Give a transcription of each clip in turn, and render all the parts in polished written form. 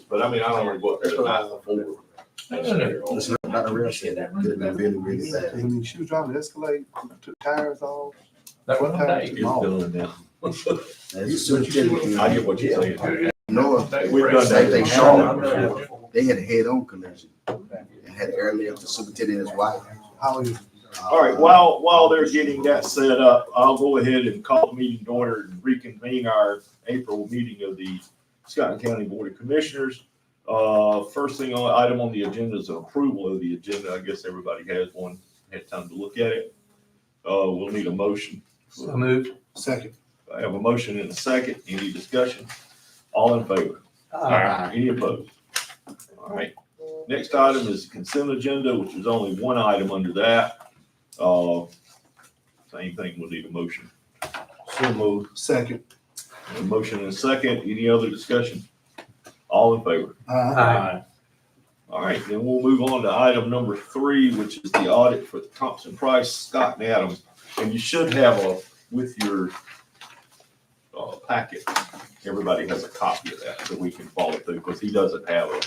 But I mean, I don't want to go up there the night before. It's not a real shit. Could have been really, really bad. When she was driving the Escalade, took tires off. That wasn't what Dave. Dave is doing now. That's a superintendent. I get what you're saying. No, We've done same thing, that. Charlotte before. They had a head-on collision and had an airlift, the superintendent and his wife. How is it? All right, while they're getting that set up, I'll go ahead and call the meeting to order and reconvene our April meeting of the Scotland County Board of Commissioners. First thing item on the agenda is an approval of the agenda. I guess everybody has one, had time to look at it. We'll need a motion. So moved. Second. I have a motion and a second. Any discussion? All in favor? Any opposed? All right. Next item is consent agenda, which is only one item under that. Same thing, we'll need a motion. So moved. Second. A motion and a second. Any other discussion? All in favor? Aye. All right, then we'll move on to item number 3, which is the audit for the Thompson Price, Scott and Adams. And you should have with your packet, everybody has a copy of that so we can follow through because he doesn't have a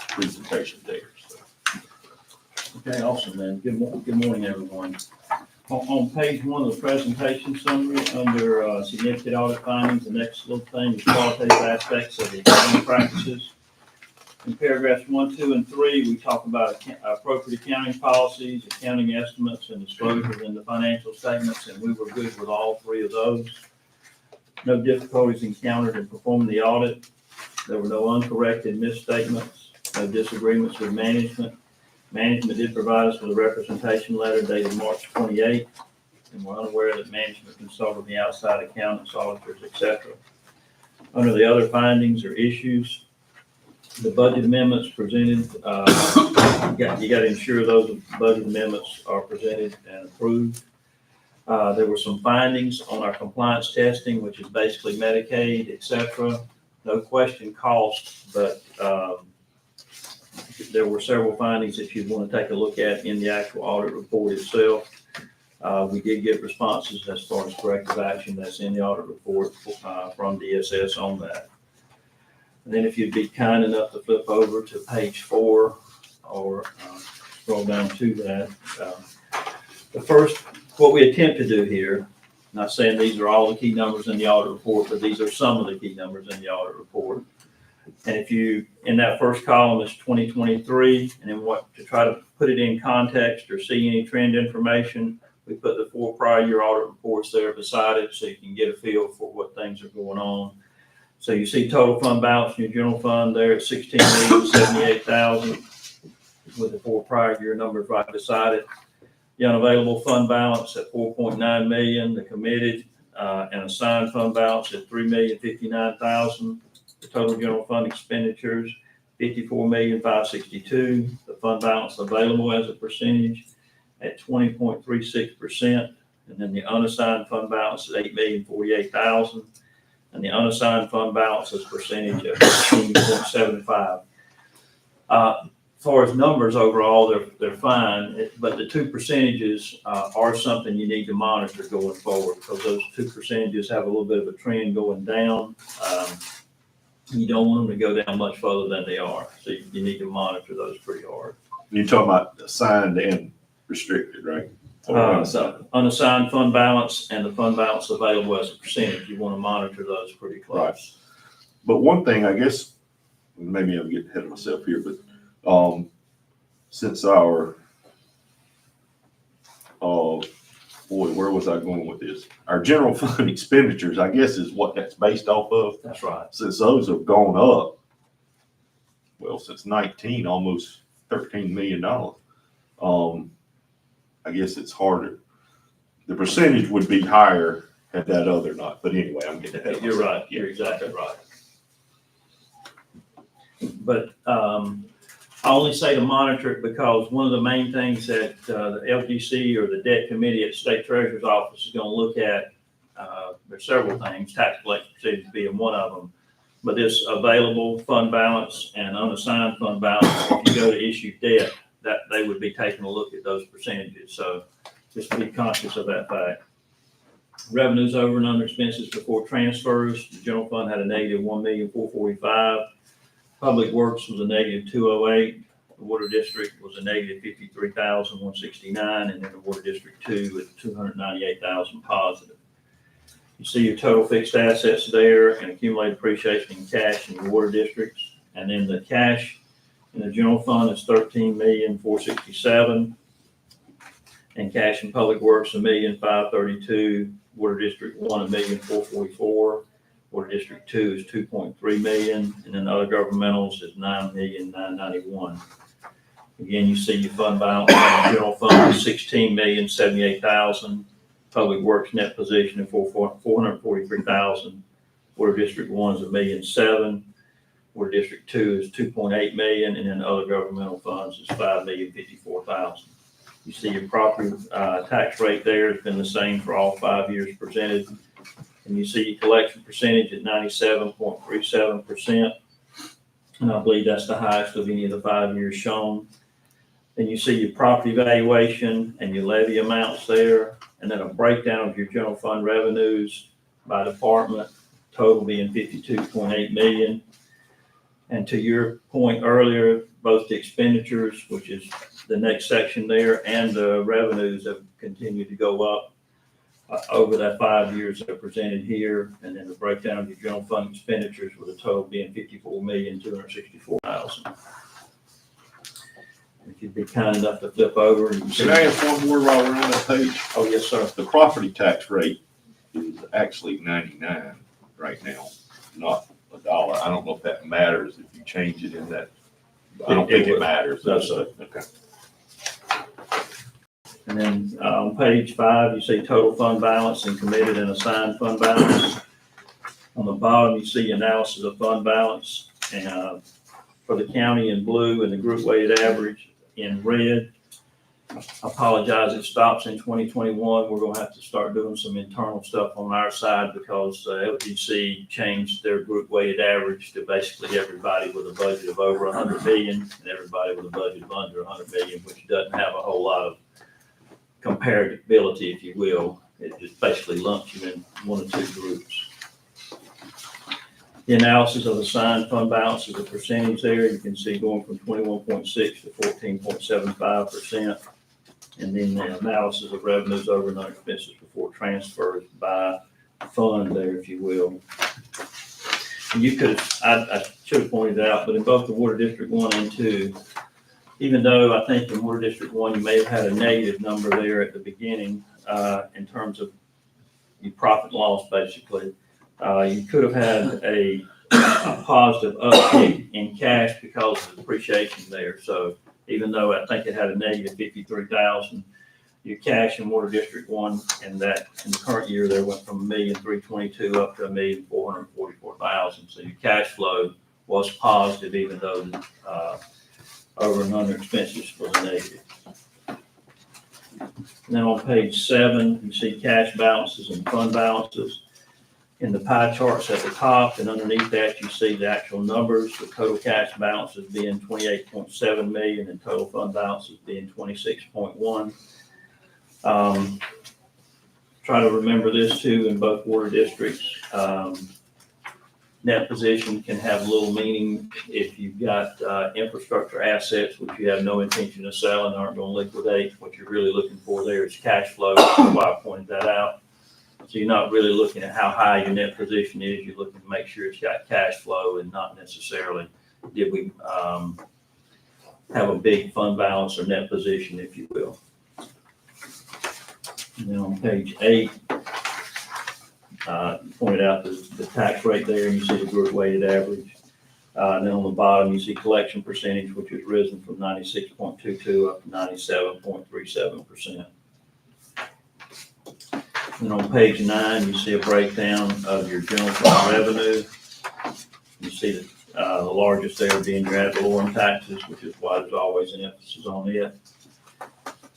presentation there. So. Okay, awesome, man. Good morning, everyone. On page 1 of the presentation summary, under significant audit findings, the next little thing is qualitative aspects of the accounting practices. In paragraphs 1, 2, and 3, we talk about appropriate accounting policies, accounting estimates, and disclosures in the financial statements, and we were good with all 3 of those. No difficulties encountered in performing the audit. There were no uncorrected misstatements, no disagreements with management. Management did provide us with a representation letter dated March 28th, and we're unaware that management consulted the outside accountants, auditors, etc. Under the other findings or issues, the budget amendments presented, you got to ensure those budget amendments are presented and approved. There were some findings on our compliance testing, which is basically Medicaid, etc. No question cost, but there were several findings that you'd want to take a look at in the actual audit report itself. We did get responses as far as corrective action that's in the audit report from DSS on that. And then if you'd be kind enough to flip over to page 4 or scroll down to that. The first, what we attempt to do here, not saying these are all the key numbers in the audit report, but these are some of the key numbers in the audit report. And if you, in that first column is 2023, and then what, to try to put it in context or see any trend information, we put the 4 prior year audit reports there beside it so you can get a feel for what things are going on. So you see total fund balance in your general fund there at $16,078,000 with the 4 prior year numbers right beside it. The unavailable fund balance at $4.9 million, the committed and assigned fund balance at $3,059,000. The total general fund expenditures, $54,562,000. The fund balance available as a percentage at 20.36%. And then the unassigned fund balance is $8,048,000. And the unassigned fund balance as a percentage of 15.75. As far as numbers overall, they're fine, but the 2 percentages are something you need to monitor going forward because those 2 percentages have a little bit of a trend going down. You don't want them to go down much further than they are. So you need to monitor those pretty hard. You're talking about assigned and restricted, right? So unassigned fund balance and the fund balance available as a percentage, you want to monitor those pretty close. Right. But one thing, I guess, maybe I'm getting ahead of myself here, but since our, where was I going with this? Our general fund expenditures, I guess, is what that's based off of. That's right. Since those have gone up, well, since 19, almost $13 million. I guess it's harder. The percentage would be higher had that other not. But anyway, I'm getting ahead of myself. You're right. You're exactly right. But I only say to monitor it because one of the main things that the LGC or the debt committee at the State Treasurer's Office is going to look at, there's several things, tax collection procedures being one of them, but this available fund balance and unassigned fund balance, if you go to issue debt, that they would be taking a look at those percentages. So just be conscious of that fact. Revenues over and under expenses before transfers. The general fund had a negative $1,445,000. Public Works was a negative 208. The Water District was a negative 53,169, and then the Water District 2 with 298,000 positive. You see your total fixed assets there and accumulated depreciation in cash in your water districts. And then the cash in the general fund is 13,467,000, and cash in Public Works 1,532,000. Water District 1 1,444,000. Water District 2 is 2.3 million, and then other governmentals is 9,991,000. Again, you see your fund balance in the general fund is 16,078,000. Public Works net position of 443,000. Water District 1 is 1,000,007. Water District 2 is 2.8 million, and then other governmental funds is 5,054,000. You see your property tax rate there has been the same for all 5 years presented. And you see your collection percentage at 97.37%. And I believe that's the highest of any of the 5 years shown. Then you see your property valuation and your levy amounts there, and then a breakdown of your general fund revenues by department, total being 52.8 million. And to your point earlier, both the expenditures, which is the next section there, and the revenues have continued to go up over that 5 years that are presented here. And then the breakdown of your general fund expenditures with a total being 54,264,000. If you'd be kind enough to flip over. And Can I ask one more while we're on that page? Oh, yes, sir. The property tax rate is actually 99 right now, not $1. I don't know if that matters if you change it in that. I don't think it matters. No, sir. Okay. And then on page 5, you see total fund balance and committed and assigned fund balance. On the bottom, you see analysis of fund balance, and for the county in blue and the group weighted average in red. I apologize, it stops in 2021. We're gonna have to start doing some internal stuff on our side because LGC changed their group weighted average to basically everybody with a budget of over 100 million and everybody with a budget of under 100 million, which doesn't have a whole lot of comparability, if you will. It just basically lumps you in one or two groups. The analysis of assigned fund balance is a percentage there. You can see going from 21.6 to 14.75%. And then the analysis of revenues over and under expenses before transfers by fund there, if you will. And you could, I should have pointed it out, but in both the Water District 1 and 2, even though I think in Water District 1, you may have had a negative number there at the beginning in terms of your profit loss, basically, you could have had a positive uptick in cash because of the depreciation there. So even though I think it had a negative 53,000, your cash in Water District 1 and that in the current year there went from 1,322,000 up to 1,444,000. So your cash flow was positive even though over and under expenses was negative. And then on page 7, you see cash balances and fund balances. In the pie charts at the top and underneath that, you see the actual numbers. The total cash balances being 28.7 million and total fund balances being 26.1. Try to remember this too in both water districts. Net position can have little meaning if you've got infrastructure assets which you have no intention of selling, aren't going to liquidate. What you're really looking for there is cash flow. That's why I pointed that out. So you're not really looking at how high your net position is. You're looking to make sure it's got cash flow and not necessarily did we have a big fund balance or net position, if you will. And then on page 8, pointed out the tax rate there, and you see the group weighted average. And then on the bottom, you see collection percentage, which has risen from 96.22 up to 97.37%. And on page 9, you see a breakdown of your general fund revenue. You see the largest there being your ad valorem taxes, which is why there's always an emphasis on it.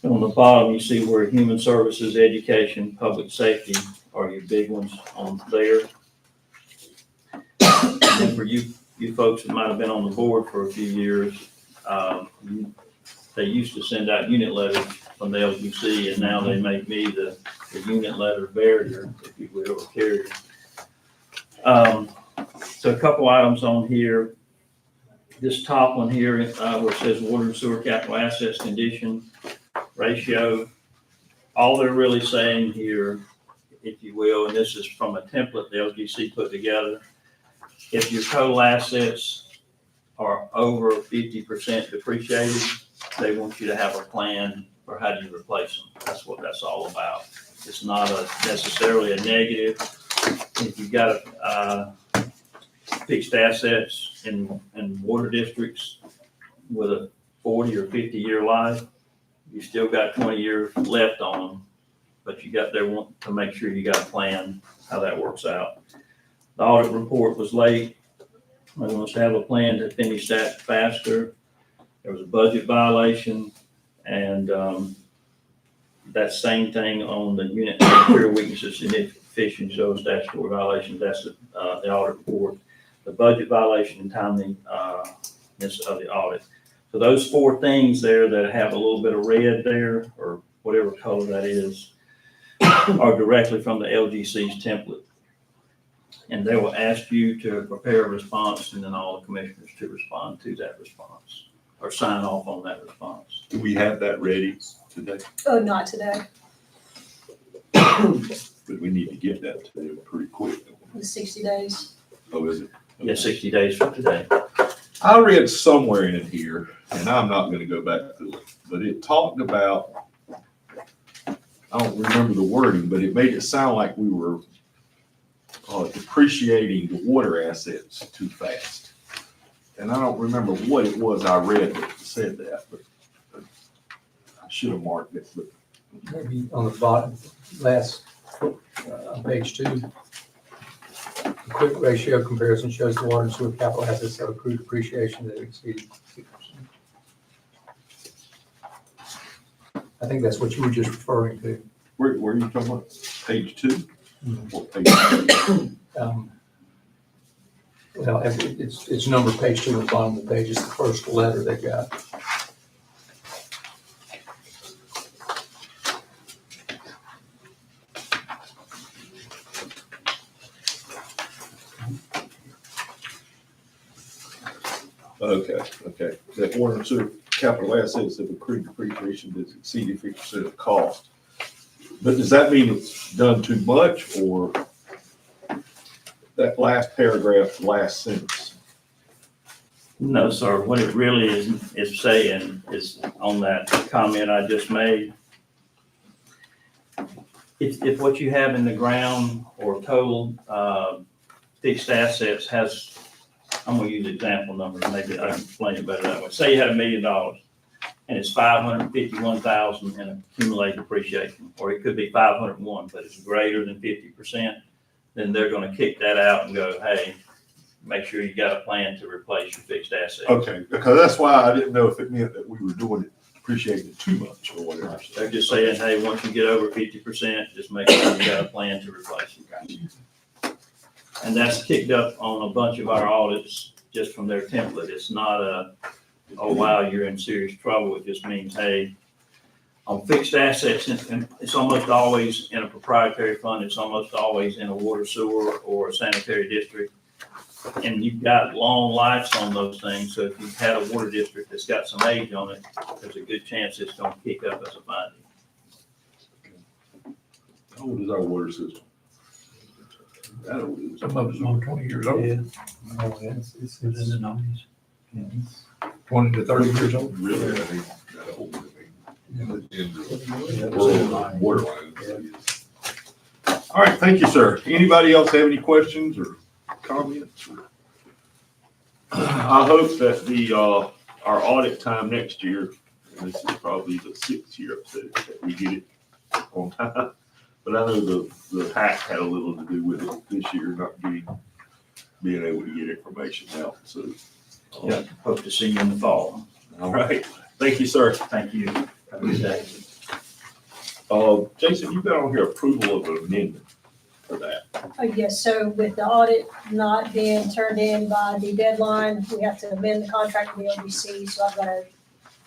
And on the bottom, you see where human services, education, public safety are your big ones on there. And then for you folks that might have been on the board for a few years, they used to send out unit letters from the LGC, and now they make me the unit letter barrier, if you will, or carrier. So a couple items on here. This top one here, where it says water and sewer capital assets condition ratio, all they're really saying here, if you will, and this is from a template the LGC put together, if your total assets are over 50% depreciated, they want you to have a plan for how do you replace them. That's what that's all about. It's not necessarily a negative. If you've got fixed assets in water districts with a 40 or 50-year life, you still got 20 years left on them, but you got there want to make sure you got a plan how that works out. The audit report was late. I want us to have a plan to finish that faster. There was a budget violation, and that same thing on the unit material weaknesses, significant shows statutory violations. That's the audit report. The budget violation and timeliness of the audit. So those four things there that have a little bit of red there, or whatever color that is, are directly from the LGC's template. And they will ask you to prepare a response, and then all the commissioners to respond to that response or sign off on that response. Do we have that ready today? Oh, not today. But we need to get that to them pretty quick. The 60 days. Oh, is it? Yeah, 60 days from today. I read somewhere in here, and I'm not gonna go back to it, but it talked about, I don't remember the wording, but it made it sound like we were depreciating the water assets too fast. And I don't remember what it was I read that said that, but I should have marked it, but Maybe on the bottom, last, page 2. A quick ratio comparison shows the water and sewer capital assets have accrued depreciation that exceeded 60%. I think that's what you were just referring to. where are you talking about? Page 2? Or page 3? Well, it's number page 2 on the bottom of the page. It's the first letter they got. Okay. That water and sewer capital assets have accrued depreciation that's exceeded 50% of cost. But does that mean it's done too much, or that last paragraph, last sentence? No, sir. What it really is saying is on that comment I just made. If what you have in the ground or total fixed assets has, I'm gonna use example numbers, maybe I can explain it better that way. Say you had $1 million and it's 551,000 in accumulated depreciation, or it could be 501, but it's greater than 50%, then they're gonna kick that out and go, hey, make sure you got a plan to replace your fixed assets. Okay, because that's why I didn't know if it meant that we were doing it, appreciating it too much or whatever. They're just saying, hey, once you get over 50%, just make sure you got a plan to replace it. And that's kicked up on a bunch of our audits just from their template. It's not oh, wow, you're in serious trouble. It just means, hey, on fixed assets, and it's almost always in a proprietary fund. It's almost always in a water, sewer, or a sanitary district. And you've got long lives on those things. So if you've had a water district that's got some age on it, there's a good chance it's going to kick up as a finding. How old is our water system? That old is. Some of it's only 20 years old. Yeah. Oh, yeah, it's in the 90s. 20 to 30 years old. Really, I think that old. In the Yeah. world, water line. All right, thank you, sir. Anybody else have any questions or comments? I hope that our audit time next year, and this is probably the 6th year that we get it on time. But I know the hack had a little to do with it this year, not being able to get information out, so. Yeah, hope to see you in the fall. All right, thank you, sir. Thank you. Have a good day. Jason, you've got on here approval of an amendment for that. Yes, so with the audit not being turned in by the deadline, we have to amend the contract with the LGC, so I've got a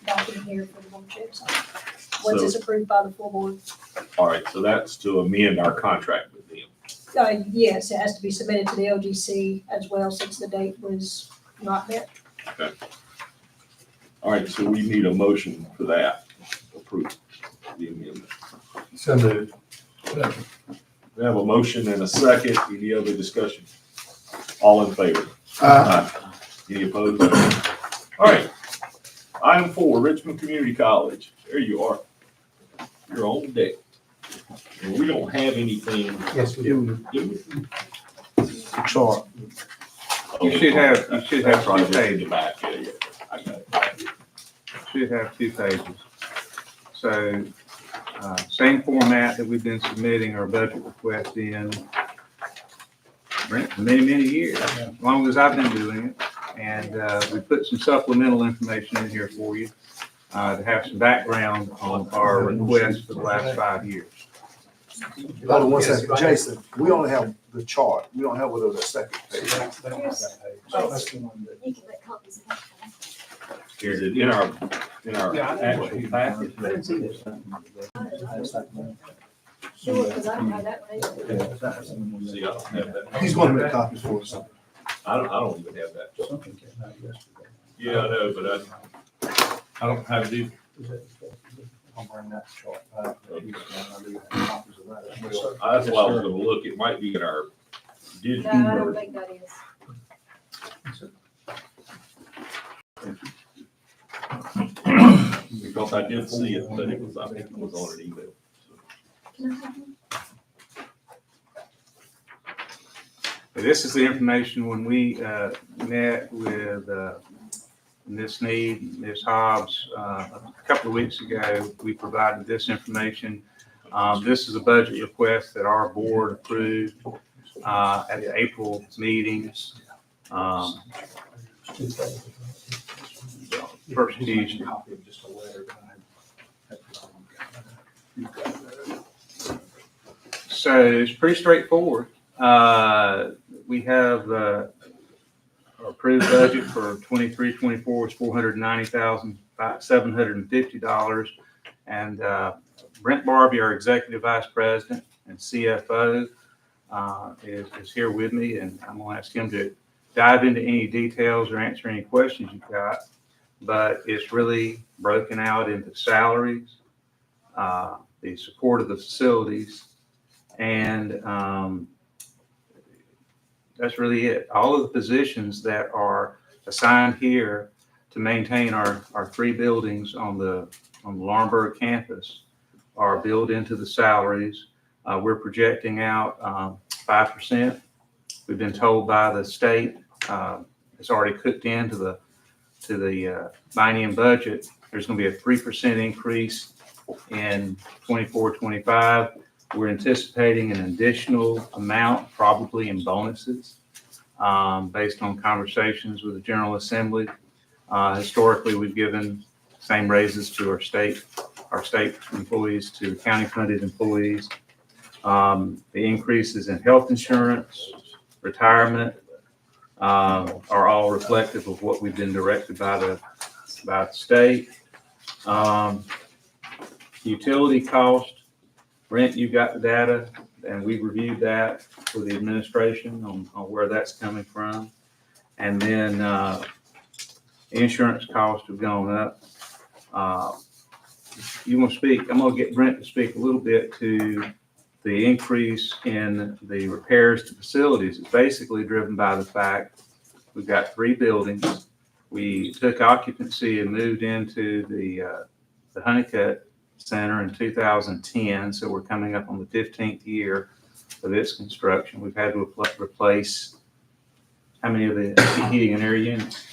document here for the board to sign. Once So- it's approved by the full board. All right, so that's to amend our contract with them. Yes, it has to be submitted to the LGC as well, since the date was not met. All right, so we need a motion for that, approve the amendment. So moved. We have a motion and a second. Any other discussion? All in favor? Uh, Any opposed? All right. Item 4, Richmond Community College. There you are. You're on deck. And we don't have anything. Yes, we do. Do we? chart. You should have That's 2 right, just in the pages. back. Yeah. I got it. Should have 2 pages. So, same format that we've been submitting our budget request in for many years, as long as I've been doing it. And, we put some supplemental information in here for you, to have some background on our request for the last 5 years. Hold on one second, Jason, we only have the chart, we don't have what other second page. They don't have that page. Oh, that's the one that. You can make copies of that. Here's it in our Actual package. Sure, because I don't have that one either. See, I don't have that. He's gonna make copies for us. I don't even have that. Yeah, I know, but I don't have it either. I'll bring that chart. That's why I was gonna look. It might be in our No, digital I don't version. think that is. Because I did see it, but I think it was on an email. Can I have one? This is the information when we met with Ms. Need, Ms. Hobbs, a couple of weeks ago. We provided this information. This is a budget request that our board approved at the April meetings. First Tuesday. So it's pretty straightforward. We have our approved budget for 23-24 is $490,750. And Brent Barbie, our Executive Vice President and CFO, is here with me, and I'm going to ask him to dive into any details or answer any questions you've got. But it's really broken out into salaries, the support of the facilities, and that's really it. All of the positions that are assigned here to maintain our 3 buildings on the Laurinburg campus are built into the salaries. We're projecting out 5%. We've been told by the state, it's already cooked into the biennium budget. There's going to be a 3% increase in 24-25. We're anticipating an additional amount, probably in bonuses, based on conversations with the General Assembly. Historically, we've given same raises to our state employees, to county funded employees. The increases in health insurance, retirement, are all reflective of what we've been directed by the state. Utility cost, Brent, you got the data, and we reviewed that for the administration on where that's coming from. And then insurance costs have gone up. You want to speak? I'm going to get Brent to speak a little bit to the increase in the repairs to facilities. It's basically driven by the fact we've got 3 buildings. We took occupancy and moved into the Honeycutt Center in 2010, so we're coming up on the 15th year of its construction. We've had to replace how many of the heating and air units?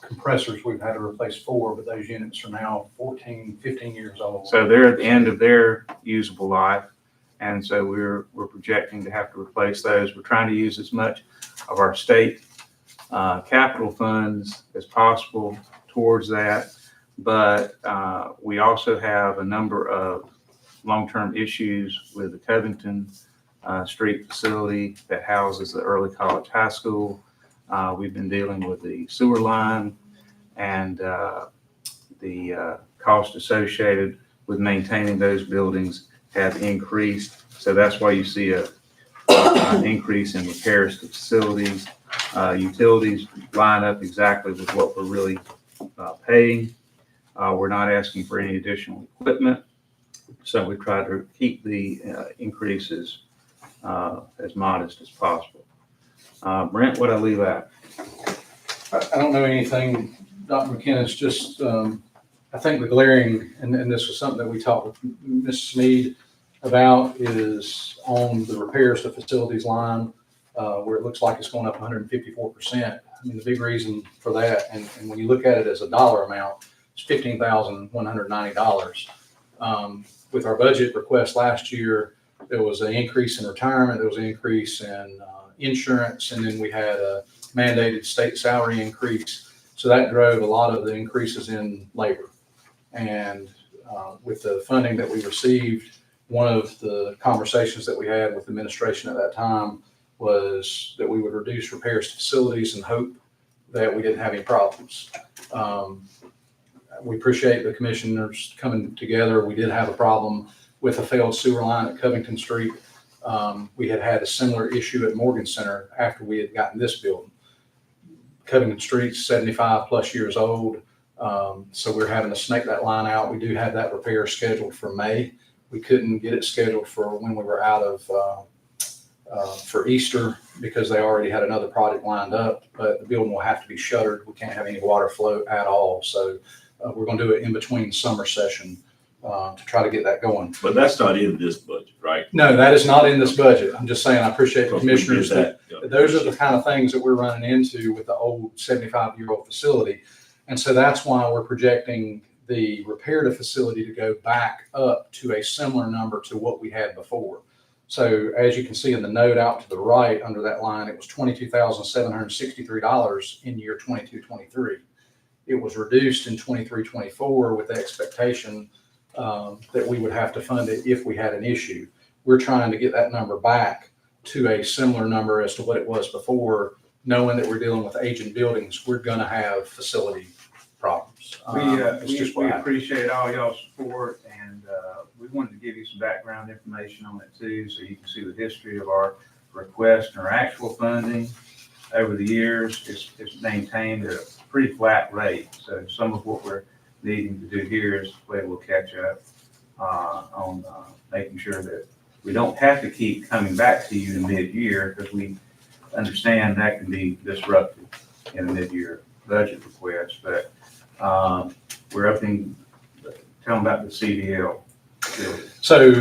Compressors, we've had to replace 4, but those units are now 14, 15 years old. So they're at the end of their usable life, and so we're projecting to have to replace those. We're trying to use as much of our state capital funds as possible towards that. But we also have a number of long-term issues with the Covington Street facility that houses the early college high school. We've been dealing with the sewer line and the cost associated with maintaining those buildings have increased. So that's why you see an increase in repairs to facilities. Utilities line up exactly with what we're really paying. We're not asking for any additional equipment, so we try to keep the increases as modest as possible. Brent, what'd I leave out? I don't know anything, Dr. McKenna's just, I think the glaring, and this was something that we talked with Ms. Sneed about, is on the repairs to facilities line, where it looks like it's going up 154%. I mean, the big reason for that, and when you look at it as a dollar amount, it's $15,190. With our budget request last year, there was an increase in retirement, there was an increase in insurance, and then we had a mandated state salary increase. So that drove a lot of the increases in labor. And with the funding that we received, one of the conversations that we had with administration at that time was that we would reduce repairs to facilities and hope that we didn't have any problems. We appreciate the commissioners coming together. We did have a problem with a failed sewer line at Covington Street. We had had a similar issue at Morgan Center after we had gotten this building. Covington Street's 75 plus years old. So we're having to snake that line out. We do have that repair scheduled for May. We couldn't get it scheduled for when we were out of, for Easter because they already had another project lined up, but the building will have to be shuttered. We can't have any water flow at all. So we're going to do it in between summer session to try to get that going. But that's not in this budget, right? No, that is not in this budget. I'm just saying, I appreciate the commissioners that that. those are the kind of things that we're running into with the old 75-year-old facility. And so that's why we're projecting the repair to facility to go back up to a similar number to what we had before. So as you can see in the note out to the right under that line, it was $22,763 in year 22-23. It was reduced in 23-24 with the expectation that we would have to fund it if we had an issue. We're trying to get that number back to a similar number as to what it was before, knowing that we're dealing with aging buildings, we're going to have facility problems. We appreciate all y'all's support, and we wanted to give you some background information on it too, so you can see the history of our request and our actual funding over the years. It's maintained at a pretty flat rate. So some of what we're needing to do here is the way we'll catch up on making sure that we don't have to keep coming back to you in mid-year, because we understand that can be disruptive in a mid-year budget request. But we're upping, tell them about the CDL. So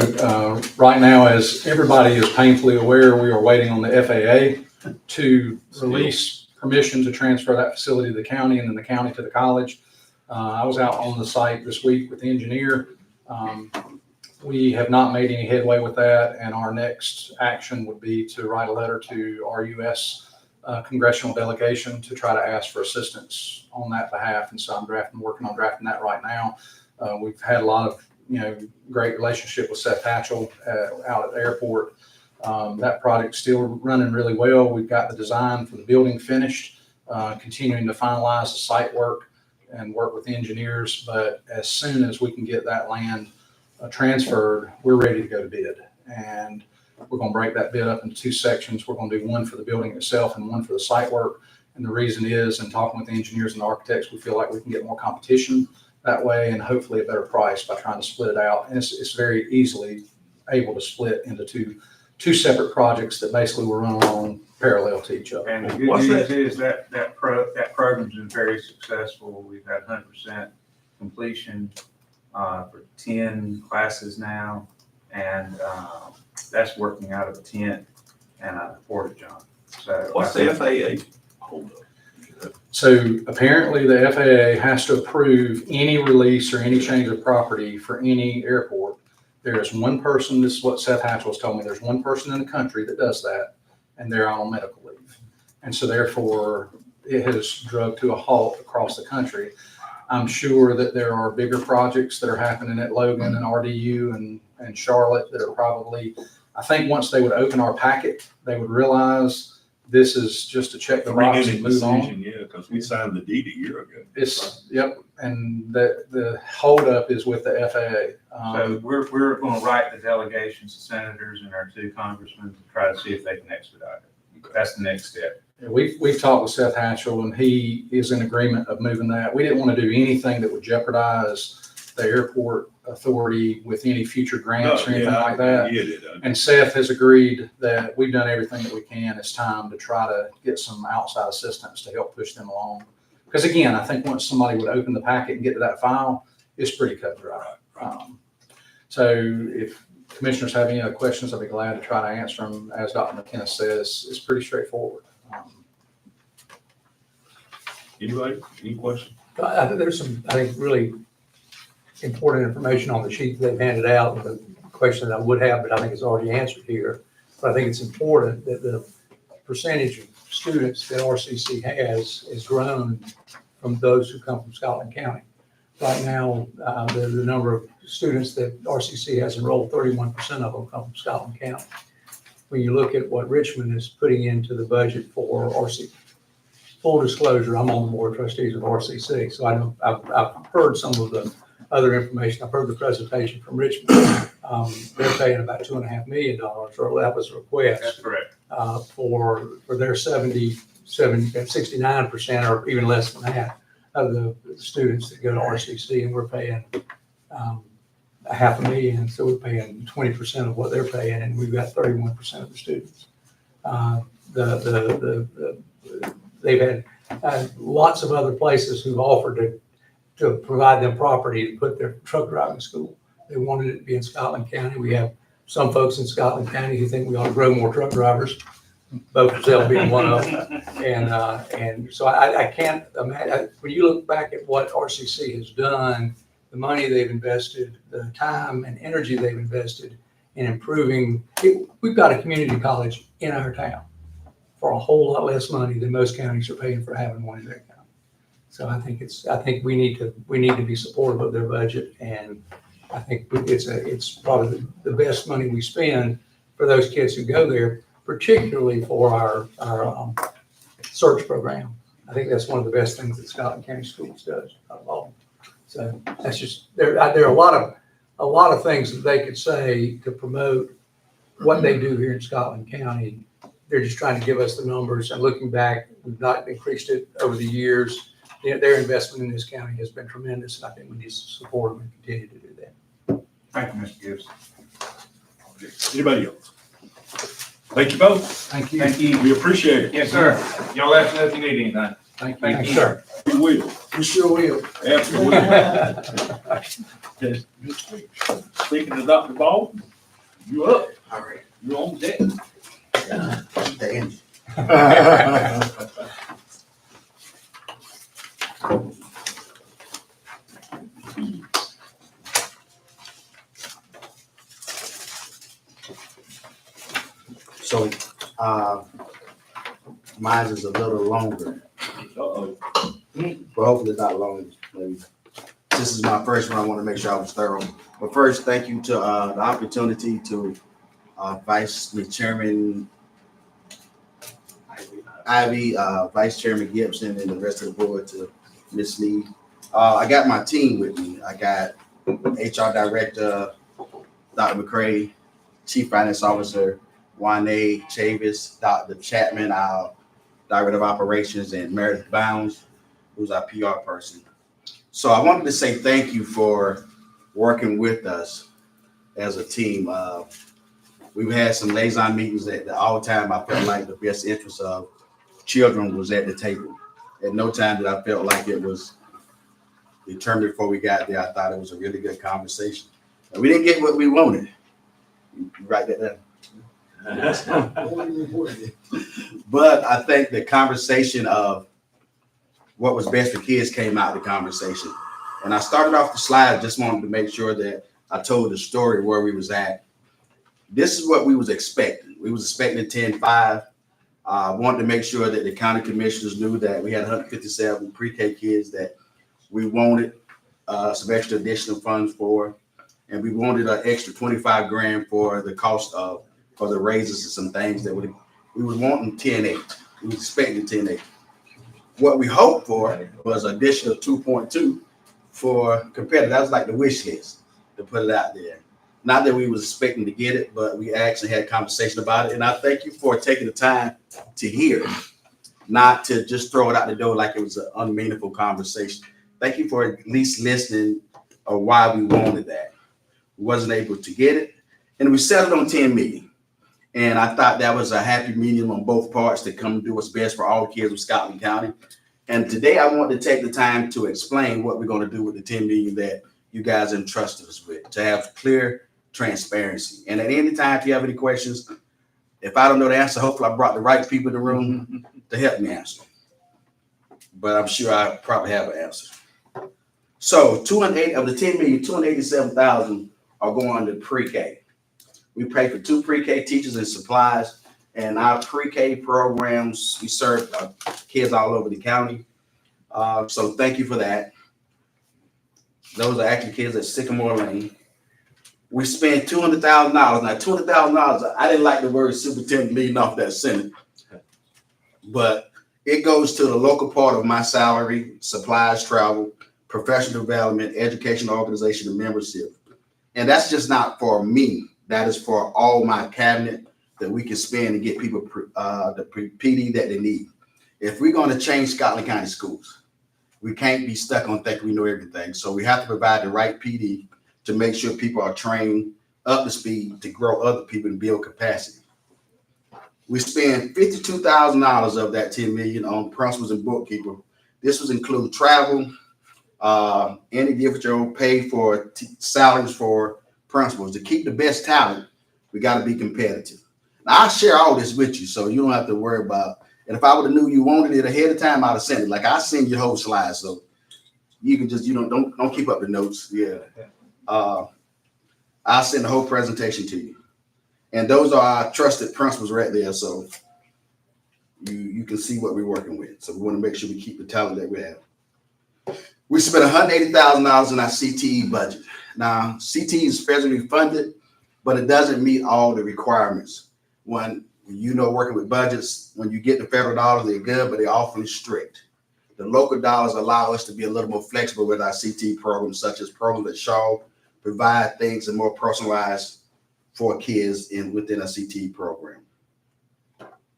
right now, as everybody is painfully aware, we are waiting on the FAA to release permission to transfer that facility to the county and then the county to the college. I was out on the site this week with the engineer. We have not made any headway with that, and our next action would be to write a letter to our U.S. Congressional delegation to try to ask for assistance on that behalf. And so I'm working on drafting that right now. We've had a lot of, great relationship with Seth Hatchell out at the airport. That project's still running really well. We've got the design for the building finished, continuing to finalize the site work and work with the engineers. But as soon as we can get that land transferred, we're ready to go to bid. And we're going to break that bid up into two sections. We're going to do one for the building itself and one for the site work. And the reason is, in talking with the engineers and the architects, we feel like we can get more competition that way and hopefully a better price by trying to split it out. And it's very easily able to split into two separate projects that basically will run along parallel to each other. And the good news is that program's been very successful. We've had 100% completion for 10 classes now, and that's working out of a tent and a porta-john. So What's the FAA hold up? So apparently the FAA has to approve any release or any change of property for any airport. There is one person, this is what Seth Hatchell has told me, there's one person in the country that does that, and they're on medical leave. And so therefore it has dragged to a halt across the country. I'm sure that there are bigger projects that are happening at Logan and RDU and Charlotte that are probably, I think once they would open our packet, they would realize this is just to check the box and move on. Yeah, because we signed the deed a year ago. Yep, and the holdup is with the FAA. So we're going to write the delegations, the senators, and our two congressmen to try to see if they can expedite it. That's the next step. We've talked with Seth Hatchell, and he is in agreement of moving that. We didn't want to do anything that would jeopardize the airport authority with any future grants or anything like that. And Seth has agreed that we've done everything that we can. It's time to try to get some outside assistance to help push them along. Because again, I think once somebody would open the packet and get to that file, it's pretty cut dry. So if commissioners have any other questions, I'd be glad to try to answer them. As Dr. McKenna says, it's pretty straightforward. Anybody, any questions? I think there's some, I think, really important information on the sheet that they've handed out. The question that I would have, but I think it's already answered here. But I think it's important that the percentage of students that RCC has grown from those who come from Scotland County. Right now, the number of students that RCC has enrolled, 31% of them come from Scotland County. When you look at what Richmond is putting into the budget for RCC, full disclosure, I'm on the board of trustees of RCC, so I know I've heard some of the other information. I've heard the presentation from Richmond. They're paying about $2.5 million, or that was a request. That's correct. For their 69%, or even less than that, of the students that go to RCC, and we're paying $500,000, so we're paying 20% of what they're paying, and we've got 31% of the students. They've had lots of other places who've offered to provide them property to put their truck driving school. They wanted it to be in Scotland County. We have some folks in Scotland County who think we ought to grow more truck drivers, both themselves being one of them. And so I can't imagine, when you look back at what RCC has done, the money they've invested, the time and energy they've invested in improving, we've got a community college in our town for a whole lot less money than most counties are paying for having one in their county. So I think we need to be supportive of their budget, and I think it's probably the best money we spend for those kids who go there, particularly for our search program. I think that's one of the best things that Scotland County Schools does out of all. So that's just, there are a lot of things that they could say to promote what they do here in Scotland County. They're just trying to give us the numbers, and looking back, we've not increased it over the years. Their investment in this county has been tremendous, and I think we need to support them and continue to do that. Thank you, Mr. Gibbs. Anybody else? Thank you both. Thank you. Thank you. We appreciate it. Yes, sir. Y'all let us know if you need anything. Thank you. Thank you. Sir. We will. We sure will. Absolutely. Speaking of Dr. Ball, you up. All right. You on deck. Damn. So, mine is a little longer, Uh-oh. but hopefully not long. Maybe. This is my first one. I want to make sure I was thorough. But first, thank you to the opportunity to Vice Chairman Ivy, Vice Chairman Gibson, and the rest of the board, to Ms. Lee. I got my team with me. I got HR Director Dr. McCray, Chief Finance Officer Juane Chavis, Dr. Chapman, our Director of Operations, and Meredith Bounds, who's our PR person. So I wanted to say thank you for working with us as a team. We've had some liaison meetings that all the time I felt like the best interest of children was at the table. At no time did I feel like it was determined before we got there. I thought it was a really good conversation. And we didn't get what we wanted. You write that down. But I think the conversation of what was best for kids came out of the conversation. When I started off the slide, I just wanted to make sure that I told the story where we was at. This is what we was expecting. We was expecting 10-5. Wanted to make sure that the county commissioners knew that we had 157 pre-K kids that we wanted some extra additional funds for, and we wanted an extra 25 grand for the cost of for the raises and some things that we was wanting 10-8. We was expecting 10-8. What we hoped for was additional 2.2 for competitive. That was like the wish list to put it out there. Not that we was expecting to get it, but we actually had a conversation about it. And I thank you for taking the time to hear it. not to just throw it out the door like it was an unmeaningful conversation. Thank you for at least listening of why we wanted that. We wasn't able to get it, and we settled on 10 million. And I thought that was a happy medium on both parts to come do what's best for all kids of Scotland County. And today I want to take the time to explain what we're going to do with the 10 million that you guys entrusted us with, to have clear transparency. And at any time, if you have any questions, if I don't know the answer, hopefully I brought the right people in the room to help me answer. But I'm sure I probably have an answer. So 280 of the 10 million, 287,000 are going to pre-K. We pay for 2 pre-K teachers and supplies, and our pre-K programs, we serve kids all over the county. So thank you for that. Those are actually kids at Sycamore Lane. We spent $200,000. Now, $200,000, I didn't like the word superintendent leading off that sentence, but it goes to the local part of my salary, supplies, travel, professional development, education, organization, and membership. And that's just not for me. That is for all my cabinet that we can spend and get people the PD that they need. If we're going to change Scotland County schools, we can't be stuck on thinking we know everything. So we have to provide the right PD to make sure people are trained up to speed to grow other people and build capacity. We spend $52,000 of that 10 million on principals and bookkeeper. This was include travel, any individual pay for salaries for principals. To keep the best talent, we got to be competitive. Now, I'll share all this with you, so you don't have to worry about. And if I would have knew you wanted it ahead of time, I'd have sent it. Like I send you whole slides, so you can just don't keep up the notes. Yeah, I'll send the whole presentation to you. And those are our trusted principals right there, so you can see what we're working with. So we want to make sure we keep the talent that we have. We spent $180,000 in our CTE budget. Now, CTE is federally funded, but it doesn't meet all the requirements. When working with budgets, when you get the federal dollars, they're good, but they're awfully strict. The local dollars allow us to be a little more flexible with our CTE programs, such as programs that Shaw provide things that are more personalized for kids within a CTE program.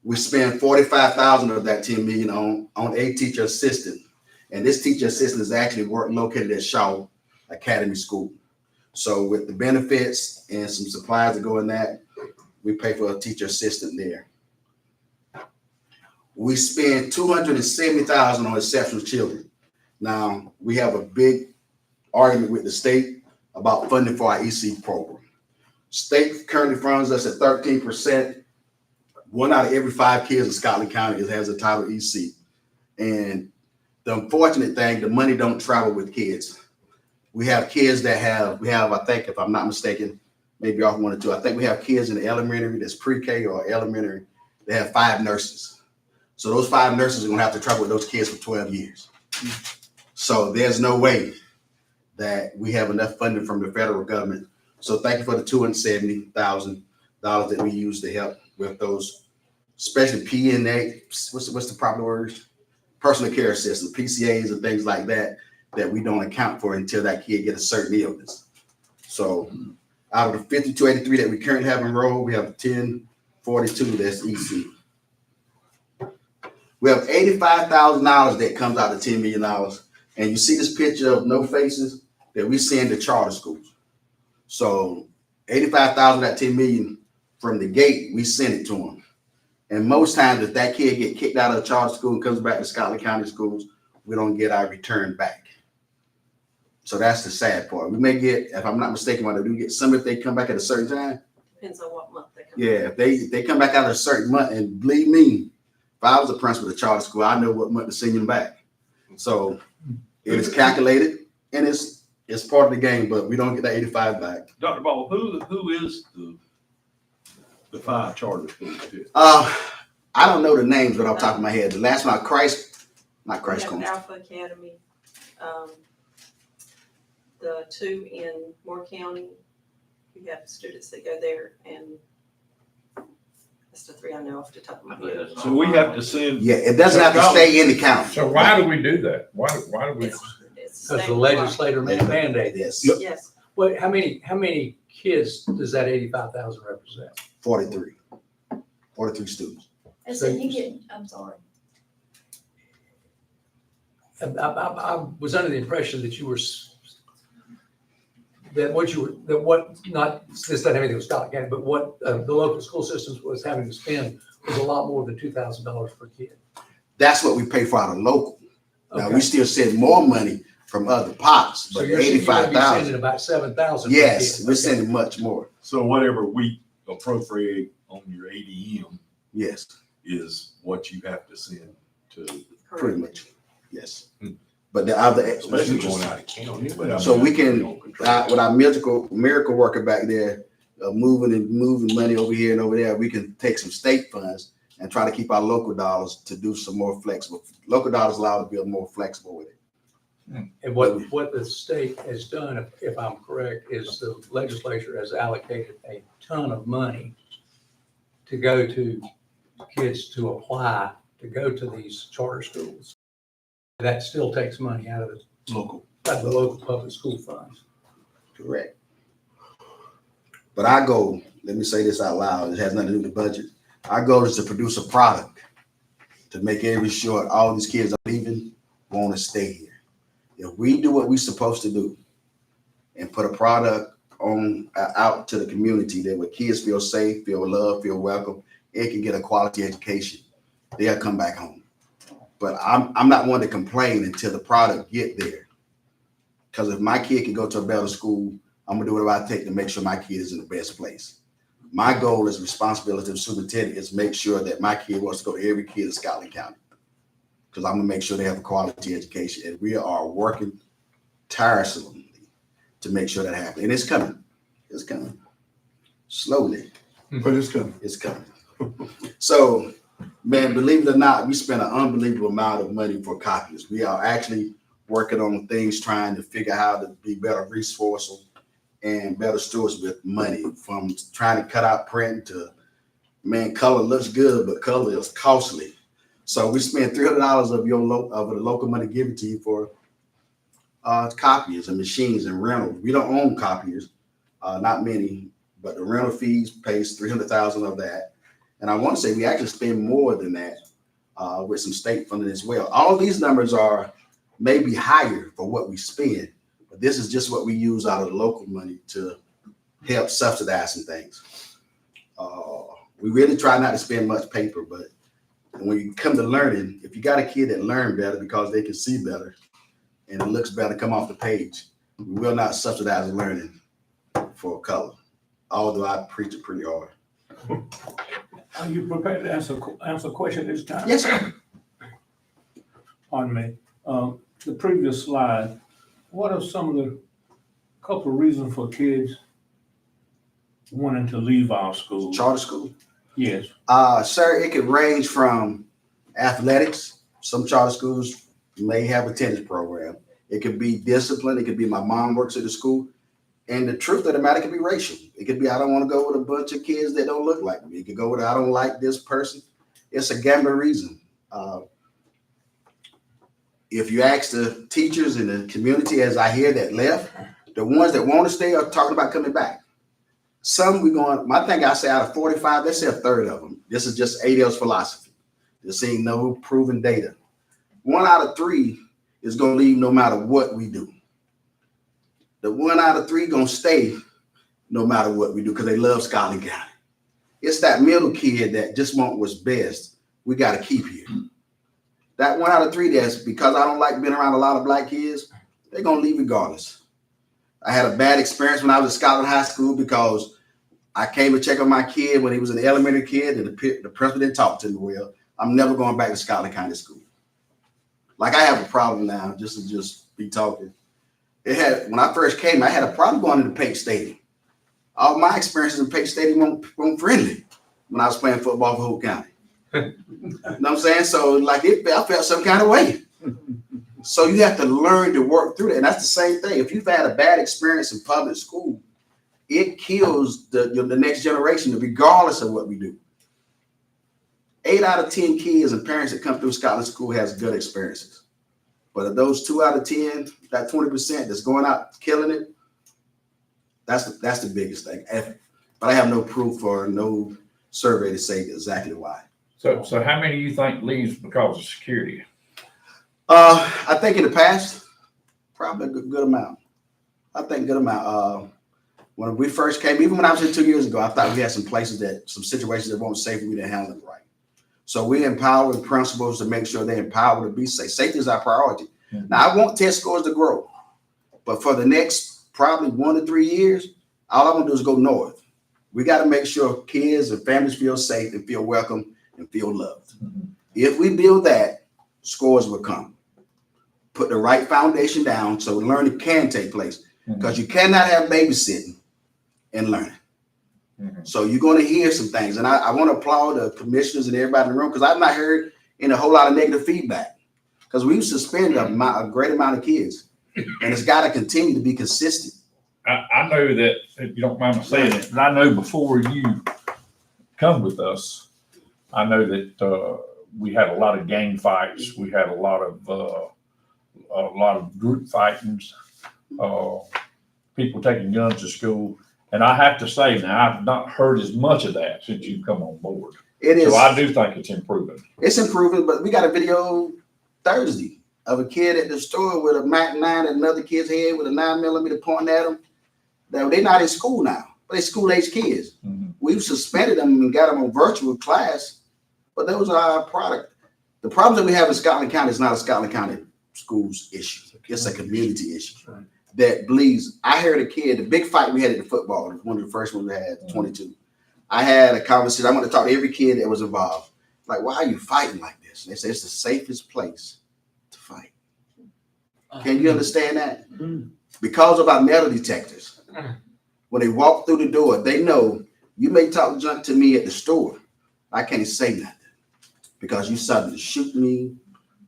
We spend $45,000 of that 10 million on a teacher assistant. And this teacher assistant is actually located at Shaw Academy School. So with the benefits and some supplies that go in that, we pay for a teacher assistant there. We spend $270,000 on exceptional children. Now, we have a big argument with the state about funding for our EC program. State currently funds us at 13%. 1 out of every 5 kids in Scotland County has a title EC. And the unfortunate thing, the money don't travel with kids. We have kids that I think, if I'm not mistaken, maybe off 1 or 2, I think we have kids in the elementary that's pre-K or elementary. They have 5 nurses. So those 5 nurses are going to have to travel with those kids for 12 years. So there's no way that we have enough funding from the federal government. So thank you for the $270,000 that we use to help with those, especially PNA, what's the proper word? Personal care assistants, PCAs and things like that we don't account for until that kid gets a certain illness. So out of the 5283 that we currently have enrolled, we have 1042 that's EC. We have $85,000 that comes out of $10 million. And you see this picture of no faces that we send to charter schools. So 85,000 of that 10 million from the gate, we send it to them. And most times if that kid get kicked out of a charter school and comes back to Scotland County schools, we don't get our return back. So that's the sad part. We may get, if I'm not mistaken, we do get some if they come back at a certain time. Depends on what month they come. Yeah, if they come back out of a certain month, and believe me, if I was a principal of a charter school, I know what month to send them back. So it is calculated and it's part of the game, but we don't get that 85 back. Dr. Ball, who is the 5 charter schools? I don't know the names right off the top of my head. The last one, not Christ We have College. Alpha Academy, the 2 in Moore County. We have students that go there, and that's the 3 I know off the top of my head. So we have to send. Yeah, it doesn't have to stay in the county. So why do we do that? Why do we? It's Because state the law. legislator mandated. Yes, Yes, Wait, how many kids does that 85,000 represent? 43 students. And so you get, I'm sorry. I was under the impression that you were, that what you were, that what, not, this doesn't have anything with Scott County, but what the local school systems was having to spend was a lot more than $2,000 per kid. That's what we pay for out of local. Now, we Okay. still send more money from other pots, So but you're sending 85,000, about 7,000. yes, we're sending much more, So whatever we appropriate on your ADM yes, is what you have to send to, pretty much, yes. Hmm. But the other, especially going out of county. But I So mean, we can- don't control with our miracle worker back there, moving money over here and over there, we can take some state funds and try to keep our local dollars to do some more flexible. Local dollars allow to be more flexible with it. And what the state has done, if I'm correct, is the legislature has allocated a ton of money to go to kids to apply to go to these charter schools. That still takes money out of Local. the local public school funds. Correct. But our goal, let me say this out loud, it has nothing to do with the budget. Our goal is to produce a product to make every sure all these kids are leaving want to stay here. If we do what we're supposed to do and put a product on out to the community that where kids feel safe, feel loved, feel welcome, and can get a quality education, they'll come back home. But I'm not one to complain until the product get there. Because if my kid can go to a better school, I'm gonna do whatever I take to make sure my kid is in the best place. My goal as responsibility of the superintendent is make sure that my kid wants to go to every kid in Scotland County. Because I'm gonna make sure they have a quality education, and we are working tirelessly to make sure that happens. And it's coming. It's coming. Slowly. But it's coming. It's coming. So, man, believe it or not, we spend an unbelievable amount of money for copies. We are actually working on things, trying to figure out how to be better resourceful and better stewards with money, from trying to cut out print to, man, color looks good, but color is costly. So we spend $300 of the local money given to you for copiers and machines and rentals. We don't own copiers, not many, but the rental fees pays $300,000 of that. And I want to say we actually spend more than that with some state funding as well. All of these numbers are maybe higher for what we spend, but this is just what we use out of the local money to help subsidize some things. We really try not to spend much paper, but when you come to learning, if you got a kid that learn better because they can see better and it looks better come off the page, we will not subsidize learning for color, although I preach it pretty hard. Are you prepared to answer a question this time? Yes, sir. Pardon me. The previous slide, what are some of the couple of reasons for kids wanting to leave our school? Charter school. Yes. Sir, it could range from athletics. Some charter schools may have a tennis program. It could be discipline. It could be my mom works at the school. And the truth of the matter could be racial. It could be I don't want to go with a bunch of kids that don't look like me. It could go with I don't like this person. It's a gambling reason. If you ask the teachers in the community, as I hear that left, the ones that want to stay are talking about coming back. Some we going, my thing I say out of 45, let's say a third of them. This is just ADL's philosophy. There's seeing no proven data. 1 out of 3 is going to leave no matter what we do. The 1 out of 3 going to stay no matter what we do because they love Scotland County. It's that middle kid that just want what's best. We got to keep here. That 1 out of 3 that's because I don't like being around a lot of black kids, they're going to leave regardless. I had a bad experience when I was at Scotland High School because I came to check on my kid when he was an elementary kid and the principal didn't talk to me well. I'm never going back to Scotland County School. Like I have a problem now, just to be talking. When I first came, I had a problem going to the Pate Stadium. All my experiences in Pate Stadium weren't friendly when I was playing football for Hope County. You know what I'm saying? So like I felt some kind of way. So you have to learn to work through that. And that's the same thing. If you've had a bad experience in public school, it kills the next generation regardless of what we do. 8 out of 10 kids and parents that come through Scotland School has good experiences. But of those 2 out of 10, that 20% that's going out killing it, that's the biggest thing. But I have no proof or no survey to say exactly why. So how many do you think leaves because of security? I think in the past, probably a good amount. I think good amount. When we first came, even when I was here 2 years ago, I thought we had some situations that weren't safe and we didn't handle it right. So we empower principals to make sure they're empowered to be safe. Safety is our priority. Mhm. Now, I want test scores to grow, but for the next probably 1 to 3 years, all I want to do is go north. We got to make sure kids and families feel safe and feel welcome and feel loved. Mhm. If we build that, scores will come. Put the right foundation down so learning can take place, because you cannot have babysitting and learning. Mhm. So you're going to hear some things. And I want to applaud the commissioners and everybody in the room, because I've not heard a whole lot of negative feedback, because we've suspended a great amount of kids, and it's got to continue to be consistent. I know that, if you don't mind me saying it, but I know before you come with us, I know that we had a lot of gang fights. We had a lot of group fightings, people taking guns to school. And I have to say now, I've not heard as much of that since you've come on board. It is. So I do think it's improving. It's improving, but we got a video Thursday of a kid at the store with a Mac 9 at another kid's head with a 9mm pointing at them. They're not in school now, but they're school-age kids. Mhm. We've suspended them and got them on virtual class, but those are our product. The problem that we have in Scotland County is not a Scotland County schools issue. It's a community issue that bleeds. I heard a kid, the big fight we had at the football, one of the first ones we had, 22. I had a conversation. I want to talk to every kid that was involved. Like, why are you fighting like this? And they say it's the safest place to fight. Can you understand that? Because of our metal detectors. When they walk through the door, they know you may talk junk to me at the store. I can't say nothing because you suddenly shoot me,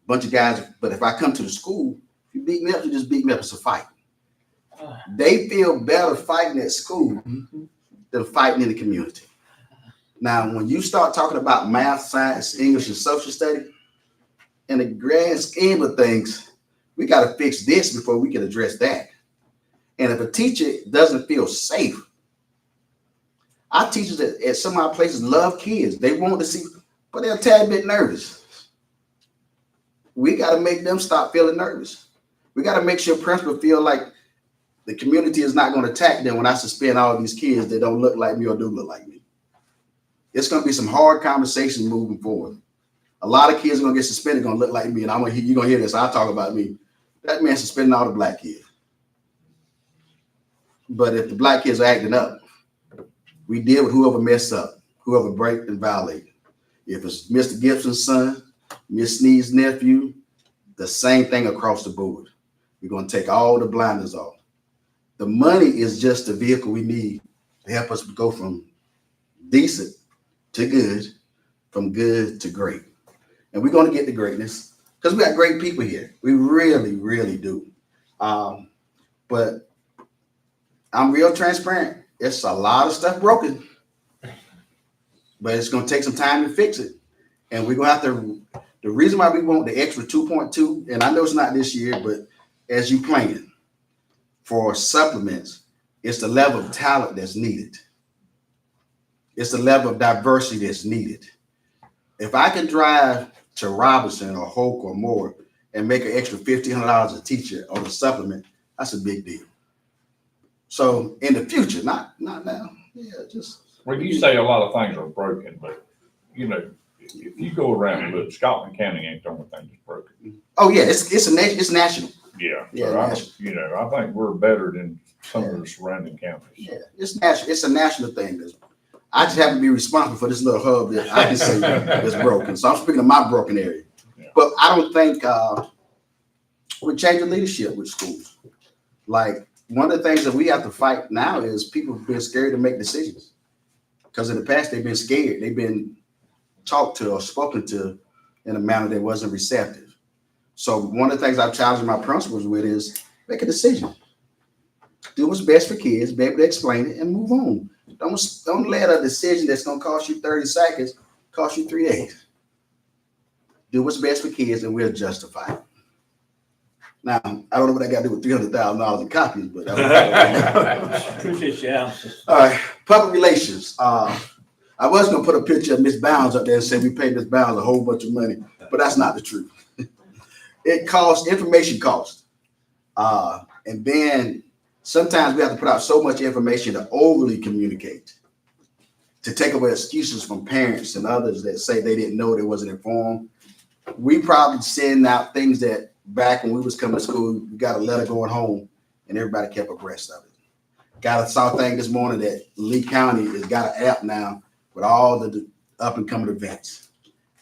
bunch of guys. But if I come to the school, if you beat me up, you just beat me up. It's a fight. They feel better fighting at school than fighting in the community. Now, when you start talking about math, science, English, and social study, in the grand scheme of things, we got to fix this before we can address that. And if a teacher doesn't feel safe, our teachers at some of our places love kids. They want to see, but they're a tad bit nervous. We got to make them stop feeling nervous. We got to make sure principals feel like the community is not going to attack them when I suspend all these kids that don't look like me or do look like me. It's going to be some hard conversations moving forward. A lot of kids are going to get suspended, going to look like me, and you're going to hear this. I'll talk about me. That man suspending all the black kids. But if the black kids are acting up, we deal with whoever messed up, whoever break and violated. If it's Mr. Gibson's son, Miss Sneed's nephew, the same thing across the board. We're going to take all the blinders off. The money is just the vehicle we need to help us go from decent to good, from good to great. And we're going to get to greatness because we got great people here. We really, really do. But I'm real transparent. It's a lot of stuff broken, but it's going to take some time to fix it. And we're going to have to, the reason why we want the extra 2.2, and I know it's not this year, but as you plan for supplements, it's the level of talent that's needed. It's the level of diversity that's needed. If I can drive to Robinson or Hoke or Moore and make an extra $1,500 a teacher on a supplement, that's a big deal. So in the future, not now. Yeah, just. Well, you say a lot of things are broken, but you know, if you go around and look, Scotland County ain't the only thing that's broken. Oh yeah, it's national. Yeah. Yeah, So I think we're better than some of the surrounding counties. Yeah, it's national. It's a national thing. I just have to be responsible for this little hub that I can say that's broken. So I'm speaking of my broken area. Yeah. But I don't think we're changing leadership with schools. Like one of the things that we have to fight now is people have been scared to make decisions. Because in the past, they've been scared. They've been talked to or spoken to in a manner that wasn't receptive. So one of the things I've challenged my principals with is make a decision. Do what's best for kids, be able to explain it, and move on. Don't let a decision that's going to cost you 30 seconds cost you 3 days. Do what's best for kids, and we'll justify it. Now, I don't know what I got to do with $300,000 in copies, but Appreciate your answer. All right, public relations. I was going to put a picture of Miss Bounds up there and say we paid Miss Bounds a whole bunch of money, but that's not the truth. it costs, information costs. And then sometimes we have to put out so much information to overly communicate, to take away excuses from parents and others that say they didn't know, they wasn't informed. We probably send out things that back when we was coming to school, we got a letter going home and everybody kept abreast of it. Got a saw thing this morning that Lee County has got an app now with all the up and coming events.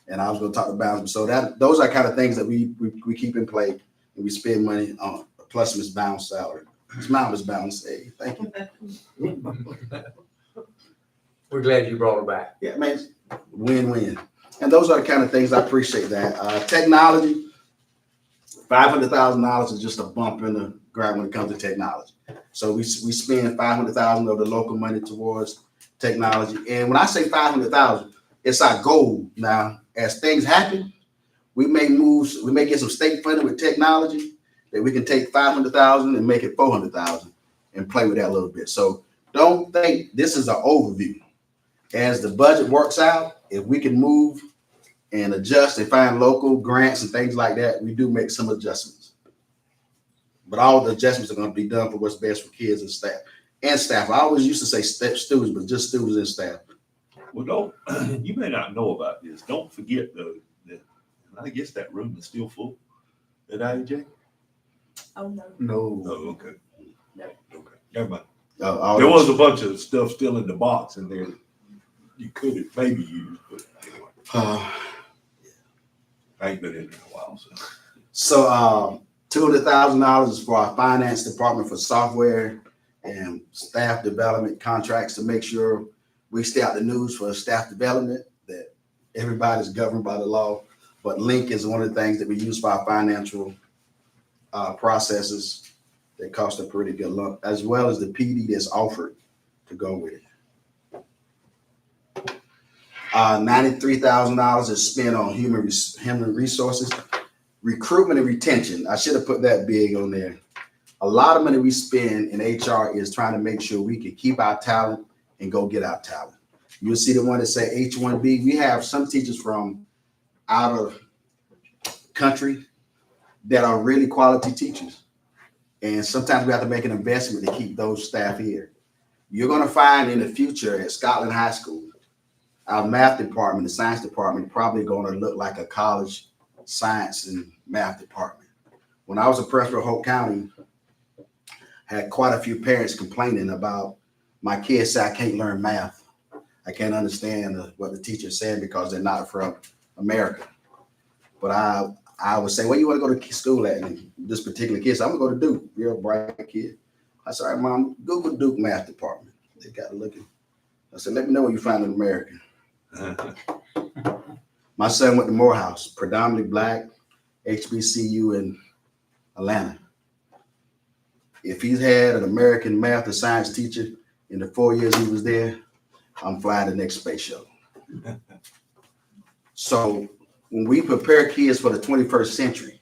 And I was gonna talk about them. So those are kind of things that we keep in play and we spend money on, plus Ms. Bound's salary. Ms. Bound's say, thank you. We're glad you brought her back. Yeah, man, win-win. And those are the kind of things I appreciate that. Technology, $500,000 is just a bump in the ground when it comes to technology. So we spend $500,000 of the local money towards technology. And when I say $500,000, it's our goal. Now, as things happen, we may get some state funding with technology that we can take $500,000 and make it $400,000 and play with that a little bit. So don't think this is an overview. As the budget works out, if we can move and adjust and find local grants and things like that, we do make some adjustments. But all the adjustments are going to be done for what's best for kids and staff. And staff. I always used to say students, but just students and staff. Well, you may not know about this. Don't forget though, that I guess that room is still full at IJ. Oh, no. No. Oh, okay. No. Okay. Never mind. All There was a bunch of stuff still in the box in there you could have maybe used, but anyway. I ain't been in there in a while, so. So $200,000 is for our finance department for software and staff development contracts to make sure we stay out the news for staff development, that everybody's governed by the law. But Link is one of the things that we use for our financial processes that cost a pretty good lump, as well as the PD that's offered to go with it. $93,000 is spent on human resources, recruitment and retention. I should have put that big on there. A lot of money we spend in HR is trying to make sure we can keep our talent and go get our talent. You'll see the one that say H-1B. We have some teachers from out of country that are really quality teachers. And sometimes we have to make an investment to keep those staff here. You're going to find in the future at Scotland High School, our math department, the science department, probably going to look like a college science and math department. When I was a principal of Hope County, had quite a few parents complaining about my kids say I can't learn math. I can't understand what the teacher's saying because they're not from America. But I would say, where you want to go to school at? And this particular kid said, I'm going to go to Duke. You're a bright kid. I said, all right, Mom, Google Duke math department. They got to look at. I said, let me know what you find in America. My son went to Morehouse, predominantly black, HBCU in Atlanta. If he's had an American math or science teacher in the 4 years he was there, I'm flying the next space shuttle. So when we prepare kids for the 21st century,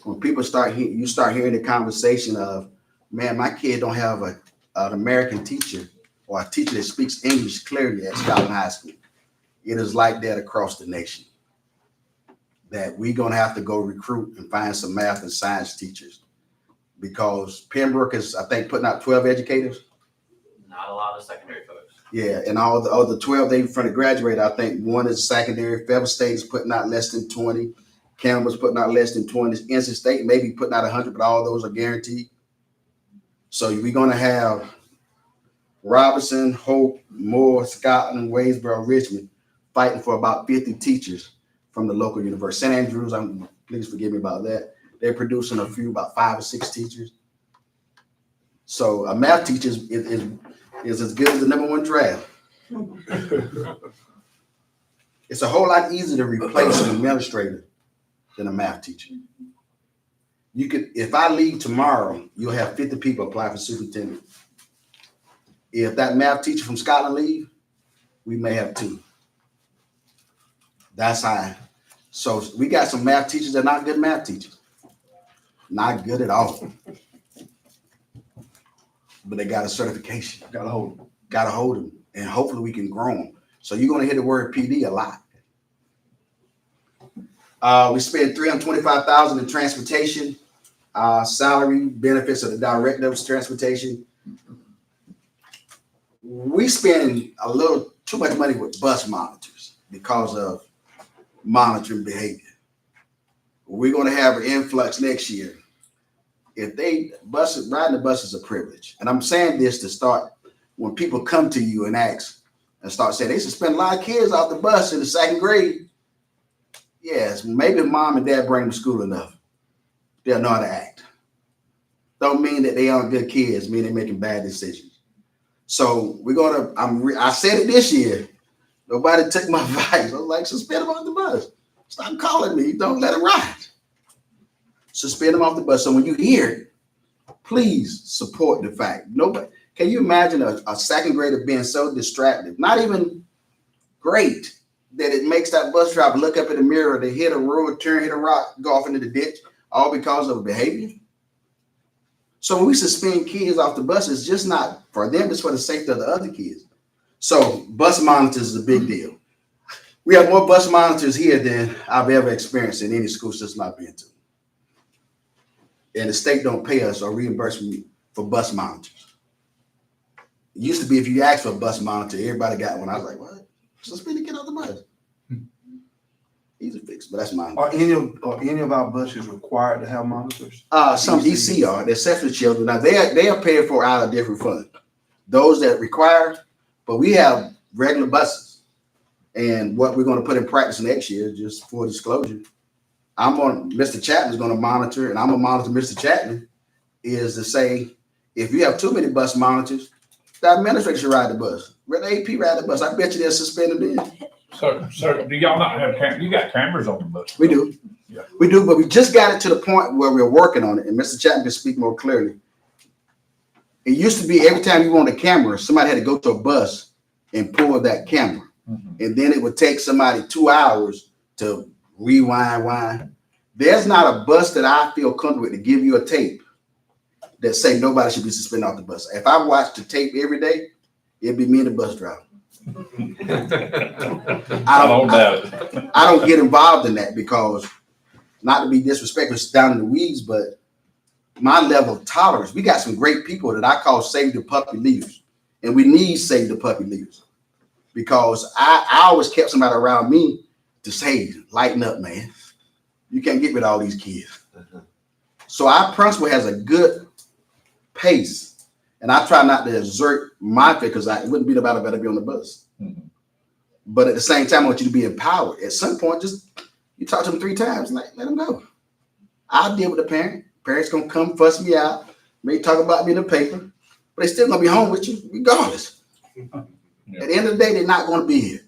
when people you start hearing the conversation of, man, my kid don't have an American teacher or a teacher that speaks English clearly at Scotland High School. It is like that across the nation, that we're going to have to go recruit and find some math and science teachers, because Pembroke is, I think, putting out 12 educators. Not a lot of secondary folks. Yeah, and all the 12 they from the graduate, I think one is secondary. Fairfield State is putting out less than 20. Campbell's putting out less than 20. NC State may be putting out 100, but all those are guaranteed. So we're going to have Robinson, Hope, Moore, Scotland, Waynesboro, Richmond fighting for about 50 teachers from the local university. St. Andrews, please forgive me about that. They're producing a few, about 5 or 6 teachers. So a math teacher is as good as the number 1 draft. It's a whole lot easier to replace an administrator than a math teacher. You could, if I leave tomorrow, you'll have 50 people apply for superintendent. If that math teacher from Scotland leave, we may have 2. That's high. So we got some math teachers that are not good math teachers. Not good at all. But they got a certification. Got to hold them. And hopefully we can grow them. So you're going to hear the word PD a lot. We spent $325,000 in transportation, salary, benefits of the director of transportation. We spend a little too much money with bus monitors because of monitoring behavior. We're going to have an influx next year. If riding the bus is a privilege. And I'm saying this to start, when people come to you and ask and start saying they suspend a lot of kids off the bus in the second grade. Yes, maybe mom and dad bring them to school enough. They'll know how to act. Don't mean that they aren't good kids, mean they're making bad decisions. So I said it this year. Nobody took my advice. I was like, suspend them off the bus. Stop calling me. Don't let it ride. Suspend them off the bus. So when you hear it, please support the fact. Nobody. Can you imagine a second grader being so distracted, not even great, that it makes that bus driver look up in the mirror, they hit a road, turn, hit a rock, go off into the ditch, all because of behavior? So when we suspend kids off the bus, it's just not for them, it's for the safety of the other kids. So bus monitors is a big deal. We have more bus monitors here than I've ever experienced in any school system I've been to. And the state don't pay us or reimburse me for bus monitors. It used to be if you asked for a bus monitor, everybody got one. I was like, what? Suspend the kid off the bus. Easy fix, but that's mine. Are any of our buses required to have monitors? Some DC are. They're set for children. Now they are paid for out of different funds. Those that require, but we have regular buses. And what we're going to put in practice next year, just for disclosure, Mr. Chapman's going to monitor, and I'm going to monitor Mr. Chapman, is to say, if you have too many bus monitors, the administrator should ride the bus. Let the AP ride the bus. I bet you they'll suspend them then. So do y'all not have you got cameras on the bus? We do. Yeah. We do, but we just got it to the point where we're working on it, and Mr. Chapman can speak more clearly. It used to be every time you want a camera, somebody had to go to a bus and pull that camera. Mm-hmm. And then it would take somebody 2 hours to rewind. There's not a bus that I feel comfortable with to give you a tape that say nobody should be suspended off the bus. If I watched the tape every day, it'd be me and the bus driver. I don't get involved in that because, not to be disrespectful, it's down in the weeds, but my level of tolerance, we got some great people that I call save the puppy leaders, and we need save the puppy leaders because I always kept somebody around me to say, lighten up, man. You can't get rid of all these kids. So our principal has a good pace, and I try not to exert my fit because it wouldn't be about it better be on the bus. Mm-hmm. But at the same time, I want you to be empowered. At some point, just you talk to them 3 times, let them go. I'll deal with the parent. Parents gonna come fuss me out, may talk about me in the paper, but they still gonna be home with you regardless. Yeah. At the end of the day, they're not gonna be here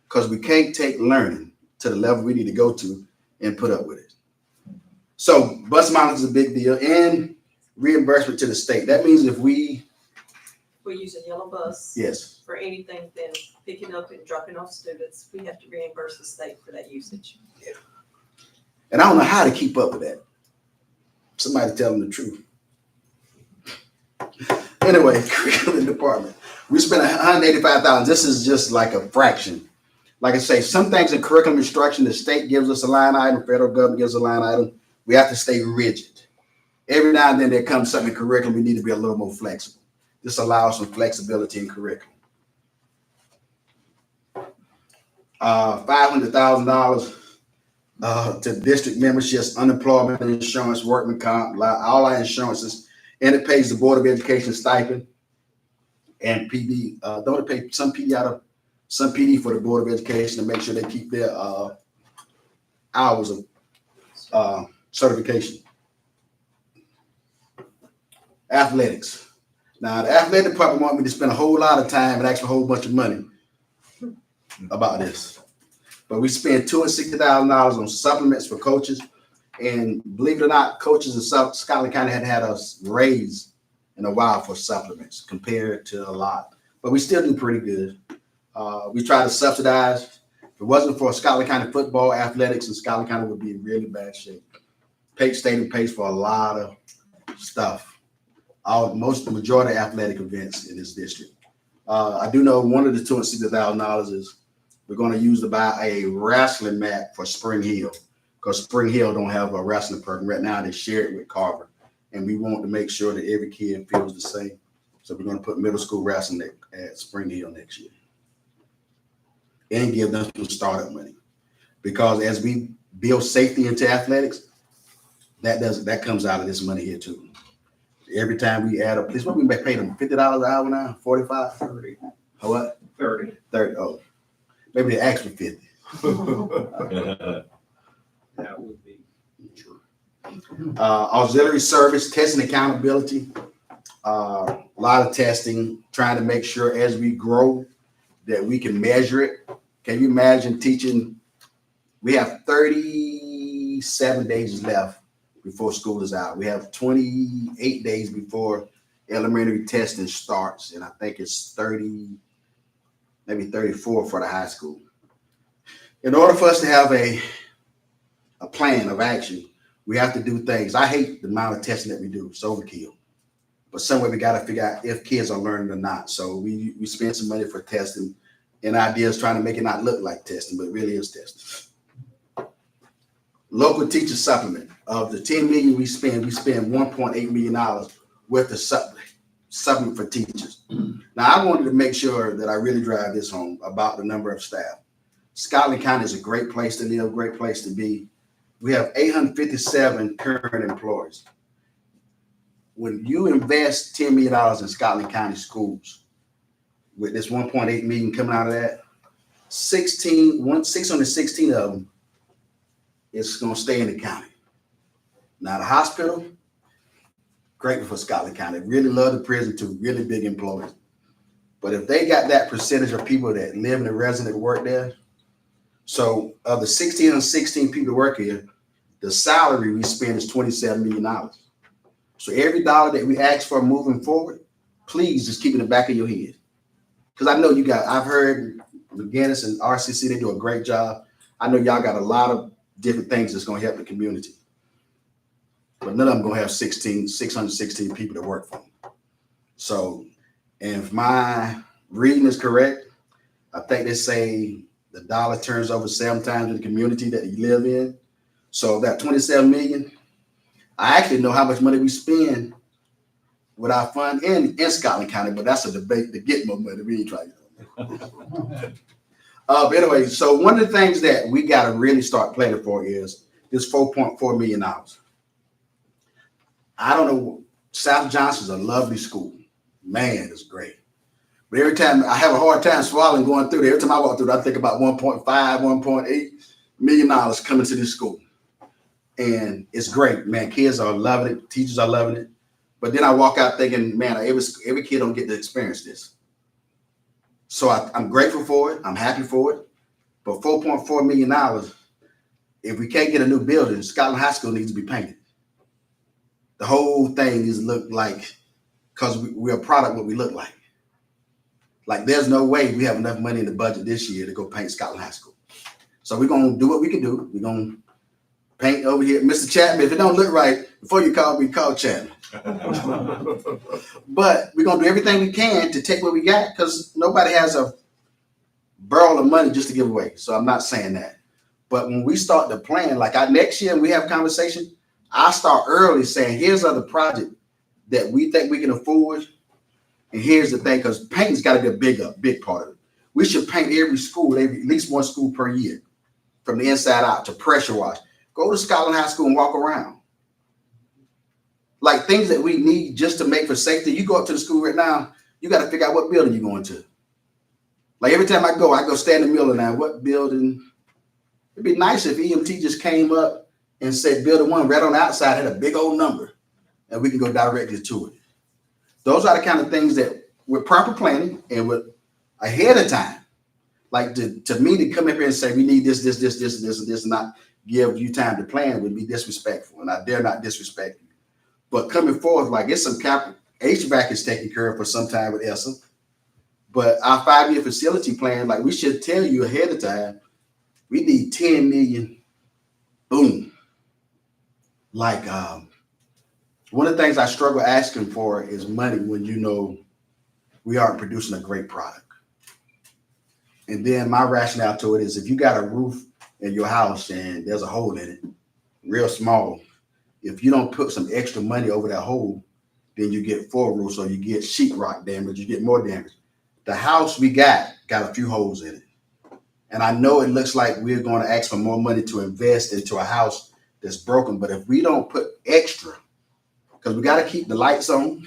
because we can't take learning to the level we need to go to and put up with it. So bus mileage is a big deal, and reimbursement to the state. That means if we use a yellow bus. Yes. For anything then picking up and dropping off students, we have to reimburse the state for that usage. Yeah. And I don't know how to keep up with that. Somebody tell them the truth. Anyway, curriculum department. We spent $185,000. This is just like a fraction. Like I say, some things in curriculum instruction, the state gives us a line item, federal government gives a line item. We have to stay rigid. Every now and then there comes something in curriculum, we need to be a little more flexible. This allows some flexibility in curriculum. $500,000 to district memberships, unemployment insurance, workman comp, all our insurances, and it pays the Board of Education stipend and PD. Don't it pay some PD for the Board of Education to make sure they keep their hours of certification. Athletics. Now, the athletic department want me to spend a whole lot of time and ask for a whole bunch of money about this. But we spend $260,000 on supplements for coaches. And believe it or not, coaches in Scotland County hadn't had a raise in a while for supplements compared to a lot. But we still do pretty good. We try to subsidize. If it wasn't for Scotland County football, athletics in Scotland County would be in really bad shape. Page Stadium pays for a lot of stuff. The majority of athletic events in this district. I do know one of the $260,000 is we're going to use to buy a wrestling mat for Spring Hill because Spring Hill don't have a wrestling program. Right now, they share it with Carver. And we want to make sure that every kid feels the same. So we're going to put middle school wrestling at Spring Hill next year. And give them some startup money. Because as we build safety into athletics, that comes out of this money here too. Every time we add a police, what we may pay them $50 an hour now, 45, 30. What? 30. Oh, maybe they ask for 50. That would be true. Auxiliary service, testing accountability, a lot of testing, trying to make sure as we grow that we can measure it. Can you imagine teaching? We have 37 days left before school is out. We have 28 days before elementary testing starts, and I think it's 30, maybe 34 for the high school. In order for us to have a plan of action, we have to do things. I hate the amount of testing that we do. It's overkill. But somewhere we got to figure out if kids are learning or not. So we spend some money for testing and ideas trying to make it not look like testing, but it really is testing. Local teacher supplement. Of the $10 million we spend $1.8 million with the supplement for teachers. Now, I wanted to make sure that I really drive this home about the number of staff. Scotland County is a great place to live, great place to be. We have 857 current employees. When you invest $10 million in Scotland County schools, with this 1.8 million coming out of that, 616 of them is going to stay in the county. Now, the hospital, grateful for Scotland County. Really love the prison too, really big employees. But if they got that percentage of people that live in the resident work there, so of the 16 people that work here, the salary we spend is $27 million. So every dollar that we ask for moving forward, please just keep it in the back of your head. Because I know I've heard McGinnis and RCC, they do a great job. I know y'all got a lot of different things that's going to help the community. But none of them going to have 616 people to work for them. So, and if my reading is correct, I think they say the dollar turns over 7 times in the community that you live in. So that 27 million, I actually know how much money we spend with our fund in Scotland County, but that's a debate to get more money. We ain't trying to. But anyway, so one of the things that we got to really start planning for is this $4.4 million. I don't know, South Johnson's a lovely school. Man, it's great. But every time I have a hard time swallowing going through there, every time I walk through there, I think about $1.8 million coming to this school. And it's great, man. Kids are loving it. Teachers are loving it. But then I walk out thinking, man, every kid don't get to experience this. So I'm grateful for it. I'm happy for it. But $4.4 million, if we can't get a new building, Scotland High School needs to be painted. The whole thing needs to look like, because we're a product of what we look like. Like there's no way we have enough money in the budget this year to go paint Scotland High School. So we're going to do what we can do. We're going to paint over here. Mr. Chapman, if it don't look right, before you call me, call Chapman. But we're going to do everything we can to take what we got because nobody has a barrel of money just to give away. So I'm not saying that. But when we start the plan, like next year, we have a conversation, I start early saying, here's other project that we think we can afford. And here's the thing, because painting's got to be a big part of it. We should paint every school, at least one school per year, from the inside out to pressure wash. Go to Scotland High School and walk around. Like things that we need just to make for safety. You go up to the school right now, you got to figure out what building you're going to. Like every time I go stand in the middle now, what building? It'd be nice if EMT just came up and said building 1 right on the outside had a big old number and we can go directly to it. Those are the kind of things that with proper planning and with ahead of time, like to me to come up here and say we need this, and not give you time to plan would be disrespectful. And I dare not disrespect you. But coming forward, like it's some capital, HVAC is taken care of for some time with ESSA. But our 5-year facility plan, like we should tell you ahead of time, we need 10 million, boom. Like one of the things I struggle asking for is money when you know we aren't producing a great product. And then my rationale to it is if you got a roof in your house and there's a hole in it, real small. If you don't put some extra money over that hole, then you get full roof, so you get sheetrock damage, you get more damage. The house we got a few holes in it. And I know it looks like we're going to ask for more money to invest into a house that's broken, but if we don't put extra, because we got to keep the lights on,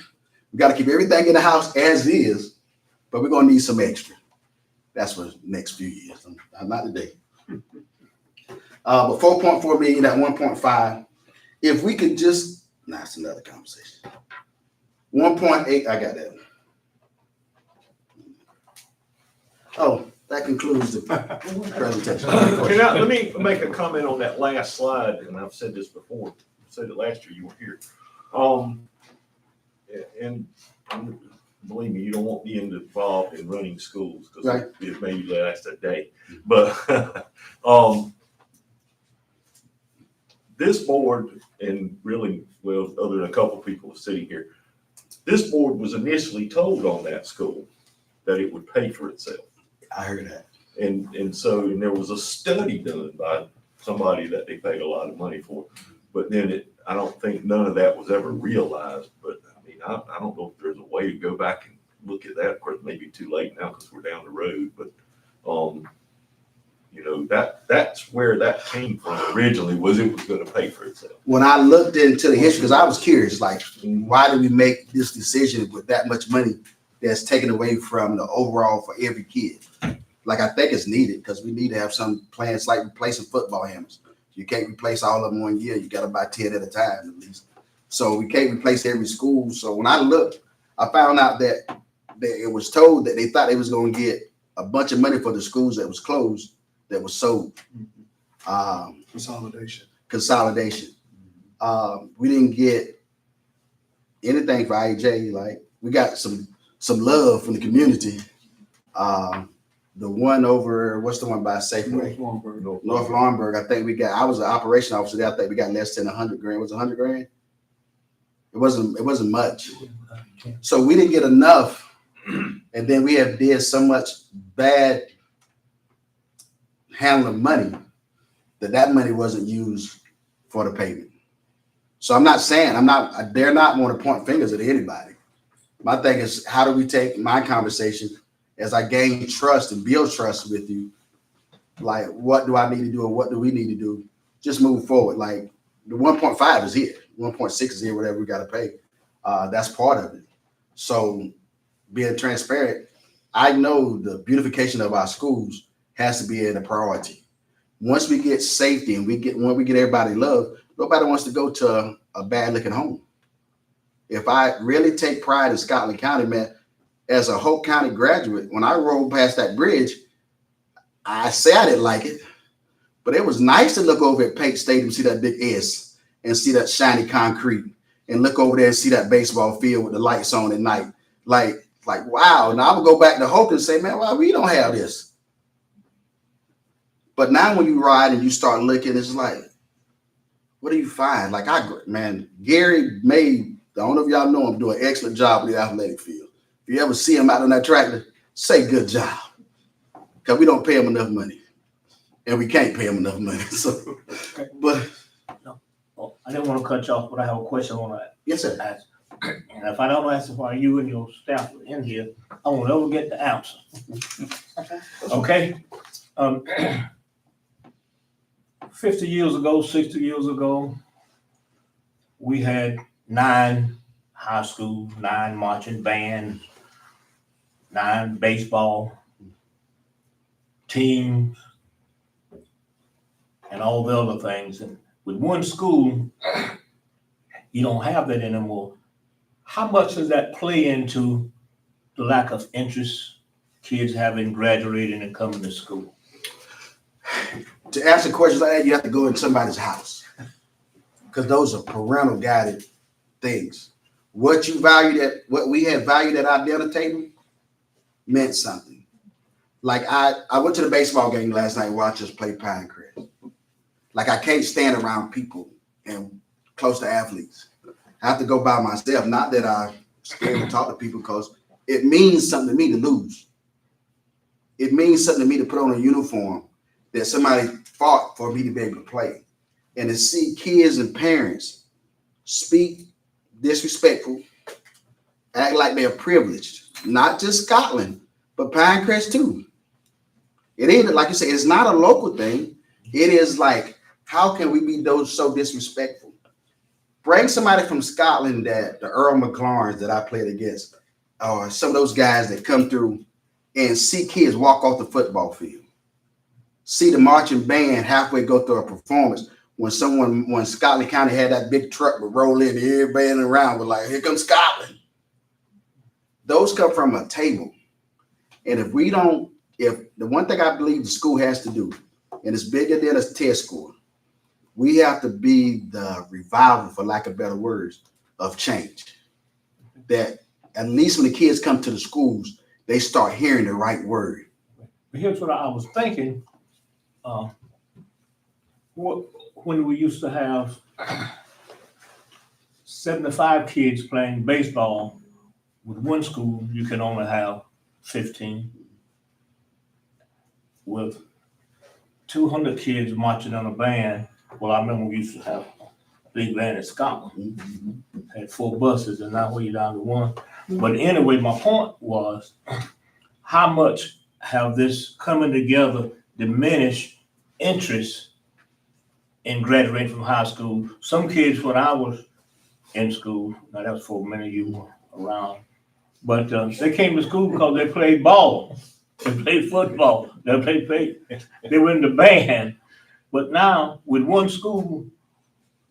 we got to keep everything in the house as is, but we're going to need some extra. That's for the next few years, not today. But 4.4 million, that 1.5, if we could just, that's another conversation. 1.8, I got that. Oh, that concludes the presentation. Let me make a comment on that last slide, and I've said this before, I said it last year, you were here. And believe me, you don't want me involved in running schools, because Right. it may last a day. But this board, and really, well, other than a couple people sitting here, this board was initially told on that school that it would pay for itself. I heard that. And so there was a study done by somebody that they paid a lot of money for. But then I don't think none of that was ever realized. But I mean, I don't know if there's a way to go back and look at that. Of course, maybe too late now because we're down the road. But, you know, that's where that came from originally, was it was going to pay for itself. When I looked into the history, because I was curious, like, why did we make this decision with that much money that's taken away from the overall for every kid? Like, I think it's needed, because we need to have some plans like replacing football helmets. You can't replace all of them 1 year. You got to buy 10 at a time at least. So we can't replace every school. So when I looked, I found out that it was told that they thought they was going to get a bunch of money for the schools that was closed, that was sold. Consolidation. We didn't get anything for IEJ. Like, we got some love from the community. The one over, what's the one by Safeway? North Laurinburg. I think we got, I was an operation officer there. I think we got less than 100 grand. Was it 100 grand? It wasn't much. So we didn't get enough. And then we have did so much bad handling of money that money wasn't used for the payment. So I'm not saying, they're not want to point fingers at anybody. My thing is, how do we take my conversation as I gain trust and build trust with you? Like, what do I need to do and what do we need to do? Just move forward. Like, the 1.5 is here, 1.6 is here, whatever we got to pay. That's part of it. So being transparent, I know the beautification of our schools has to be a priority. Once we get safety and when we get everybody love, nobody wants to go to a bad looking home. If I really take pride in Scotland County, man, as a Hope County graduate, when I rolled past that bridge, I say I didn't like it, but it was nice to look over at Pate Stadium, see that big S and see that shiny concrete, and look over there and see that baseball field with the lights on at night. Like wow. Now I would go back to Hope and say, man, why we don't have this? But now when you ride and you start looking, it's like, what do you find? Like, Gary made, I don't know if y'all know him, do an excellent job with the athletic field. If you ever see him out on that tractor, say good job. Because we don't pay him enough money. And we can't pay him enough money. So, but. Oh, I didn't want to cut you off, but I have a question on that. Yes, sir. Ask. And if I don't answer while you and your staff are in here, I won't ever get the answer. Okay? 50 years ago, 60 years ago, we had 9 high schools, 9 marching bands, 9 baseball teams, and all the other things. And with one school, you don't have that anymore. How much does that play into the lack of interest kids having graduated and coming to school? To answer questions like that, you have to go in somebody's house, because those are parental guided things. What we had valued at our dinner table meant something. Like, I went to the baseball game last night, watched us play Pinecrest. Like, I can't stand around people and close to athletes. I have to go by myself. Not that I'm scared to talk to people, because it means something to me to lose. It means something to me to put on a uniform that somebody fought for me to be able to play. And to see kids and parents speak disrespectful, act like they're privileged, not just Scotland, but Pinecrest too. It ain't, like you say, it's not a local thing. It is like, how can we be those so disrespectful? Bring somebody from Scotland, that the Earl McLaurens that I played against, or some of those guys that come through and see kids walk off the football field. See the marching band halfway go through a performance when Scotland County had that big truck would roll in, everybody around was like, here comes Scotland. Those come from a table. And if the one thing I believe the school has to do, and it's bigger than a test score, we have to be the revival, for lack of better words, of change. That at least when the kids come to the schools, they start hearing the right word. But here's what I was thinking. When we used to have 75 kids playing baseball, with one school, you can only have 15. With 200 kids marching on a band, well, I remember we used to have a big band in Scotland. Had 4 buses, and now we're down to 1. But anyway, my point was, how much have this coming together diminished interest in graduating from high school? Some kids, when I was in school, now that was for many of you were around, but they came to school because they played ball, they played football, they were in the band. But now with one school,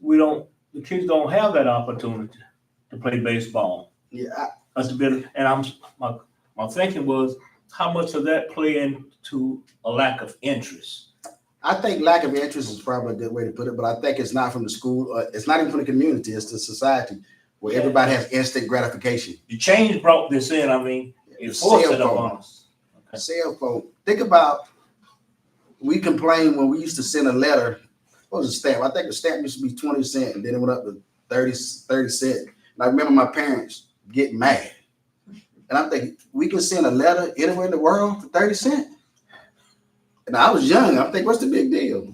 the kids don't have that opportunity to play baseball. Yeah, That's a bit, and my thinking was, how much of that play into a lack of interest? I think lack of interest is probably a good way to put it, but I think it's not from the school. It's not even from the community. It's the society where everybody has instant gratification. The change brought this in. I mean, it forced it upon us. Okay. Cell phone. Think about, we complained when we used to send a letter. What was the stamp? I think the stamp used to be 20 cents, and then it went up to 30 cents. And I remember my parents getting mad. And I'm thinking, we can send a letter anywhere in the world for 30 cents. And I was young. I'm thinking, what's the big deal?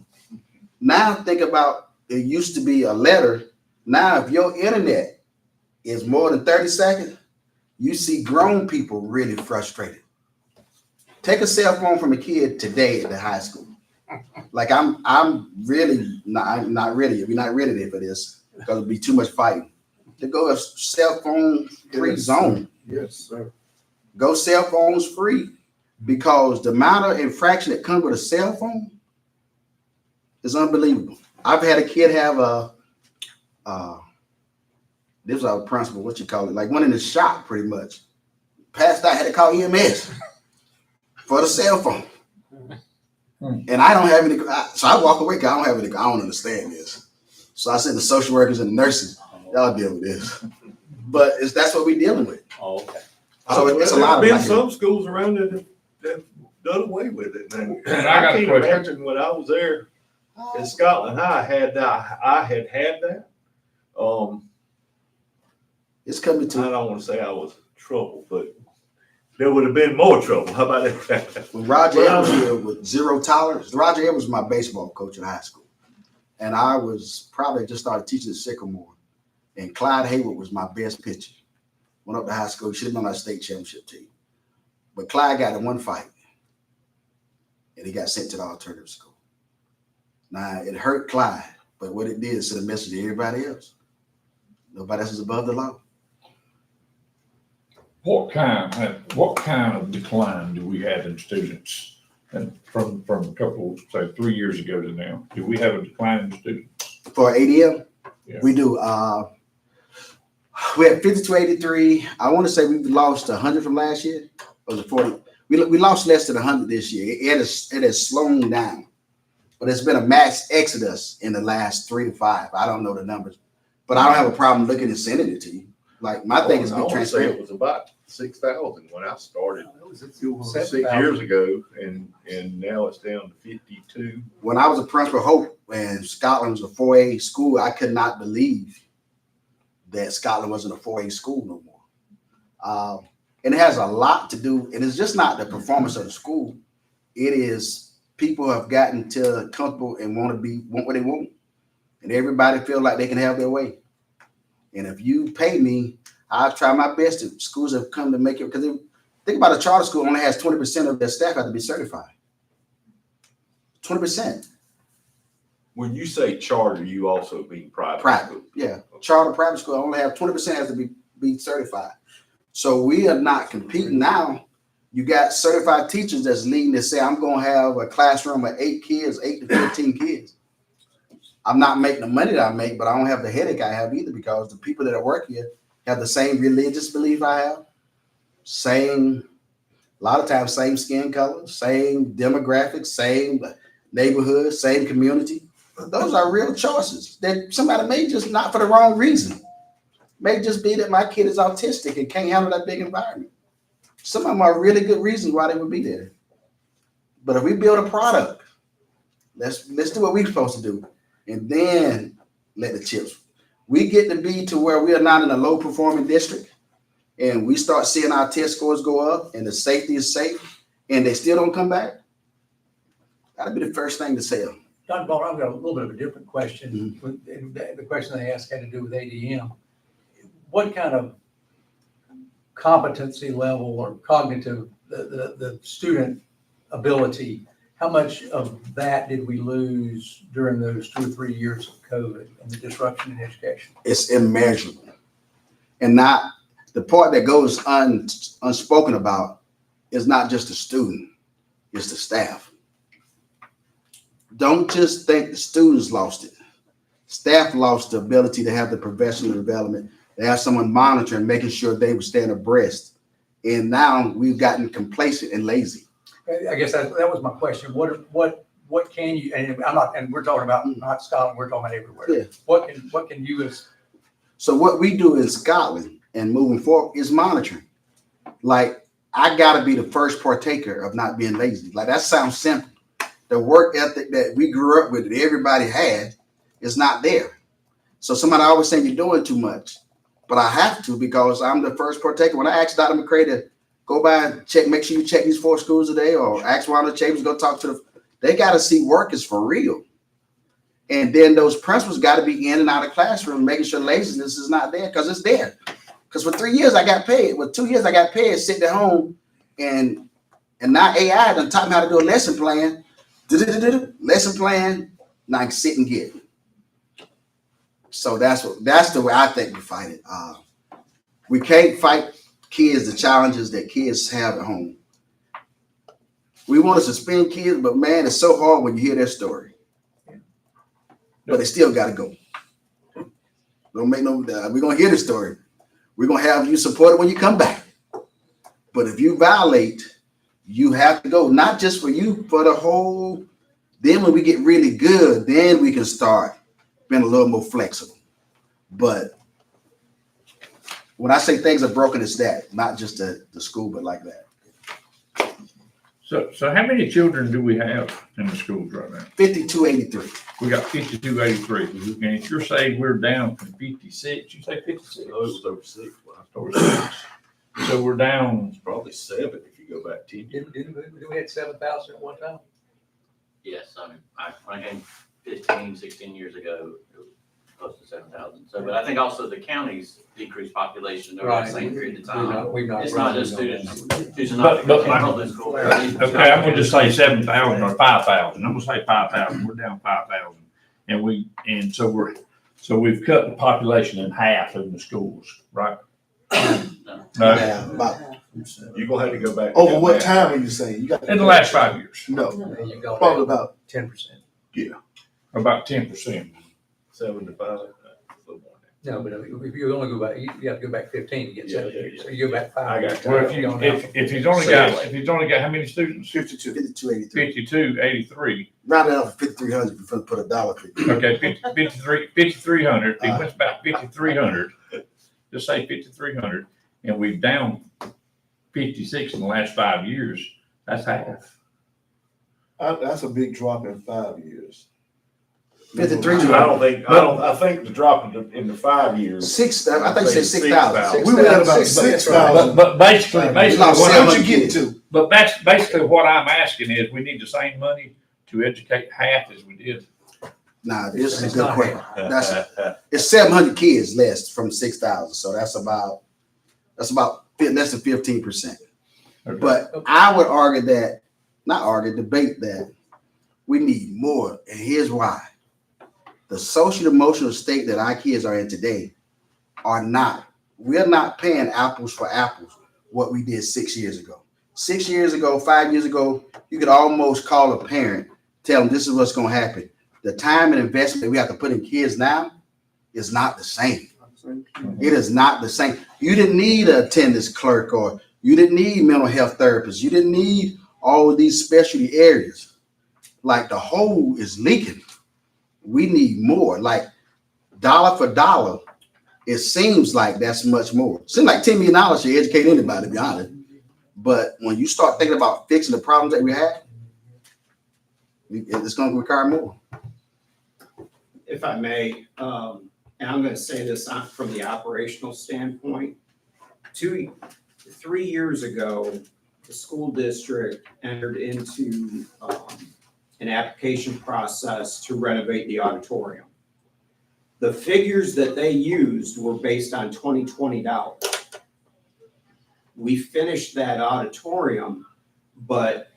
Now think about, it used to be a letter. Now, if your internet is more than 30 seconds, you see grown people really frustrated. Take a cell phone from a kid today at the high school. Like I'm really not ready. We're not ready for this because it'll be too much fighting. To go a cell phone free zone. Yes, sir. Go cell phones free, because the amount of infraction that comes with a cell phone is unbelievable. I've had a kid have this was our principal, what you call it, like one in the shop pretty much. Passed out, had to call EMS for the cell phone. And I don't have any, so I walk away because I don't have any, I don't understand this. So I send the social workers and the nurses, y'all deal with this. But that's what we're dealing with. Oh, okay. So it's a lot of There's like, been some schools around that have done away with it. And And I got a can't question. imagine when I was there in Scotland High, I had that. it's coming I to, don't want to say I was in trouble, but there would have been more trouble. How about that? when Roger Well, Evans here with zero tolerance. Roger Evans was my baseball coach in high school. And I was probably just started teaching at Sycamore. And Clyde Hayward was my best pitcher. Went up to high school, should have been on our state championship team. But Clyde got in one fight. And he got sent to the alternative school. Now, it hurt Clyde, but what it did is send a message to everybody else. Nobody else is above the law. What kind of decline do we have in students? And from a couple, say 3 years ago to now, do we have a decline in students? For ADM, Yeah. we do. We had 52, 83. I want to say we've lost 100 from last year. Or the 40. We lost less than 100 this year. It has slowed down. But it's been a mass exodus in the last 3 to 5. I don't know the numbers. But I don't have a problem looking and sending it to you. Like, my thing is I be want to say transparent. it was about 6,000 when I started 6 7,000. years ago, and now it's down to 52. When I was a principal of Hope and Scotland was a 4A school, I could not believe that Scotland wasn't a 4A school no more. And it has a lot to do, and it's just not the performance of the school. It is people have gotten to comfortable and want what they want. And everybody feel like they can have their way. And if you pay me, I'll try my best. To schools have come to make it, because think about a charter school only has 20% of their staff have to be certified. 20%. When you say charter, you also mean private. Private, yeah. Charter private school only have 20% has to be certified. So we are not competing now. You got certified teachers that's leading to say, I'm gonna have a classroom of 8 to 15 kids. I'm not making the money that I make, but I don't have the headache I have either, because the people that work here have the same religious belief I have, a lot of times same skin color, same demographics, same neighborhood, same community. Those are real choices that somebody may just not for the wrong reason. May just be that my kid is autistic and can't handle that big environment. Some of them are really good reasons why they would be there. But if we build a product, let's do what we're supposed to do, and then let the chips. We get to be to where we are not in a low performing district, and we start seeing our test scores go up, and the safety is safe, and they still don't come back. That'd be the first thing to sell. Dr. Ball, I've got a little bit of a different question. And the question they asked had to do with ADM. What kind of competency level or cognitive, the student ability, how much of that did we lose during those 2 or 3 years of COVID and the disruption in education? It's immeasurable. And not the part that goes unspoken about is not just the student, it's the staff. Don't just think the students lost it. Staff lost the ability to have the professional development, to have someone monitoring, making sure they would stand abreast. And now we've gotten complacent and lazy. I guess that was my question. What can you, and I'm not, and we're talking about not Scotland, we're talking about everywhere. Yeah. What can you as So what we do in Scotland and moving forward is monitoring. Like, I gotta be the first partaker of not being lazy. Like, that sounds simple. The work ethic that we grew up with, that everybody had, is not there. So somebody always saying you're doing too much, but I have to, because I'm the first partaker. When I asked Dr. McCray to go by and check, make sure you check these 4 schools today, or ask one of the chambers, go talk to they got to see work is for real. And then those principals got to be in and out of classroom, making sure laziness is not there, because it's there. Because for 3 years I got paid. With 2 years I got paid sitting at home, and now AI done taught me how to do a lesson plan. Lesson plan, now I can sit and get it. So that's the way I think we fight it. We can't fight kids, the challenges that kids have at home. We want to suspend kids, but man, it's so hard when you hear their story. But they still got to go. Don't make no, we're going to hear the story. We're going to have you support it when you come back. But if you violate, you have to go, not just for you, for the whole. Then when we get really good, then we can start being a little more flexible. But when I say things are broken, it's that, not just the school, but like that. So how many children do we have in the schools right now? 5283. We got 5283. And if you're saying we're down from 56, you say 56? No, it was over 6. Over 6. So we're down. It's probably 7 if you go back 10 years. did we had 7,000 at one time? Yes, I mean, when I came 15, 16 years ago, it was close to 7,000. So, but I think also the county's decreased population over that same period of time. It's not just students choosing not to enroll in school. Okay, I'm gonna just say 7,000 or 5,000. I'm gonna say 5,000. We're down 5,000. And so we've cut the population in half in the schools, right? No. No, Yeah, about You're gonna have to go back. Over what time are you saying? You got in the last 5 years, No, You go probably about 10%. about 10%. 7 to 5. No, but if you only go back, you have to go back 15 to get Yeah, 7 yeah, years. yeah. So you go back 5. I got Well, if he's only got how many students? 5283. 5283. Round it up to 5,300 if you put a dollar figure. Okay, 5,300. He went about 5,300. Just say 5,300, and we've down 56 in the last 5 years. That's half. that's a big drop in 5 years. 53. I think the drop in the 5 years. I think you said 6,000. We were at about 6,000. But basically, lost What 700 did you get kids. to? but that's basically what I'm asking is we need the same money to educate half as we did? Nah, this is It's a good not question. It's 700 kids less from 6,000, so that's about less than 15%. Okay. But I would debate that we need more, and here's why. The social emotional state that our kids are in today we're not paying apples for apples what we did 6 years ago. 6 years ago, 5 years ago, you could almost call a parent, tell them this is what's going to happen. The time and investment that we have to put in kids now is not the same. It is not the same. You didn't need an attendance clerk, or you didn't need mental health therapists. You didn't need all of these specialty areas. Like, the hole is leaking. We need more. Like, dollar for dollar, it seems like that's much more. It seems like $10 million should educate anybody, to be honest. But when you start thinking about fixing the problems that we have, it's going to require more. If I may, and I'm going to say this from the operational standpoint. 3 years ago, the school district entered into an application process to renovate the auditorium. The figures that they used were based on 2020 dollars. We finished that auditorium, but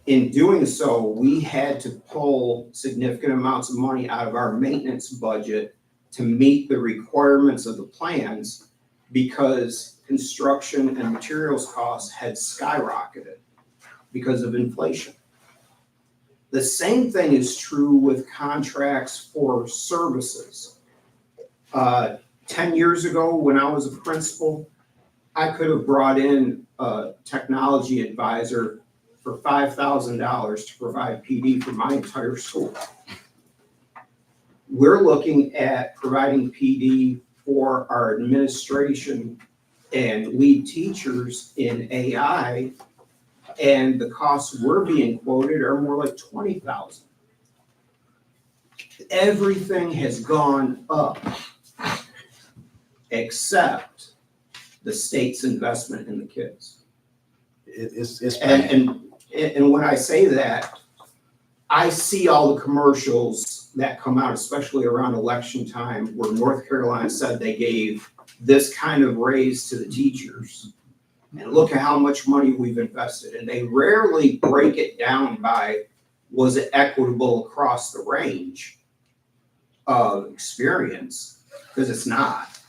in doing so, we had to pull significant amounts of money out of our maintenance budget to meet the requirements of the plans, because construction and materials costs had skyrocketed because of inflation. The same thing is true with contracts for services. 10 years ago, when I was a principal, I could have brought in a technology advisor for $5,000 to provide PD for my entire school. We're looking at providing PD for our administration and lead teachers in AI, and the costs we're being quoted are more like $20,000. Everything has gone up except the state's investment in the kids. And when I say that, I see all the commercials that come out, especially around election time, where North Carolina said they gave this kind of raise to the teachers. And look at how much money we've invested. And they rarely break it down by, was it equitable across the range of experience? Because it's not.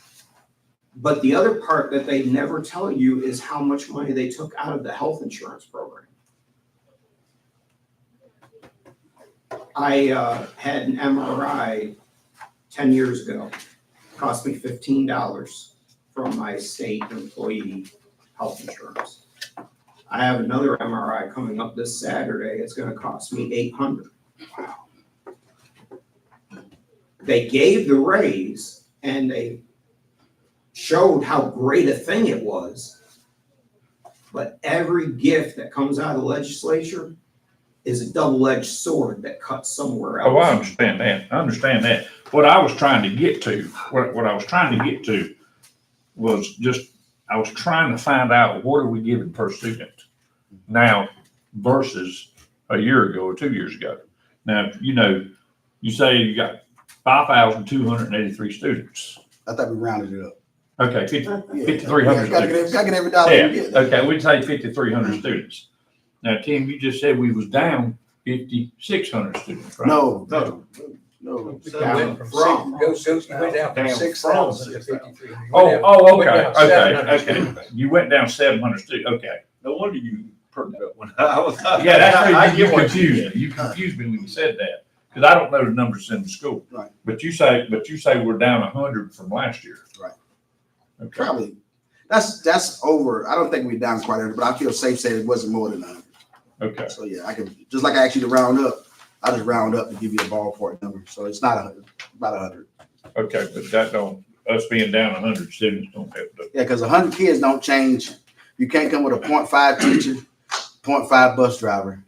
But the other part that they never tell you is how much money they took out of the health insurance program. I had an MRI 10 years ago. It cost me $15 from my state employee health insurance. I have another MRI coming up this Saturday. It's going to cost me $800. Wow. They gave the raise and they showed how great a thing it was. But every gift that comes out of the legislature is a double-edged sword that cuts somewhere else. Oh, I understand that. I understand that. What I was trying to get to, what I was trying to get to was just, I was trying to find out what are we giving per student now versus a year ago or 2 years ago. Now, you say you got 5,283 students. I thought we rounded it up. Okay, 5,300 Gotta students. get every dollar Yeah, you get. okay, we'd say 5,300 students. Now, Tim, you just said we was down 5,600 students, right? No. Down Go from down from 6,000 to 5,300. Oh, Went okay, down 700 okay. You went down 700 students, okay. No wonder you perked up when I was. Yeah, that's I right, you get what confused said. me. You confused me when you said that, because I don't know the numbers in the school. Right. But you say we're down 100 from last year. Right. Okay. Probably. That's over. I don't think we're down quite 100, but I feel safe saying it wasn't more than 100. Okay. So yeah, I can, just like I asked you to round up, I just round up to give you a ballpark number. So it's not 100, about 100. Okay, but that don't, us being down 100 students don't help. Yeah, because 100 kids don't change. You can't come with a 0.5 teacher, 0.5 bus driver.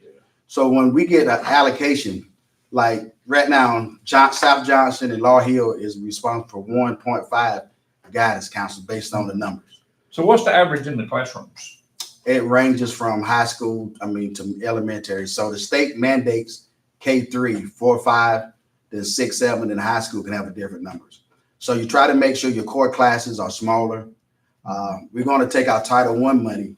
So when we get an allocation, like right now, South Johnson and Law Hill is responsible for 1.5 guidance counselors based on the numbers. So what's the average in the classrooms? It ranges from high school, to elementary. So the state mandates K3, 4, 5, then 6, 7, and high school can have different numbers. So you try to make sure your core classes are smaller. We're going to take our Title I money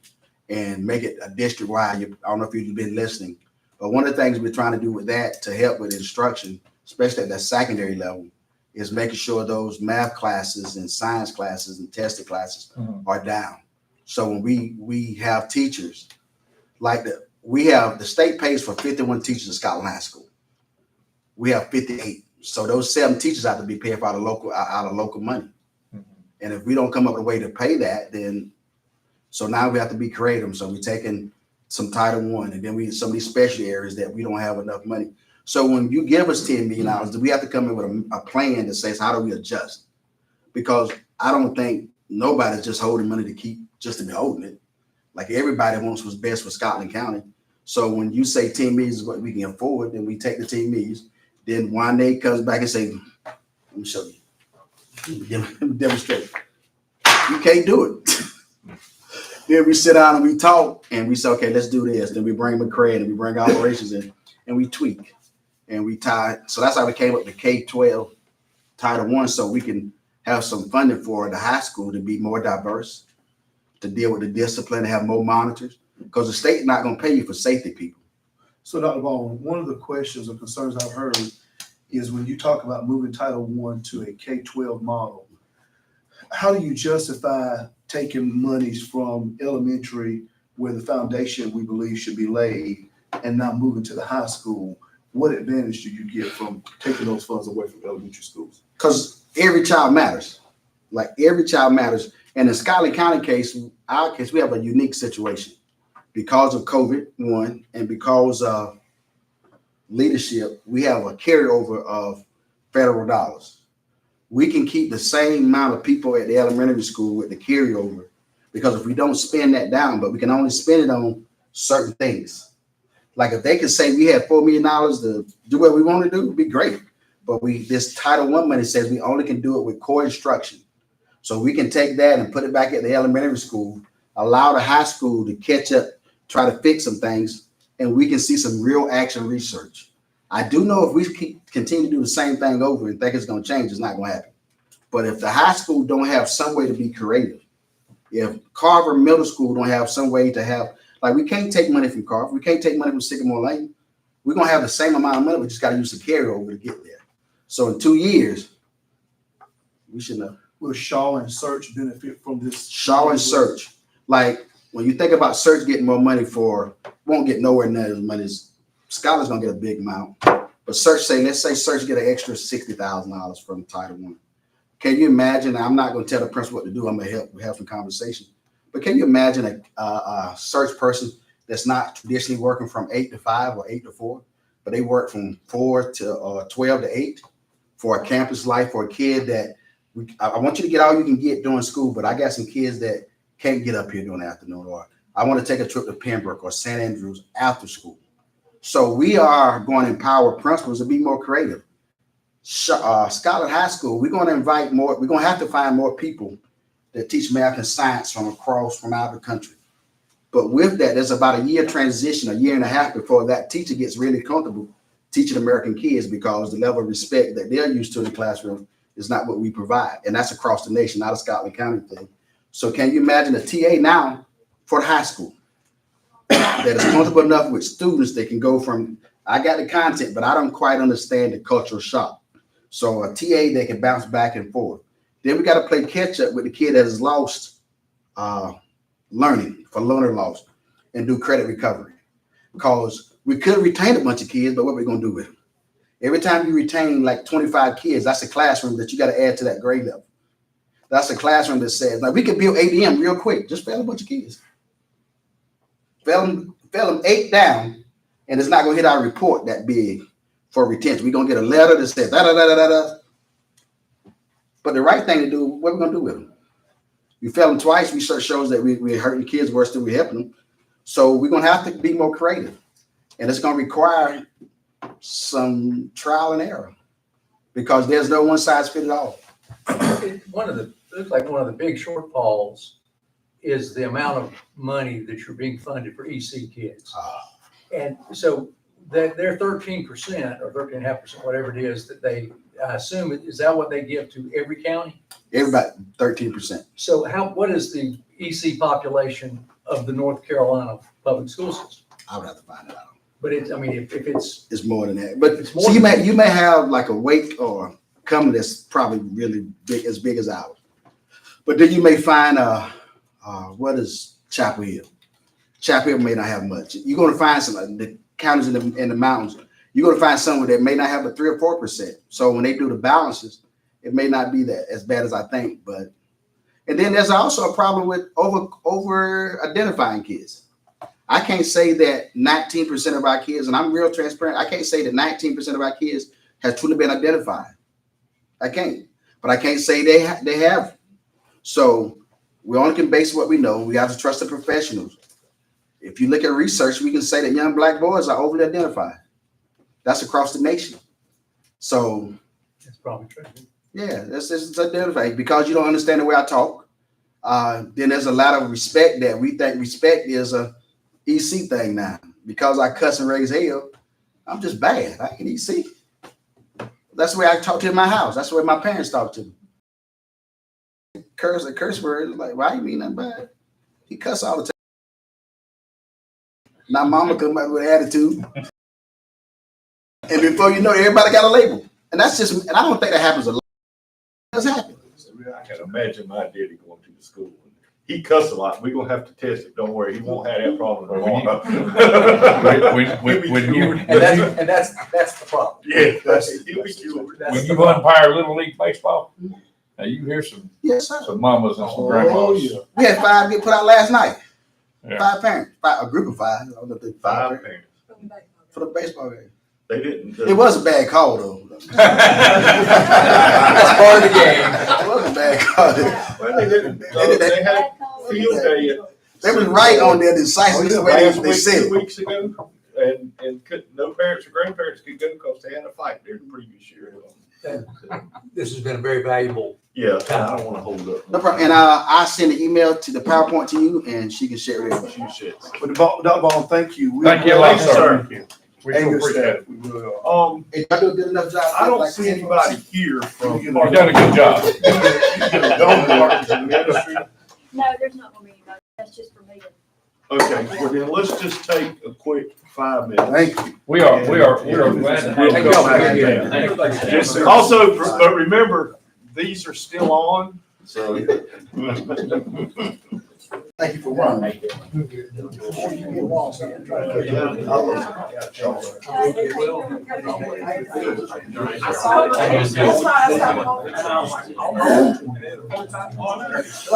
and make it a district-wide. I don't know if you've been listening, but one of the things we're trying to do with that to help with instruction, especially at that secondary level, is making sure those math classes and science classes and testing classes are down. So when we have teachers, the state pays for 51 teachers at Scotland High School. We have 58. So those 7 teachers have to be paid for out of local money. And if we don't come up with a way to pay that, then so now we have to be creative. So we're taking some Title I, and then some of these special areas that we don't have enough money. So when you give us $10 million, we have to come in with a plan that says, how do we adjust? Because I don't think nobody's just holding money to keep just to be holding it. Like everybody wants what's best for Scotland County. So when you say 10 million is what we can afford, then we take the 10 million. Then one day comes back and say, let me show you. Demonstrate. You can't do it. Then we sit down and we talk and we say, okay, let's do this. Then we bring McCray and we bring operations in and we tweak and we tie. So that's how we came up with K-12 Title I, so we can have some funding for the high school to be more diverse, to deal with the discipline, and have more monitors, because the state's not going to pay you for safety people. So Dr. Baldwin, one of the questions or concerns I've heard is when you talk about moving Title I to a K-12 model, how do you justify taking monies from elementary, where the foundation we believe should be laid, and now moving to the high school? What advantage do you get from taking those funds away from elementary schools? Because every child matters. Like every child matters. And in Scotland County case, our case, we have a unique situation because of COVID, one, and because of leadership. We have a carryover of federal dollars. We can keep the same amount of people at the elementary school with the carryover, because if we don't spend that down, but we can only spend it on certain things. Like if they could say we had $4 million to do what we want to do, it'd be great. But this Title I money says we only can do it with core instruction. So we can take that and put it back at the elementary school, allow the high school to catch up, try to fix some things, and we can see some real action research. I do know if we continue to do the same thing over and think it's going to change, it's not going to happen. But if the high school don't have some way to be creative, if Carver Middle School don't have some way to have, like we can't take money from Carver, we can't take money from Sycamore Lane. We're going to have the same amount of money, we just got to use the carryover to get there. So in 2 years, we should know. Will Shaw and Search benefit from this? Shaw and Search, like when you think about Search getting more money won't get nowhere near as money as Scholars gonna get a big amount. But let's say Search get an extra $60,000 from Title I. Can you imagine? I'm not gonna tell the principal what to do. I'm gonna have some conversation. But can you imagine a Search person that's not traditionally working from 8 to 5 or 8 to 4, but they work from 4 to 12 to 8 for a campus life for a kid that I want you to get all you can get during school, but I got some kids that can't get up here during the afternoon, or I want to take a trip to Pembroke or St. Andrews after school. So we are going to empower principals to be more creative. Scotland High School, we're going to invite more, we're going to have to find more people that teach math and science from out of the country. But with that, there's about a year transition, a year and a half before that teacher gets really comfortable teaching American kids, because the level of respect that they're used to in the classroom is not what we provide. And that's across the nation, not a Scotland County thing. So can you imagine a TA now for the high school that is comfortable enough with students that can go from, I got the content, but I don't quite understand the cultural shock. So a TA that can bounce back and forth. Then we got to play catch up with the kid that has lost learning for learner loss and do credit recovery. Because we could retain a bunch of kids, but what are we going to do with them? Every time you retain like 25 kids, that's a classroom that you got to add to that grade level. That's a classroom that says, like, we can build ADM real quick. Just fail a bunch of kids. Fail them 8 down, and it's not going to hit our report that big for retention. We're going to get a letter that says da-da-da-da-da-da. But the right thing to do, what are we going to do with them? You fail them twice, research shows that we're hurting kids worse than we're helping them. So we're going to have to be more creative. And it's going to require some trial and error, because there's no one size fit all. Looks like one of the big shortfalls is the amount of money that you're being funded for EC kids. Ah. And so they're 13% or 13.5%, whatever it is that they, I assume, is that what they give to every county? Everybody, 13%. So what is the EC population of the North Carolina public school system? I would have to find it out. But it's, I mean, if it's, It's more than that. But It's more so than you may have like a wake or coming that's probably really big as ours. But then you may find what is Chapel Hill? Chapel Hill may not have much. You're going to find some the counties in the mountains. You're going to find somewhere that may not have but 3 or 4%. So when they do the balances, it may not be that as bad as I think. But and then there's also a problem with over identifying kids. I can't say that 19% of our kids, and I'm real transparent. I can't say that 19% of our kids has truly been identified. I can't, but I can't say they have. So we only can base what we know. We have to trust the professionals. If you look at research, we can say that young Black boys are overly identified. That's across the nation. So it's probably true. yeah, that's identified because you don't understand the way I talk. Then there's a lot of respect that we think respect is a EC thing now. Because I cuss and raise hell, I'm just bad. I ain't EC. That's the way I talk to in my house. That's the way my parents talk to me. A curse word, like, why you mean nothing bad? He cuss all the time. Now mama come up with attitude. And before you know it, everybody got a label. And that's just, and I don't think that happens a lot. It does happen. I can imagine my daddy going to the school. He cussed a lot. We're gonna have to test it. Don't worry, he won't have that problem tomorrow. And that's the problem. Yeah, he'll be cured. When you umpire Little League Baseball, now you hear some mamas and some grandmas. Yeah. We had 5 get put out last night. Yeah. 5 parents, a group of 5. I don't know if they 5 parents. for the baseball game. They didn't. It was a bad call though. That's part of the game. It was a bad call. Well, they didn't. They had field day. They was right on their decisive way Last they week, said 2 weeks ago, and no parents or grandparents could go because they had a fight there the previous year. This has been a very valuable. Yeah, I don't want to hold up. No problem. And I send an email to the PowerPoint to you, and she can share it with you. But Dr. Ball, thank you. Thank you a lot, sir. We And sure your appreciate staff. it. We really are. Hey, I do a good enough job. I don't see anybody here from. You done a good job. No, there's not gonna be anybody. That's just for me. Okay, well then let's just take a quick 5 minutes. Thank you. We are glad to We'll have go back you. down. Just also, but remember, these are still on, so. Thank you for running. Well,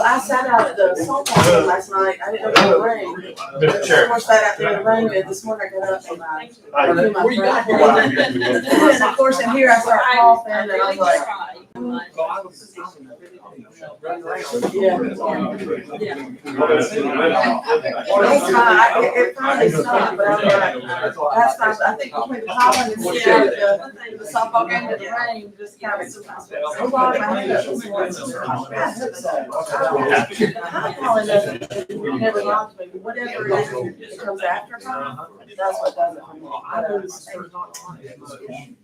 I sat out at the softball game last night. I didn't know it would rain. Mr. Chair. I sat out there in the rain, and this morning I got up and I do my What do you got breath. And of course, in here I start coughing and I was like, yeah. It's fine. It finally stopped, but I'm like, that's fine. I think between the pollen and the softball game and the rain, just kind of a lot of my head this morning. High pollen doesn't, never bothers me. Whatever it is that comes after pollen, that's what does it for me.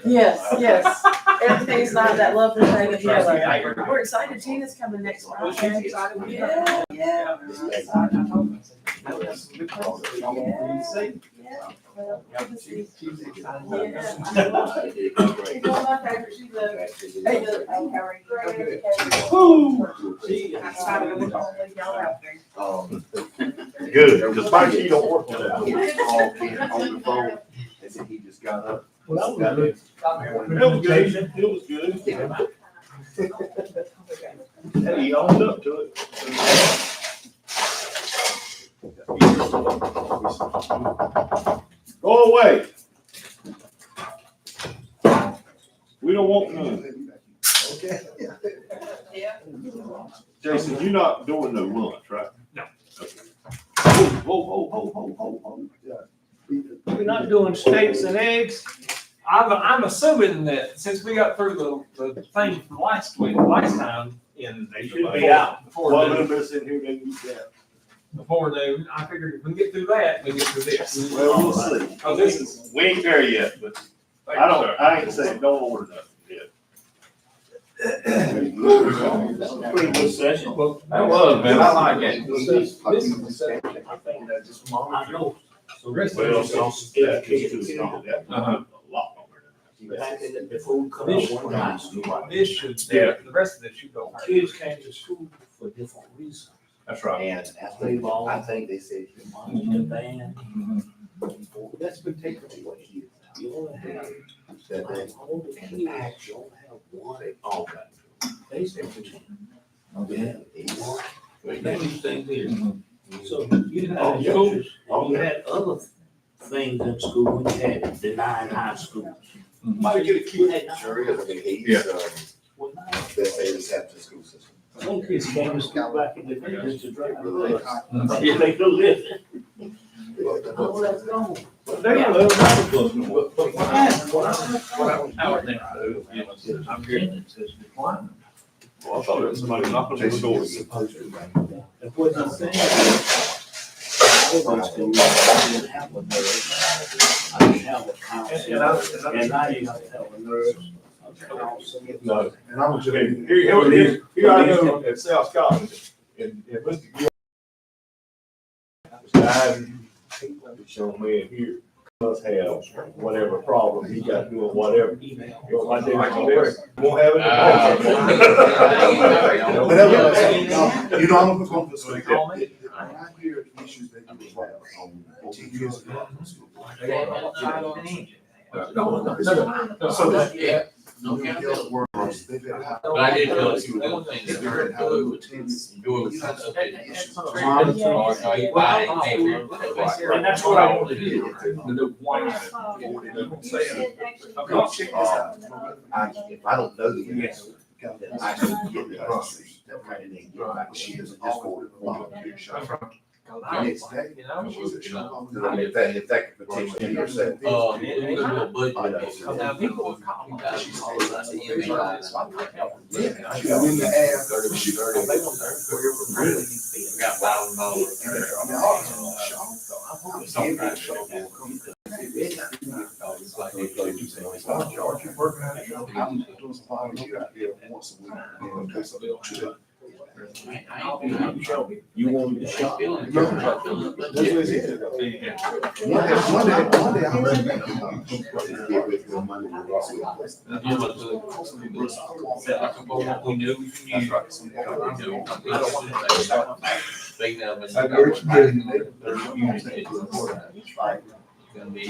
Yes, yes. Everything's not that lovely thing of yellow. We're excited. Tina's coming next Friday. Yeah, yeah. Well, she's one of my favorites. She's Good, because my key don't work on the phone. And he just got up. Well, that was good. It was good. And he owned up to it. Go away. We don't want none. Okay. Jason, you're not doing no lunch, right? No. Whoa. We're not doing steaks and eggs. I'm assuming that since we got through the thing from last time, and they should be out before One noon. little bit in here, then you can. Before noon, I figured if we can get through that, we can get through this. Well, we'll see. Oh, this is. We ain't there yet, but I ain't saying don't order nothing yet. Pretty good session. That was, man, I like it. I know. Well, so, yeah, kids do something that, Uh-huh. a lot longer. Back in the, before we come out one high school. This should, Yeah. the rest of this should go. Kids came to school for different reasons. That's right. And play ball. I think they said your mom, the band. That's been taken away. You only have that they hold the kids, you only have one. All that. They said. Yeah. These things here. So you had schools, you had other things in school, when you had the 9 high schools. Might get a kid. Sure is. I mean, he's, Well, now, that's a reception school system. some kids came to school back in the day just to drink the bus. They make no living. Oh, that's gone. But they got a little bit of book. But what I would think to do is, I'm getting it says decline. Well, I thought it was somebody knocking on the door. And what I'm saying, all these schools, I didn't have a nurse. I didn't have a counselor. And now you have to have a nurse. a counselor. No. And I'm just. Here I know at South Scotland, and Mr. Gill. Young man here must have whatever problem he got doing whatever. You know, my dad, won't have it. You know, I'm gonna go for I hear issues that you have on teachers. So that, Yeah. No They've had But I did tell you one thing that They've had how to attend. doing You have to something. issues. And that's what I want to do. The new point. Go check this out. If I don't know the Yes. answer, I can get the answer. And then get back. She doesn't just forward it along. The next day, she was at Shaw. I mean, if that could potentially be yourself. Now, people will call me. She was in the air. She really. Got I'm doing some volunteer out there once a week. And do something to it. You want me to shop? No, that's what it is. One day I'm ready. We knew we could use. Gonna be.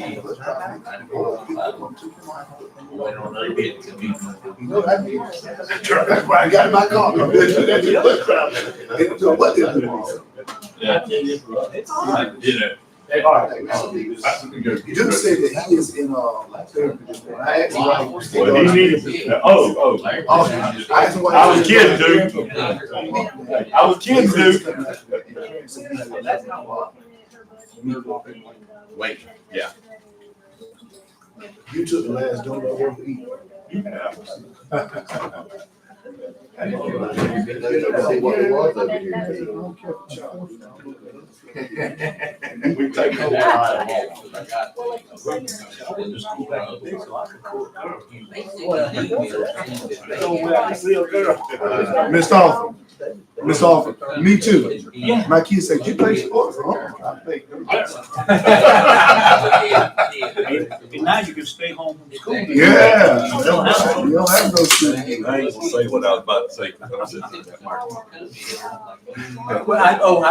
Wait on another bit to be. That's why I got in my car. What did you? Yeah. You just said that he is in, I asked him why he was. well, he needed, I asked him why. I was kidding, dude. I was kidding, dude. Wait. You took the last donut worth to eat. We take over. Miss Offer, me too. My kids say, you play sports? I play. And now you can stay home from school. Yeah. You don't have those two. I ain't gonna say what I was about to say. Well,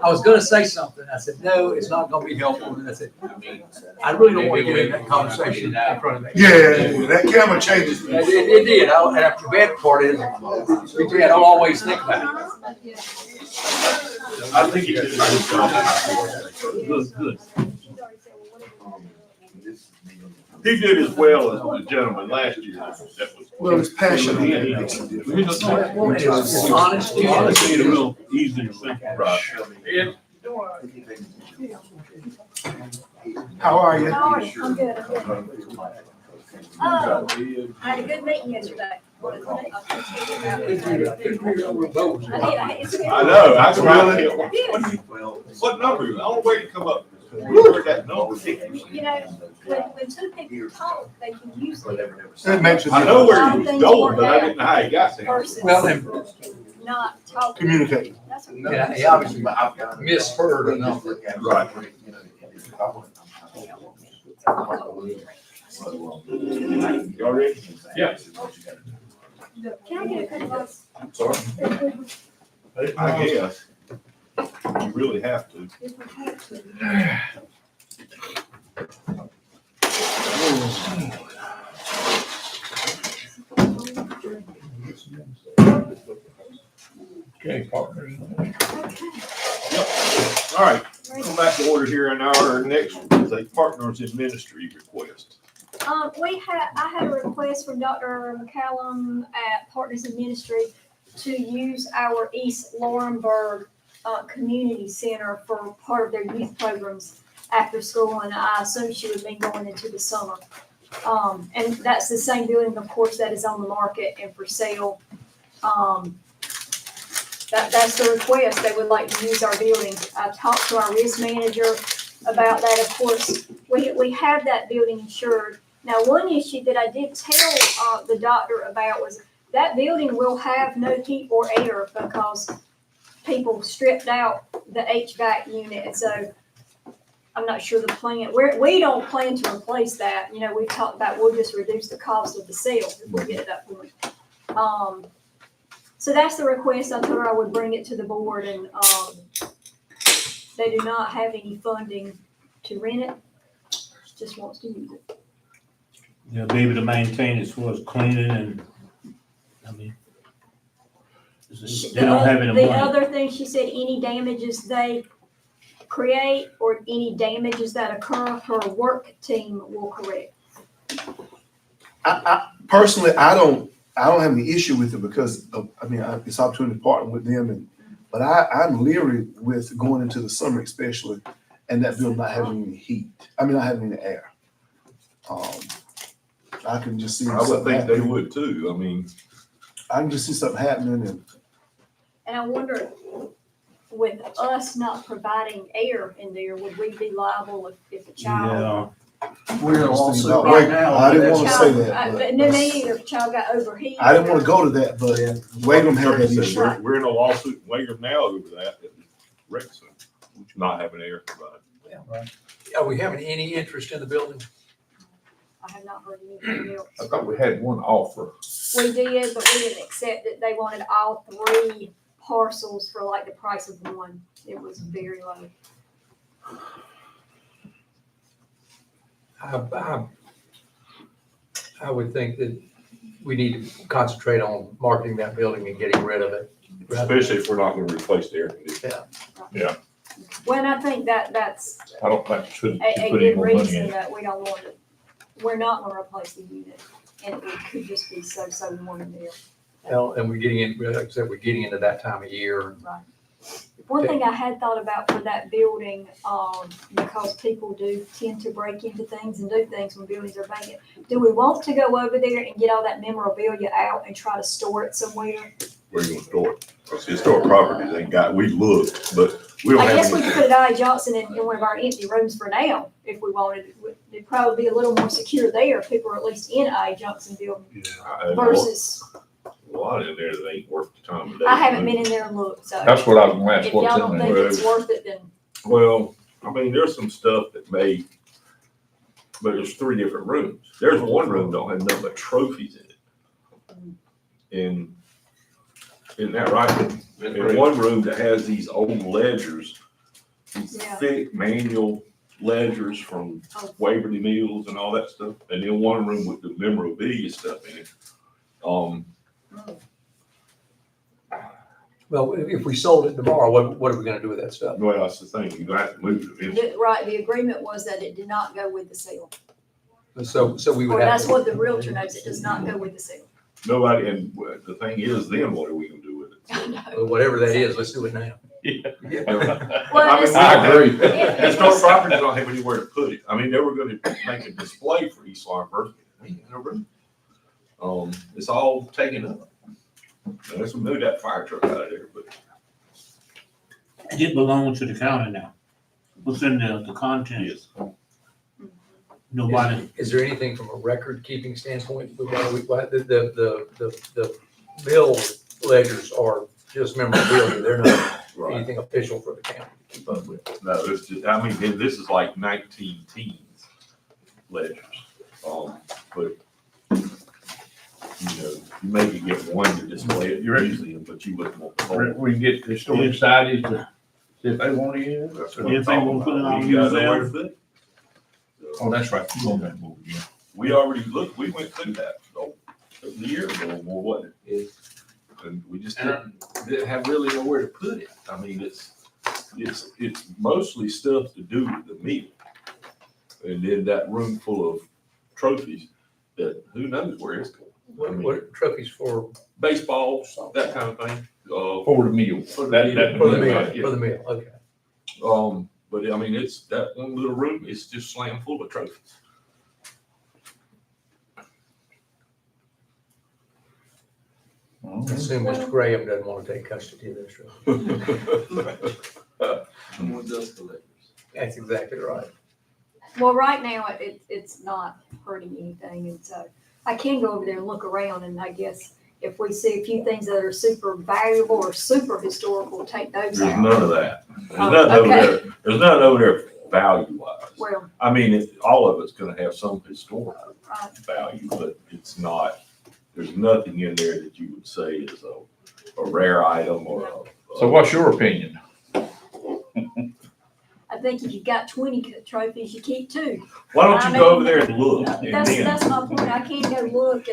I was gonna say something. I said, no, it's not gonna be helpful. And I said, I really don't want to get in that conversation in front of me. Yeah, that camera changes. It did. And the bad part is, I don't always think about it. I think he did a good job. Good. He did as well as the gentleman last year. That was. Well, it's passion. Makes a difference. It's honesty. Honestly, it's real easy to think. Right. How are you? I'm good, I'm good. I had a good meeting yesterday. I know, that's right. What number? I don't wait to come up. We heard that number. You know, when two people talk, they can use it. It makes it. I know where you was going, but I didn't know how you got there. Versus Well, then, not talking. Communicate. That's what- yeah, he obviously misheard a number. Right. Y'all ready? Yeah. Can I get a couple of? Sorry. I guess. You really have to. If we have to. Okay, partners. All right, come back to order here, and our next is a partners in ministry request. I had a request from Dr. McCallum at Partners in Ministry to use our East Laurinburg, Community Center for part of their youth programs after school, and I assume she would be going into the summer. And that's the same building, of course, that is on the market and for sale. That's the request. They would like to use our building. I talked to our risk manager about that. Of course, we have that building insured. Now, one issue that I did tell the doctor about was that building will have no heat or air because people stripped out the HVAC unit. And so I'm not sure the plan, we don't plan to replace that. You know, we've talked about we'll just reduce the cost of the sale if we get to that point. So that's the request. I told her I would bring it to the board, and they do not have any funding to rent it. She just wants to use it. They'll be able to maintain as far as cleaning and, I mean, they don't have any The money. other thing, she said, any damages they create or any damages that occur, her work team will correct. I personally, I don't have any issue with it because of, it's opportunity to partner with them, but I'm leery with going into the summer especially, and that building not having any heat. Not having any air. I can just see. I would think they would too. I can just see something happening, And I wonder, with us not providing air in there, would we be liable if a child? we're in a lawsuit right now. I didn't want to say that, But no, me either, if a child got overheated. I didn't want to go to that, but Wagram had that issue. We're in a lawsuit in Wagram now over that, Rexon, not having air provided. Are we having any interest in the building? I have not heard anything else. I thought we had one offer. We did, but we didn't accept it. They wanted all three parcels for like the price of one. It was very low. I would think that we need to concentrate on marketing that building and getting rid of it. Especially if we're not gonna replace the air conditioning. Well, and I think that's I don't think we should a put any good more money reason in it. that we don't want it. We're not gonna replace the unit, and it could just be so warm in there. Well, and we're getting in, like I said, we're getting into that time of year. Right. One thing I had thought about for that building, because people do tend to break into things and do things when buildings are vacant. Do we want to go over there and get all that memorabilia out and try to store it somewhere? Where you gonna store it? Because historic properties ain't got, we looked, but we don't I have guess we any. could put it at I. Johnson in one of our empty rooms for now, if we wanted. It'd probably be a little more secure there if people are at least in I. Johnson building versus, A lot in there that ain't worth the time of day. I haven't been in there and looked, so. That's what I was gonna ask, If y'all what's don't in think there? it's worth it, then Well, there's some stuff that may, but there's three different rooms. There's one room don't have nothing but trophies in it. And, isn't that right? And one room that has these old ledgers, these Yeah. thick manual ledgers from Waverly Mills and all that stuff. And then one room with the memorabilia stuff in it. Well, if we sold it tomorrow, what are we gonna do with that stuff? Well, that's the thing, you're gonna have to move it eventually. right, the agreement was that it did not go with the sale. So we Or would have that's to, what the realtor knows, it does not go with the sale. Nobody, and the thing is, then what are we gonna do with it? I know. whatever that is, let's do it now. Well, it's- I agree. Historic properties don't have anywhere to put it. They were gonna make a display for East Laurinburg. We ain't got no room. It's all taken up. Unless we move that fire truck out of there, but It belongs to the county now. What's in the contents? yes. Nobody, Is there anything from a record keeping standpoint? The bill ledgers are just memorabilia. They're not Right. anything official for the county to keep up with. No, it's just, I mean, and this is like 19 teens ledgers. But, you know, you maybe get one to display at your museum, but you wouldn't want the whole. We can get the historic societies to see if they want to use it. That's what I'm Anything talking we'll put in about. our We gotta know where to museum? put it. Oh, that's right. You on that board, yeah. We already looked, we went through that, a year ago or more, wasn't it? And we just didn't have really nowhere to put it. I mean, it's mostly stuff to do with the meal. And then that room full of trophies that who knows where it's going. What trophies for? Baseball, that kind of thing. For the meal. For the That- meal. that- For the meal, Yeah. for the meal, okay. But I mean, it's that one little room is just slammed full of trophies. I assume Mr. Graham doesn't want to take custody of this room. That's exactly right. Well, right now, it's not hurting anything, and so I can go over there and look around, and I guess if we see a few things that are super valuable or super historical, take those There's out. none of that. There's Oh, nothing over okay. there. There's nothing over there value wise. Well, I mean, all of it's gonna have some historical right. value, but it's not, there's nothing in there that you would say is a rare item or a. So what's your opinion? I think if you've got 20 trophies, you keep 2. Why don't you go over there and look? And then, That's my point. I can't go look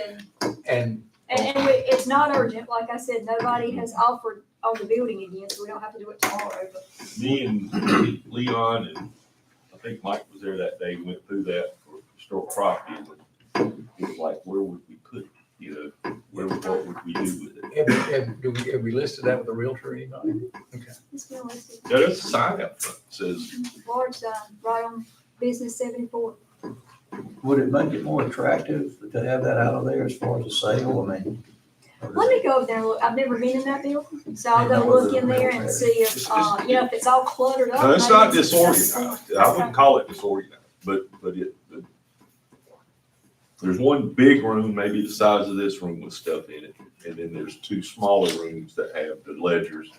And it's not urgent. Like I said, nobody has offered on the building again, so we don't have to do it tomorrow, but. me and Leon and I think Mike was there that day, went through that for historic property. And it was like, where would we put it? You know, what would we do with it? have we listed that with a realtor or anybody? Okay. It's been listed. Yeah, there's a sign up front that says, Large sign, right on Business 74. Would it make it more attractive to have that out of there as far as a sale? I mean. Let me go over there and look. I've never been in that building, so I'll go look in there and see if, if it's all cluttered up. no, it's maybe not it's- disorganized. I wouldn't call it disorganized, but there's one big room, maybe the size of this room with stuff in it. And then there's 2 smaller rooms that have the ledgers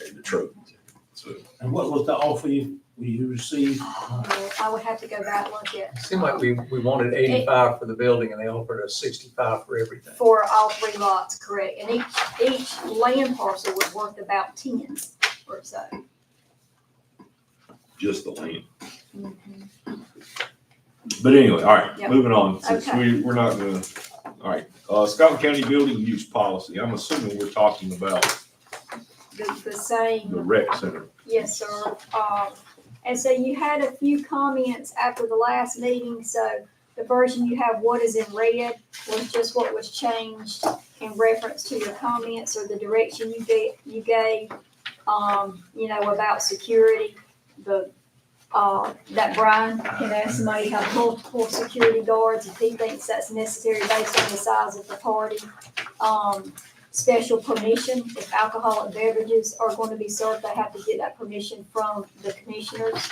and the trophies. So and what was the offer you received? I would have to go back and look at, It seemed like we wanted 85 for the building and they offered us 65 for everything. for all 3 lots, correct, and each land parcel was worth about 10 or so. just the land. But anyway, all right, Yep. moving on, since Okay. we're not gonna, all right, Scotland County Building Use Policy, I'm assuming we're talking about The same. the rec center. Yes, sir. And so you had a few comments after the last meeting, so the version you have, what is in red, was just what was changed in reference to your comments or the direction you gave, about security. That Brian can ask somebody to have multiple security guards if he thinks that's necessary based on the size of the party. Special permission, if alcoholic beverages are going to be served, they have to get that permission from the commissioners.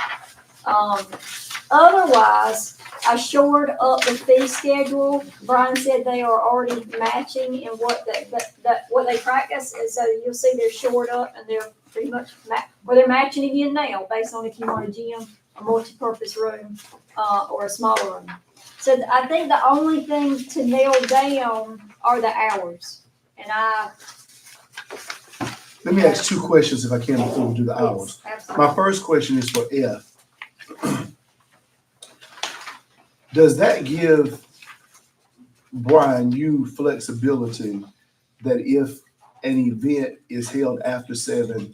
Otherwise, I shored up the fee schedule. Brian said they are already matching in what they practice, and so you'll see they're shored up and they're pretty much they're matching again now, based on if you want a gym, a multi-purpose room, or a smaller room. So I think the only thing to nail down are the hours. And Let me ask 2 questions if I can before we do the hours. absolutely. My first question is for F. Does that give Brian, you flexibility that if an event is held after 7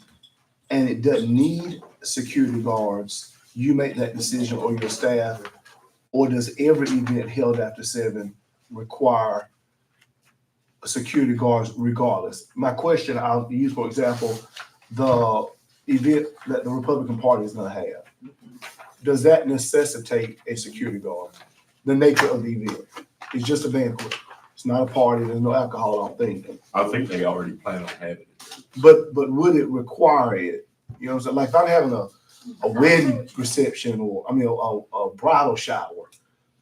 and it doesn't need security guards, you make that decision or your staff? Or does every event held after 7 require security guards regardless? My question, I'll use, for example, the event that the Republican Party is gonna have. Does that necessitate a security guard? The nature of the event? It's just a banquet. It's not a party, there's no alcohol, I don't think. I think they already plan on having it. But would it require it? You know what I'm saying? Like if I'm having a wedding reception or, a bridal shower,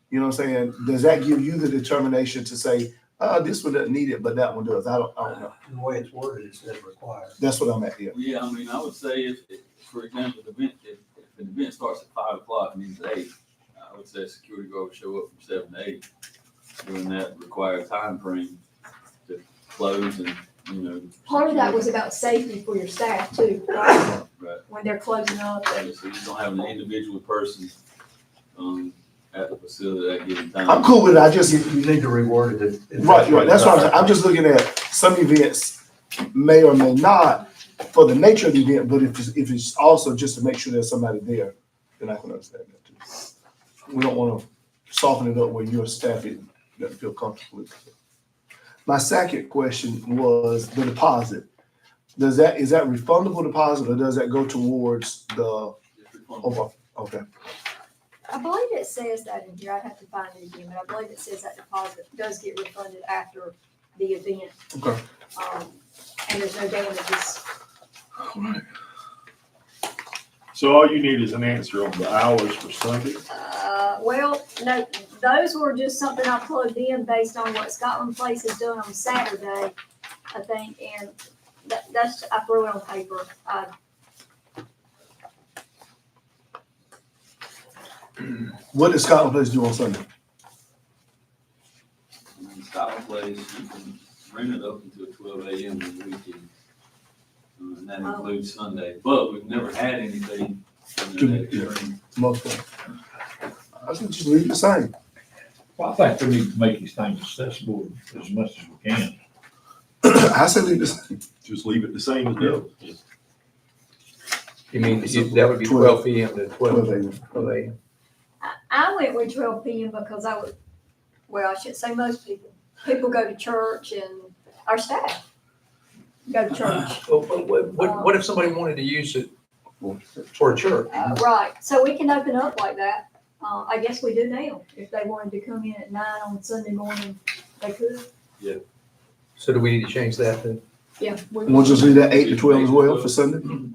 you know what I'm saying? Does that give you the determination to say, this one doesn't need it, but that one does? I don't know. The way it's worded, it says required. That's what I'm at here. Yeah, I mean, I would say if for example, if an event starts at 5 o'clock and ends at 8, I would say a security guard would show up from 7 to 8 during that required time frame to close and, Part of that was about safety for your staff too, right? Right. When they're closing up. So you don't have an individual person, at the facility at given time. I'm cool with it. I just, You need to reword it. right. That's what I'm just looking at. Some events may or may not for the nature of the event, but if it's also just to make sure there's somebody there, then I can understand that too. We don't want to soften it up where your staff doesn't feel comfortable with it. My second question was the deposit. Is that refundable deposit or does that go towards the, okay. I believe it says that in here. I'd have to find it again, but I believe it says that deposit does get refunded after the event. Okay. And there's no damages. So all you need is an answer on the hours for Sunday. Well, no, those were just something I plugged in based on what Scotland Place has done on Saturday, I think, and that's, I threw it on paper. What does Scotland Place do on Sunday? Scotland Place, you can rent it up until 12 a.m. on the weekend. And that includes Sunday, but we've never had anything. Most of them. I think just leave it the same. Well, I think we need to make these things accessible as much as we can. I say leave it the same. Just leave it the same as that. You mean, that would be 12 p.m. to 12 a.m. I went with 12 p.m. because I should say most people. People go to church and our staff go to church. What if somebody wanted to use it for a church? Right, so we can open up like that. I guess we do now. If they wanted to come in at 9 on Sunday morning, they could. So do we need to change that then? Yeah. We'll just leave that 8 to 12 as well for Sunday.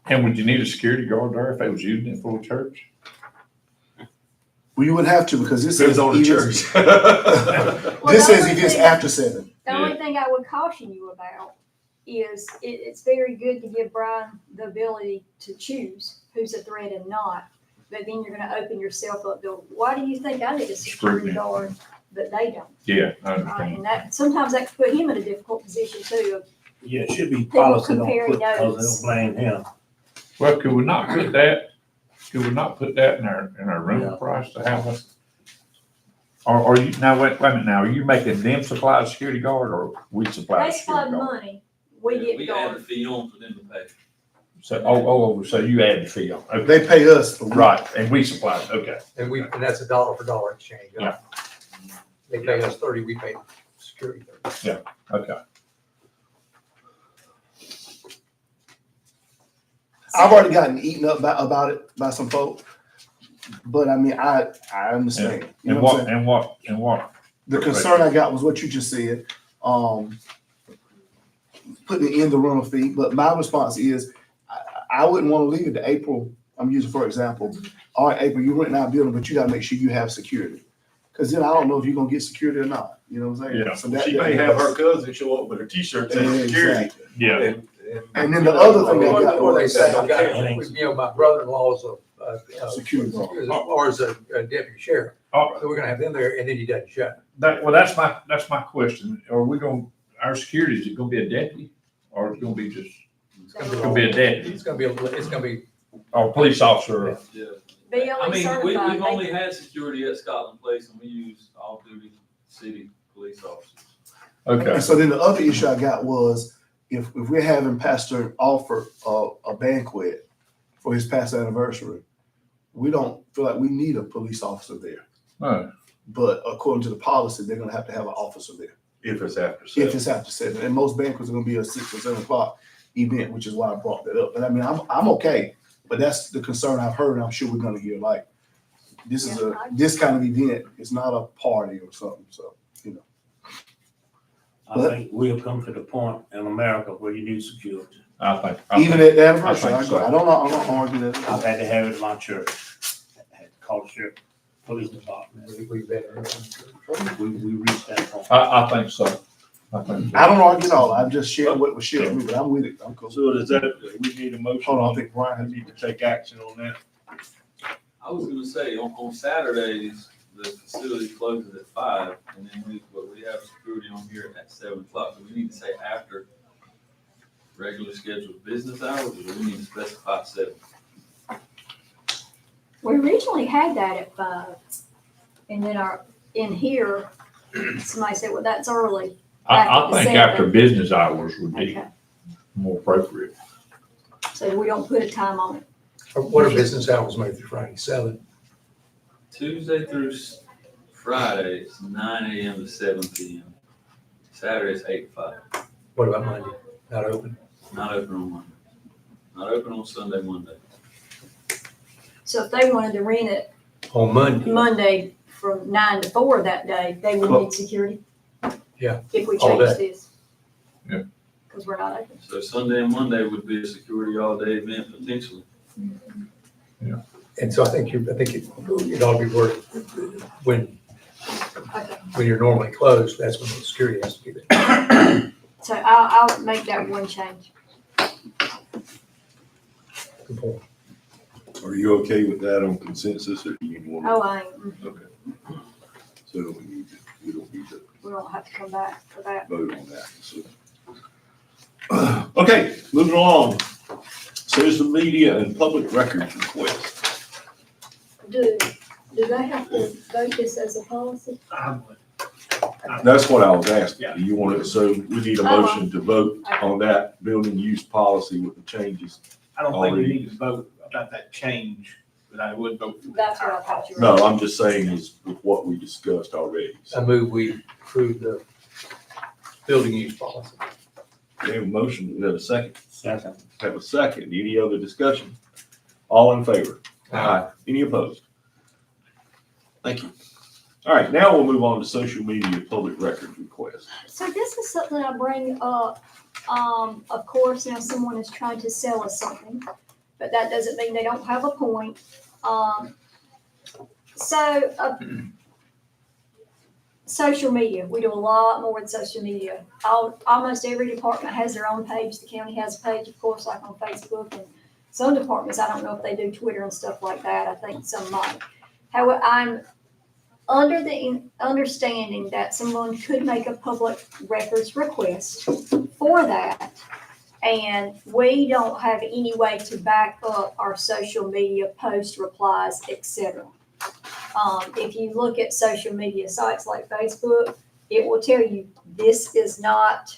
And would you need a security guard there if they was using it for a church? Well, you wouldn't have to because this Depends says on the events- church. This says events after 7. The only thing I would caution you about is it's very good to give Brian the ability to choose who's a threat and not. But then you're gonna open yourself up to, why do you think I need a security Scrutiny. guard, but they don't? Yeah, I understand. And that, sometimes that could put him in a difficult position too. Yeah, it should be People policy, don't comparing put, because notes. they'll blame him. Well, could we not put that in our rental price to have us? Or are you, now, wait a minute now, are you making them supply a security guard or we supply a They supply security the guard? money, we get We add the guard. fee on for them to pay. So, so you add the fee on, okay, They pay us. right, and we supply it, okay. And that's a dollar for dollar exchange. Yeah. They pay us 30, we pay security 30. Okay. I've already gotten eaten up about it by some folks. But I mean, I understand. You know what I'm saying? And what? The concern I got was what you just said, putting it in the rental fee, but my response is, I wouldn't want to leave it to April. I'm using, for example, all right, April, you're renting out a building, but you gotta make sure you have security. Cause then I don't know if you're gonna get security or not, you know what I'm saying? Yeah, So that- she may have her cousin show up with her t-shirt saying security. Exactly. Yeah. And then the other thing I got Or they was, say, my brother-in-law's a security guard. or is a deputy sheriff. Oh, So we're gonna have them there and then he doesn't shut. that's my question. Are we our security, is it gonna be a deputy? Or it's gonna be just, it's gonna be a deputy, It's gonna be, or a police officer? Yeah. BLE I mean, certified. we've only had security at Scotland Place and we use off-duty city police officers. Okay, and so then the other issue I got was, if we're having Pastor offer a banquet for his past anniversary, we don't feel like we need a police officer there. no, But according to the policy, they're gonna have to have an officer there If it's after if 7. it's after 7. And most banquets are gonna be a 6 or 7 o'clock event, which is why I brought that up. But I mean, I'm okay, but that's the concern I've heard, and I'm sure we're gonna hear, like, this is Yeah, this kind of event. It's not a party or something, so, you know. I think we've come to the point in America where you need security. Even at the anniversary, I think so. I don't argue that. I've had to have it in my church. I had to call the sheriff, police department. We better. We reached that point. I think so. I think so. I don't argue at all. I'm just sharing what was shared with me, but I'm with it. I'm cool. So does that, we need a motion? Hold on, I think Brian has. We need to take action on that. I was gonna say, on Saturdays, the facility closes at 5, and then we have security on here at 7 o'clock. Do we need to say after regular scheduled business hours, or do we need to specify 7? We originally had that at 5. And then in here, somebody said, well, that's early. I think 7. after business hours would be Okay, more appropriate. so we don't put a time on it. What are business hours Monday through Friday? 7? Tuesday through Friday, it's 9 a.m. to 7 p.m. Saturday, it's 8 to 5. What about Monday? Not open? Not open on Monday. Not open on Sunday, Monday. So if they wanted to rent it On Monday? Monday from 9 to 4 that day, they would need security? Yeah, If we all change day. this? Yeah. Because we're not open. So Sunday and Monday would be a security all-day event potentially. And so I think it ought to be worth, when Okay, you're normally closed, that's when the security has to be there. so I'll make that one change. Good point. Are you okay with that on consensus, or do you want to? Oh, I ain't. Okay. So we don't need to We don't have to come back for that. vote on that. So. Okay, moving along. Social media and public records request. Do they have to vote this as a policy? That's what I was asking. Do you want it, so we need a motion to vote Okay. on that building use policy with the changes? I don't think we need to vote about that change, but I would vote for the That's what I entire thought policy. you were. No, I'm just saying is with what we discussed already. I move we approve the building use policy. We have a motion, we have a second. Second. Have a second. Any other discussion? All in favor? Aye. Any opposed? Thank you. All right, now we'll move on to social media public records request. So this is something I bring up, of course, now someone is trying to sell us something, but that doesn't mean they don't have a point. Social media, we do a lot more with social media. Almost every department has their own page. The county has a page, of course, like on Facebook, and some departments, I don't know if they do Twitter and stuff like that. I think some might. However, I'm under the understanding that someone could make a public records request for that, and we don't have any way to back up our social media post replies, etc. If you look at social media sites like Facebook, it will tell you this is not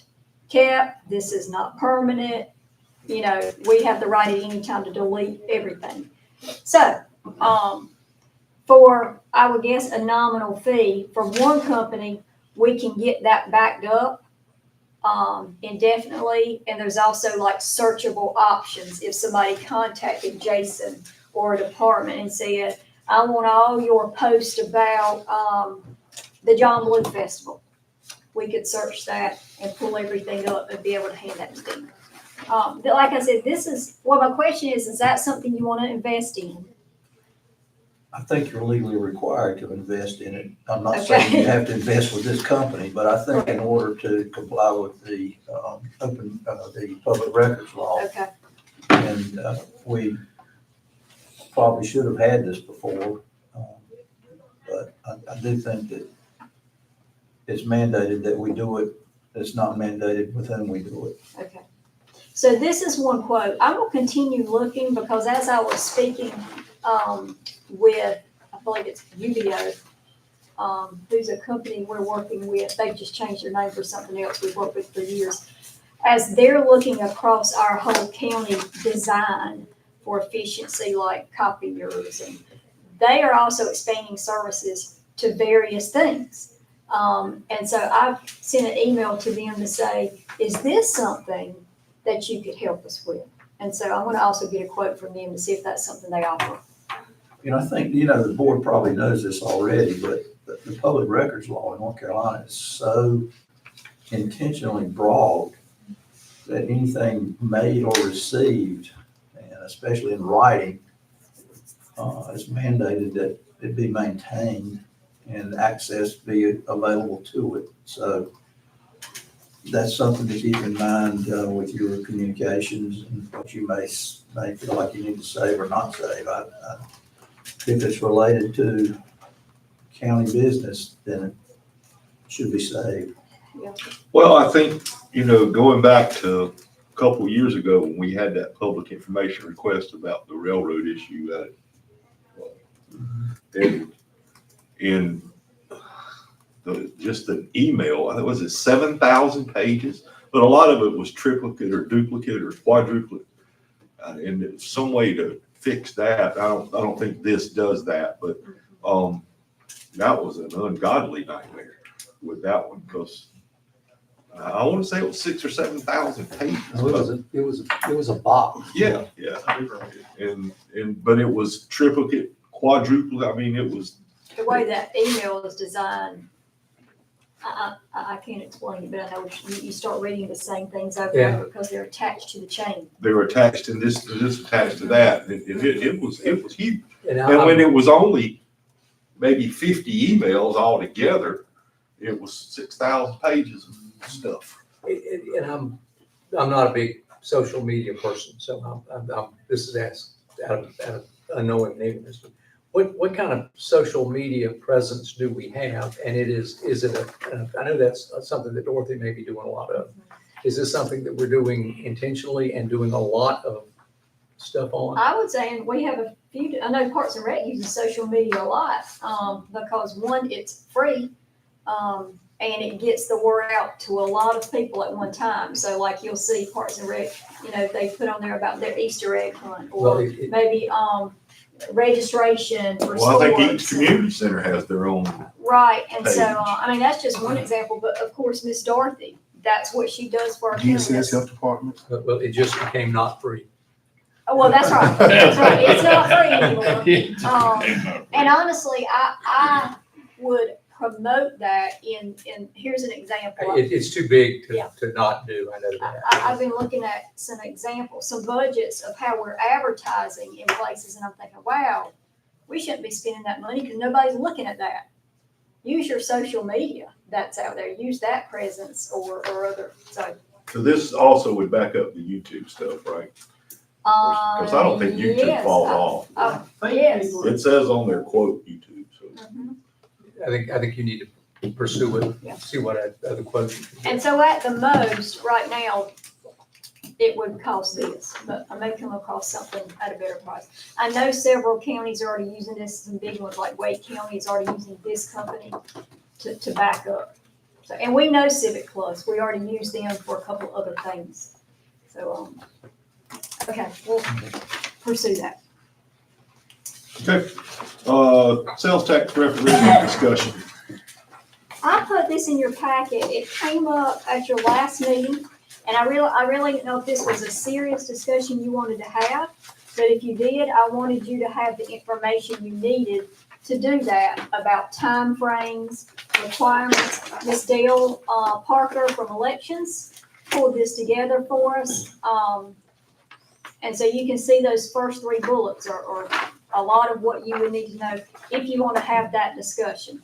kept, this is not permanent. You know, we have the right at any time to delete everything. So, for, I would guess, a nominal fee for one company, we can get that backed up indefinitely. And there's also like searchable options. If somebody contacted Jason or a department and said, I want all your posts about the John Blue Festival, we could search that and pull everything up and be able to hand that to them. But like I said, my question is that something you want to invest in? I think you're legally required to invest in it. I'm not Okay. saying you have to invest with this company, but I think in order to comply with the the public records law, Okay, and we probably should have had this before, but I do think that it's mandated that we do it. It's not mandated with whom we do it. okay. So this is one quote. I will continue looking because as I was speaking with, I believe it's UBO, who's a company we're working with. They've just changed their name for something else we've worked with for years. As they're looking across our whole county design for efficiency, like copiers, and they are also expanding services to various things. And so I've sent an email to them to say, is this something that you could help us with? And so I want to also get a quote from them to see if that's something they offer. You know, I think, you know, the board probably knows this already, but the public records law in North Carolina is so intentionally broad that anything made or received, and especially in writing, is mandated that it be maintained and access be available to it. So that's something to keep in mind with your communications and what you may feel like you need to save or not save. If it's related to county business, then it should be saved. Well, I think, going back to a couple of years ago when we had that public information request about the railroad issue, in just an email, I think, was it 7,000 pages? But a lot of it was triplicate or duplicate or quadruplicate. And there's some way to fix that. I don't think this does that, but that was an ungodly nightmare with that one, because I want to say it was 6,000 or 7,000 pages. It was a box. Yeah. But it was triplicate, quadruplicate. I mean, it was. The way that email is designed, I can't explain it, but I know you start reading the same things over and over because they're attached to the chain. They were attached, and this attached to that. It was huge. And when it was only maybe 50 emails altogether, it was 6,000 pages of stuff. And I'm not a big social media person, so this is asked out of unknowing ignorance. What kind of social media presence do we have? And is it I know that's something that Dorothy may be doing a lot of. Is this something that we're doing intentionally and doing a lot of stuff on? I would say, and we have a few, I know Parks and Rec uses social media a lot, because one, it's free, and it gets the word out to a lot of people at one time. So like you'll see Parks and Rec, they put on there about their Easter egg hunt, or maybe, registration for sports. Well, I think each community center has their own. Right, and page. so, that's just one example, but of course, Miss Dorothy, that's what she does for our DSS county. Health Department. Well, it just became not free. Oh, well, that's right, that's right, it's not free anymore. And honestly, I would promote that in, here's an example. It's too big Yeah. to not do, I know that. I've been looking at some examples, some budgets of how we're advertising in places, and I'm thinking, wow, we shouldn't be spending that money because nobody's looking at that. Use your social media that's out there, use that presence or other, so. So this also would back up the YouTube stuff, right? Because I don't think YouTube yes, falls off. Yes. It says on their quote YouTube, so. Mhm. I think you need to pursue it, Yeah. see what other quotes. you can get. And so at the most, right now, it would cost this, but I may come across something at a better price. I know several counties are already using this, some big ones like Wake County is already using this company to back up. So, and we know Civic Plus, we already use them for a couple other things. So, okay, we'll pursue that. Okay, sales tax referendum discussion. I put this in your packet. It came up at your last meeting, and I really didn't know if this was a serious discussion you wanted to have. But if you did, I wanted you to have the information you needed to do that about timeframes, requirements. Ms. Dale Parker from Elections pulled this together for us. And so you can see those first three bullets are a lot of what you would need to know if you want to have that discussion.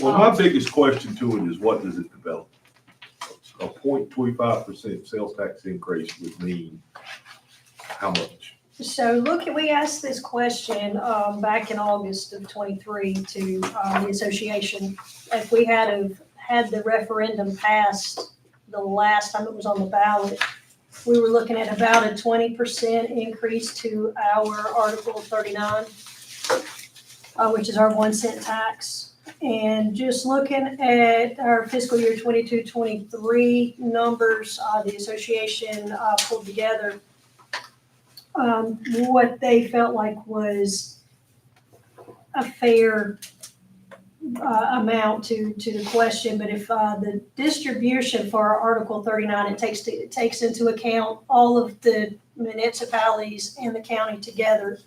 Well, my biggest question to it is, what does it develop? A 0.25% sales tax increase would mean how much? So we asked this question back in August of 23 to the association. If we had the referendum passed the last time it was on the ballot, we were looking at about a 20% increase to our Article 39, which is our 1 cent tax. And just looking at our fiscal year 22-23 numbers, the association pulled together what they felt like was a fair amount to the question. But if the distribution for our Article 39, it takes into account all of the municipalities and the county together,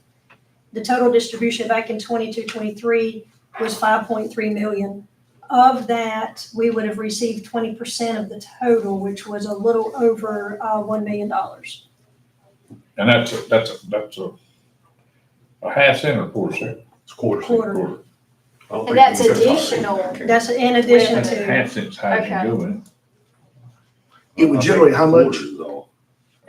the total distribution back in 22-23 was 5.3 million. Of that, we would have received 20% of the total, which was a little over $1 million. And that's a half cent or a quarter cent? It's quarter. Quarter. I don't And think that's we could hire additional. That's in addition to, Half cent's how you Okay. doing. It would generate how much? Quarter is all.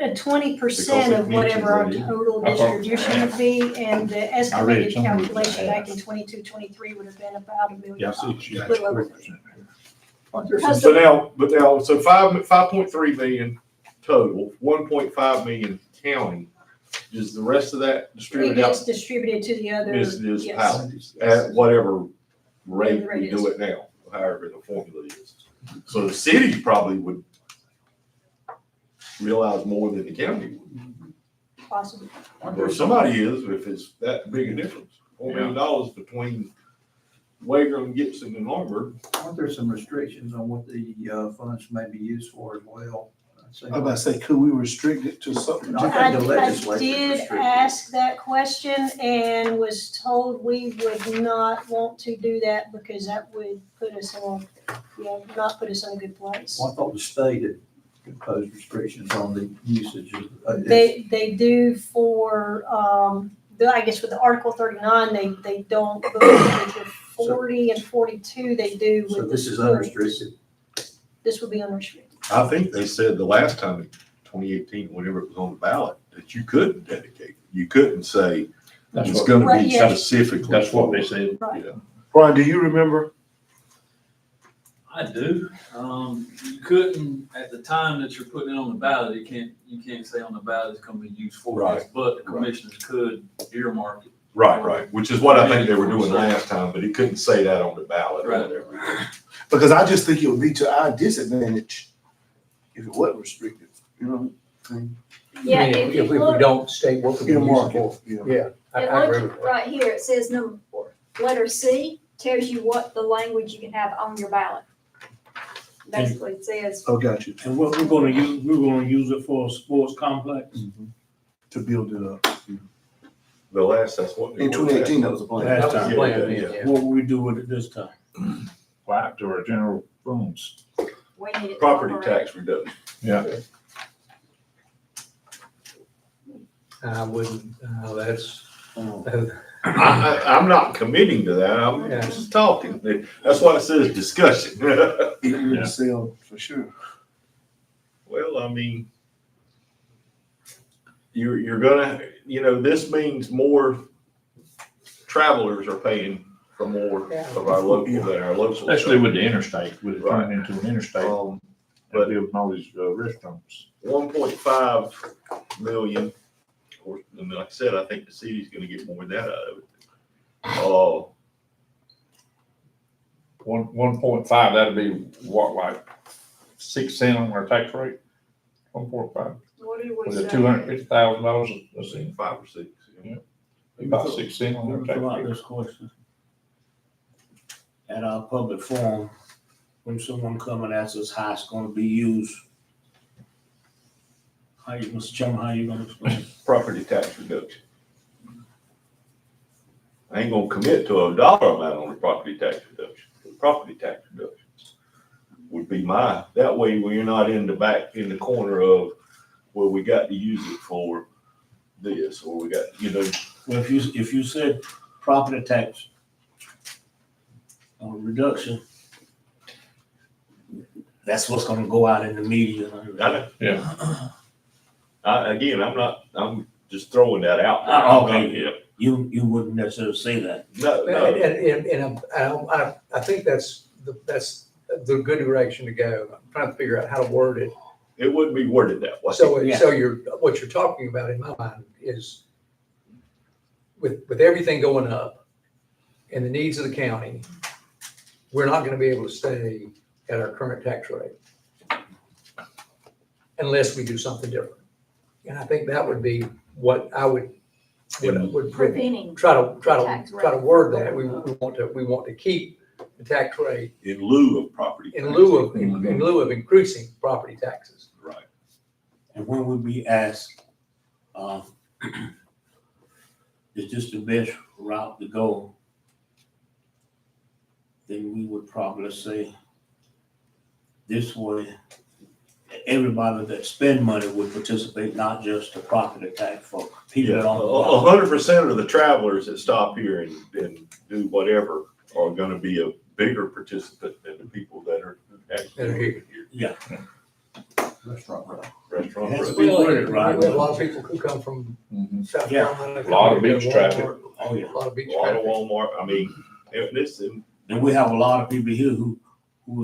20% of whatever our total I thought- distribution would be, and the I read estimated somewhere it was calculation half. back in 22-23 would have been about $1 million. Yeah, I see, she's Little over. 4%. So now, so 5.3 million total, 1.5 million county. Is the rest of that It distributed gets out distributed to the other, yes. municipalities at whatever rate Whatever the we rate do is. it now, however the formula is. So the city probably would realize more than the county would. Possibly. Or somebody is, if it's that big a difference, $4 million between Wagram, Gibson and Lombard. Aren't there some restrictions on what the funds may be used for as well? I was about to say, could we restrict it to something? I think the I legislature did restricted it. ask that question and was told we would not want to do that because that would put us in, not put us in a good place. Well, I thought the state had imposed restrictions on the usage of. They do for, I guess with the Article 39, they don't, but with the 40 and 42, they do So with the this is schools. unrestricted. This would be unrestricted. I think they said the last time in 2018, whenever it was on the ballot, that you couldn't dedicate. You couldn't say That's it's what, gonna Right, be yeah. specifically. that's what they said. Right. Yeah. Brian, do you remember? I do. You couldn't, at the time that you're putting it on the ballot, you can't say on the ballot it's gonna be used for this, Right. but the commissioners could earmark it. Right, which is what I think they were doing last time, but he couldn't say that on the ballot or Right. whatever. Because I just think it would be to our disadvantage if it wasn't restricted, you know? Yeah, I mean, if you if we look, don't state what we're gonna use it Earmark for. it, Yeah, I it agree with look that. right here, it says number 4. Letter C tells you what the language you can have on your ballot. Basically, it says, Oh, got you. And what we're gonna use it for a sports complex. To build it up. That's what. In 2018, that was the plan. Last That was time. the plan, Yeah, yeah. What will we do with it this time? Apply to our general funds. we need it to Property operate. tax reduction. Yeah. I wouldn't, that's, I'm not committing to that. I'm Yeah. just talking. That's why it says discussion. It would Yeah. sell for sure. Well, I mean, you're gonna, this means more travelers are paying for more of our local than our local. Especially with the interstate, with it turning into an interstate, But but building all these restaurants. 1.5 1.5 million, of course, and like I said, I think the city's gonna get more than that out of it. 1.5, that'd be what, like 6 cents on our tax rate? 1.5, What do we was say? it $250,000 a cent? 5 or 6. About 6 cents on Let our me tax throw out rate. this question. At our public forum, when someone come and asks us how it's gonna be used, Mr. Chairman, how you gonna explain? Property tax reduction. I ain't gonna commit to a dollar amount on the property tax reduction. The property tax reduction would be that way we're not in the corner of, well, we got to use it for this, or we got, Well, if you said property tax reduction, that's what's gonna go out in the media. Yeah. I'm just throwing that out. there. Okay. Yeah. You wouldn't necessarily say that. No, And I think that's the good direction to go. I'm trying to figure out how to word it. it wouldn't be worded that way. So Yeah. what you're talking about in my mind is with everything going up and the needs of the county, we're not gonna be able to stay at our current tax rate unless we do something different. And I think that would be what I would Preventing. try to tax rate. word that. We want to keep the tax rate In lieu of property. in tax. lieu of increasing property taxes. And when we be asked, is this the best route to go, then we would probably say this way, everybody that spend money would participate, not just the property tax folks. People Yeah, that don't. 100% of the travelers that stop here and do whatever are gonna be a bigger participant than the people that are actually here. Yeah. Restaurant row. Restaurant It has row. to be worded right. We have a lot of people who come from South Yeah. Carolina. A lot of beach traffic. Oh, yeah. A lot of beach A lot of traffic. Walmart, I mean, and Then we have a lot of people here who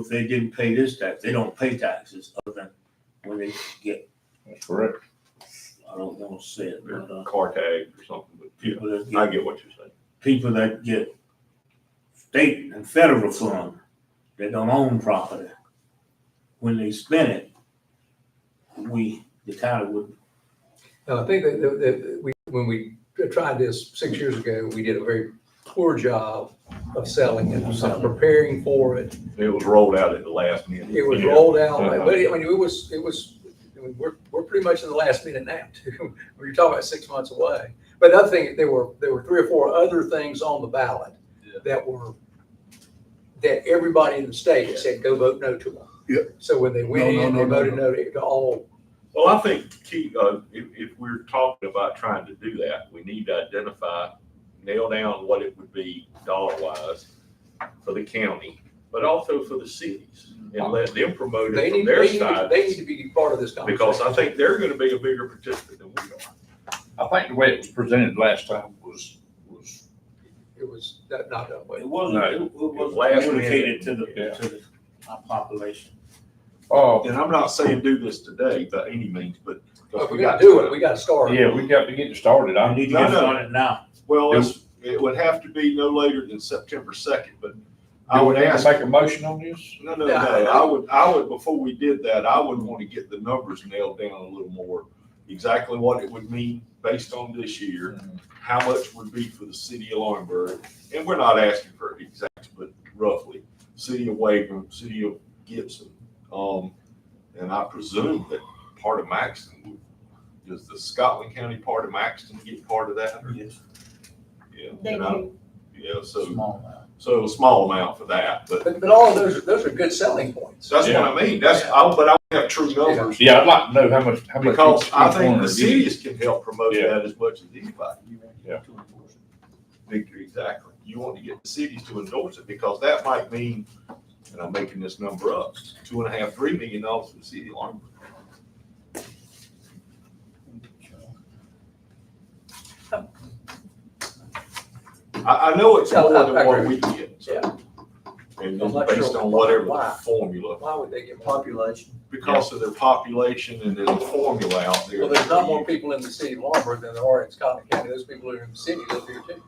if they didn't pay this tax, they don't pay taxes other than when they get, That's correct. I don't want to say it, but, car tags or something, but yeah, people that I get, get what you're saying. people that get state and federal fund, that don't own property, when they spend it, the county would. No, I think that when we tried this 6 years ago, we did a very poor job of selling it, of preparing for it. It was rolled out at the last minute. It was Yeah. rolled out, Uh-huh. but I mean, I mean, we're pretty much in the last minute now too. We're talking about 6 months away. But the other thing, there were 3 or 4 other things on the ballot that everybody in the state said, go vote no to them. Yeah. So when they went in, they voted no to all. Well, I think if we're talking about trying to do that, we need to identify, nail down what it would be dollar wise for the county, but also for the cities, and let them promote it from their side. They need to be part of this conversation. Because I think they're gonna be a bigger participant than we are. I think the way it was presented last time was It was not that way. It wasn't, No. it wasn't Last communicated Yeah. to the population. Oh, And I'm not saying do this today by any means, but. If we gotta do it, we gotta start. yeah, we got to get it started. We need to No, get no. started now. Well, it would have to be no later than September 2nd, but I Do we would need to ask. make a motion on this? No, no, Yeah, no, I would, before we did that, I would want to get the numbers nailed down a little more. Exactly what it would mean based on this year, how much would be for the city of Laurinburg. And we're not asking for exacts, but roughly, city of Waverham, city of Gibson. And I presume that part of Maxton, does the Scotland County part of Maxton get part of that? Or- Yes. Yeah. They and I- do. Yeah, so, Small amount. so a small amount for that, but But all of those are good selling points. that's what I mean. But I don't have true numbers. Yeah, I'd like to know how much Because each I one think are the getting. cities can help promote Yeah. that as much as anybody. Yeah. Victory, exactly. You want to get the cities to endorse it because that might mean, and I'm making this number up, $2.5, $3 million for the city of Laurinburg. I know it's more than what we get. So. And I'm it's not based sure on whatever the why. formula, Why would they get more? Population. because of their population and there's a formula out there. Well, there's not more people in the city of Laurinburg than there are in Scotland County. Those people who are in the city live here too.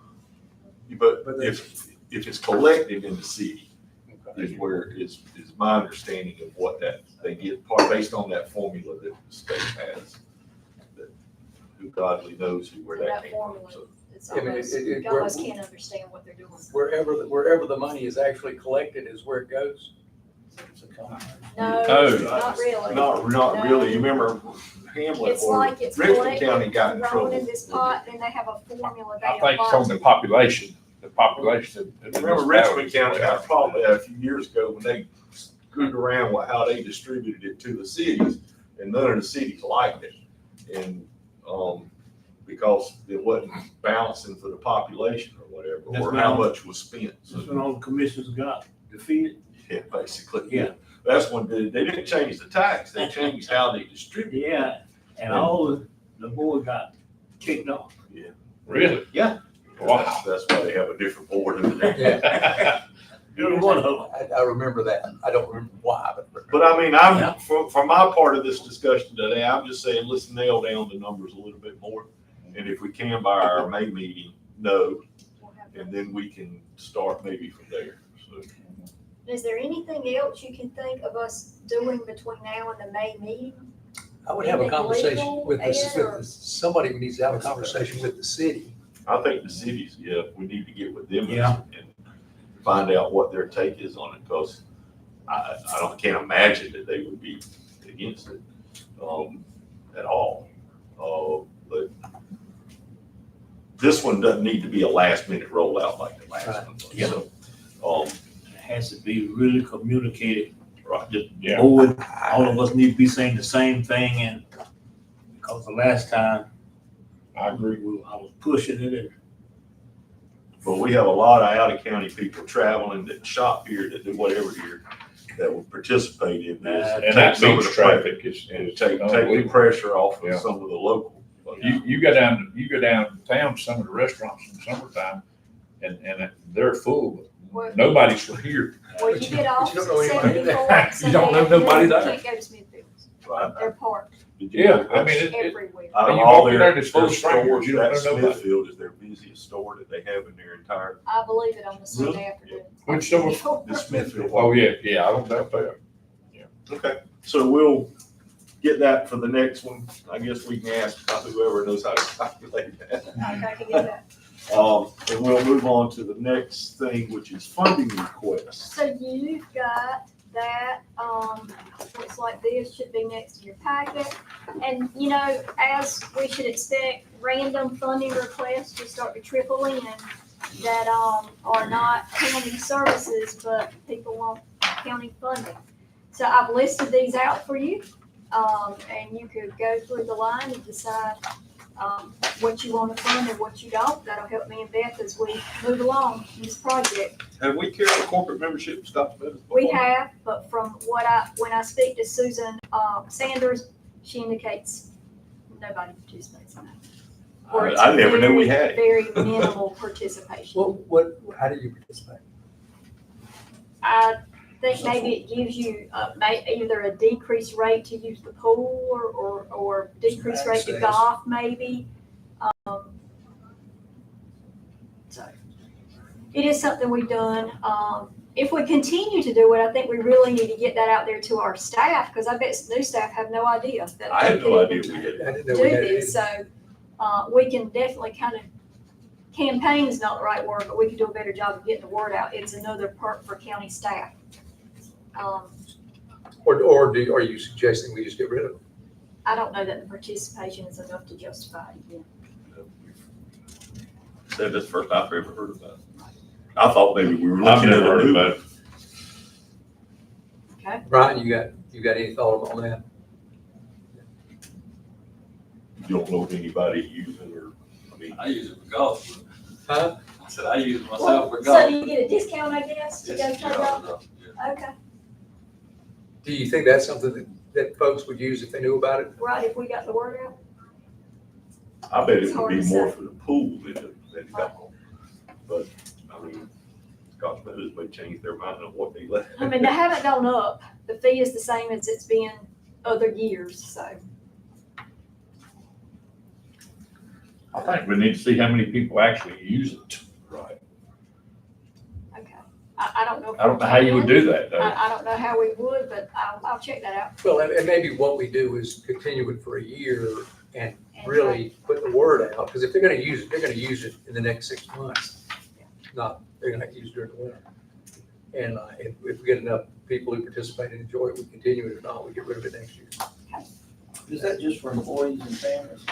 But But if it's collected in the city, is where is my understanding of what that, they get part based on that formula that the state has. That who godly knows where that That came from, formula, so. it's I mean, almost, it- you almost can't understand what they're doing. Wherever the money is actually collected is where it goes. No, Oh. not really. Not really, you remember Hamlet It's or like it's Richmond County collected, got in thrown trouble. in this pot, then they have a formula they I apply. think it's on the population, Remember Richmond County had a problem a few years ago when they screwed around with how they distributed it to the cities, and none of the cities liked it. And, because it wasn't balancing for the population or whatever, That's or when how all- much was spent. That's So, when all the commissioners got defeated. yeah, basically, Yeah. that's when they didn't change the tax, they changed how they distributed. Yeah, and all the board got kicked off. Really? Yeah. Wow. That's why they have a different board in the Yeah. You're one of them. I remember that. I don't remember why, but. But I mean, I'm, for my part of this discussion today, I'm just saying, let's nail down the numbers a little bit more. And if we can by our May meeting, no, and then we can start maybe from there. So, Is there anything else you can think of us doing between now and the May meeting? I would have a Anything conversation legal, with this, Ed, or- somebody needs to have a conversation with the city. I think the cities, yeah, we need to get with them Yeah. and find out what their take is on it, because can't imagine that they would be against it, at all. But this one doesn't need to be a last minute rollout like the last one. Yeah. So, It has to be really communicated. right. Yeah. Board, all of us need to be saying the same thing, and because the last time I agree. I was pushing it, and But we have a lot of out of county people traveling that shop here, that do whatever here, that will participate in this. And that Take some of beach the traffic is Take the unbelievable. pressure off Yeah. of some of the local. You go downtown to some of the restaurants in the summertime and they're full, Well- but nobody's from here. Well, you get off you don't know anybody there. 74, You don't know nobody there. You can't go to Smithfield's. Right. They're parked Yeah, I mean, it, everywhere. Out of you all walk in their there, it's full of strangers, stores, you don't that know nobody. Smithfield is their busiest store that they have in their entire, I believe it on the Sunday afternoon. Which store? the Smithfield. Oh, yeah, I don't doubt that. Okay, so we'll get that for the next one. I guess we can ask whoever knows how to calculate that. Okay, I can get that. And we'll move on to the next thing, which is funding requests. So you've got that, looks like this should be next to your packet. And, you know, as we should expect, random funding requests just start to trickle in that, are not county services, but people want county funding. So I've listed these out for you, and you could go through the line and decide, what you want to fund and what you don't. That'll help me and Beth as we move along in this project. Have we carried a corporate membership Scott Smith? We have, but from when I speak to Susan, Sanders, she indicates nobody participates in that. Or it's I never knew we had it. Very minimal participation. How do you participate? I think maybe it gives you, either a decreased rate to use the pool or decreased rate to golf maybe. So it is something we've done. If we continue to do it, I think we really need to get that out there to our staff, because I bet new staff have no idea that I they had no could idea we did. I didn't do know we had this. So we can definitely kind of, campaign is not the right word, but we can do a better job of getting the word out. It's another perk for county staff. Or are you suggesting we just get rid of them? I don't know that the participation is enough to justify it again. Said that's the first I've ever heard about it. I thought maybe we were I've looking at never a heard new. about it. Okay. Brian, you got any thought on that? You don't know if anybody using or, I mean. I use it for golf. Huh? I said, I use it myself for So golf. do you get a discount, I guess, to go Yes, play yeah, golf? yeah. Okay, Do you think that's something that folks would use if they knew about it? right, if we got the word out. I bet It's it would hard be to more say. for the pool than golf. But, I mean, Scott Smith may change their mind on what they let. I mean, they haven't gone up. The fee is the same as it's been other years, so. I think we need to see how many people actually use it. Right. Okay. I don't know. if I don't know how you would do that, though. I don't know how we would, but I'll check that out. Well, and maybe what we do is continue it for a year and really put the word out, because if they're gonna use it, they're gonna use it in the next 6 months. Not, they're gonna use it during the winter. And if we get enough people who participate and enjoy it, we continue it. If not, we get rid of it next year. Is that just for employees and families?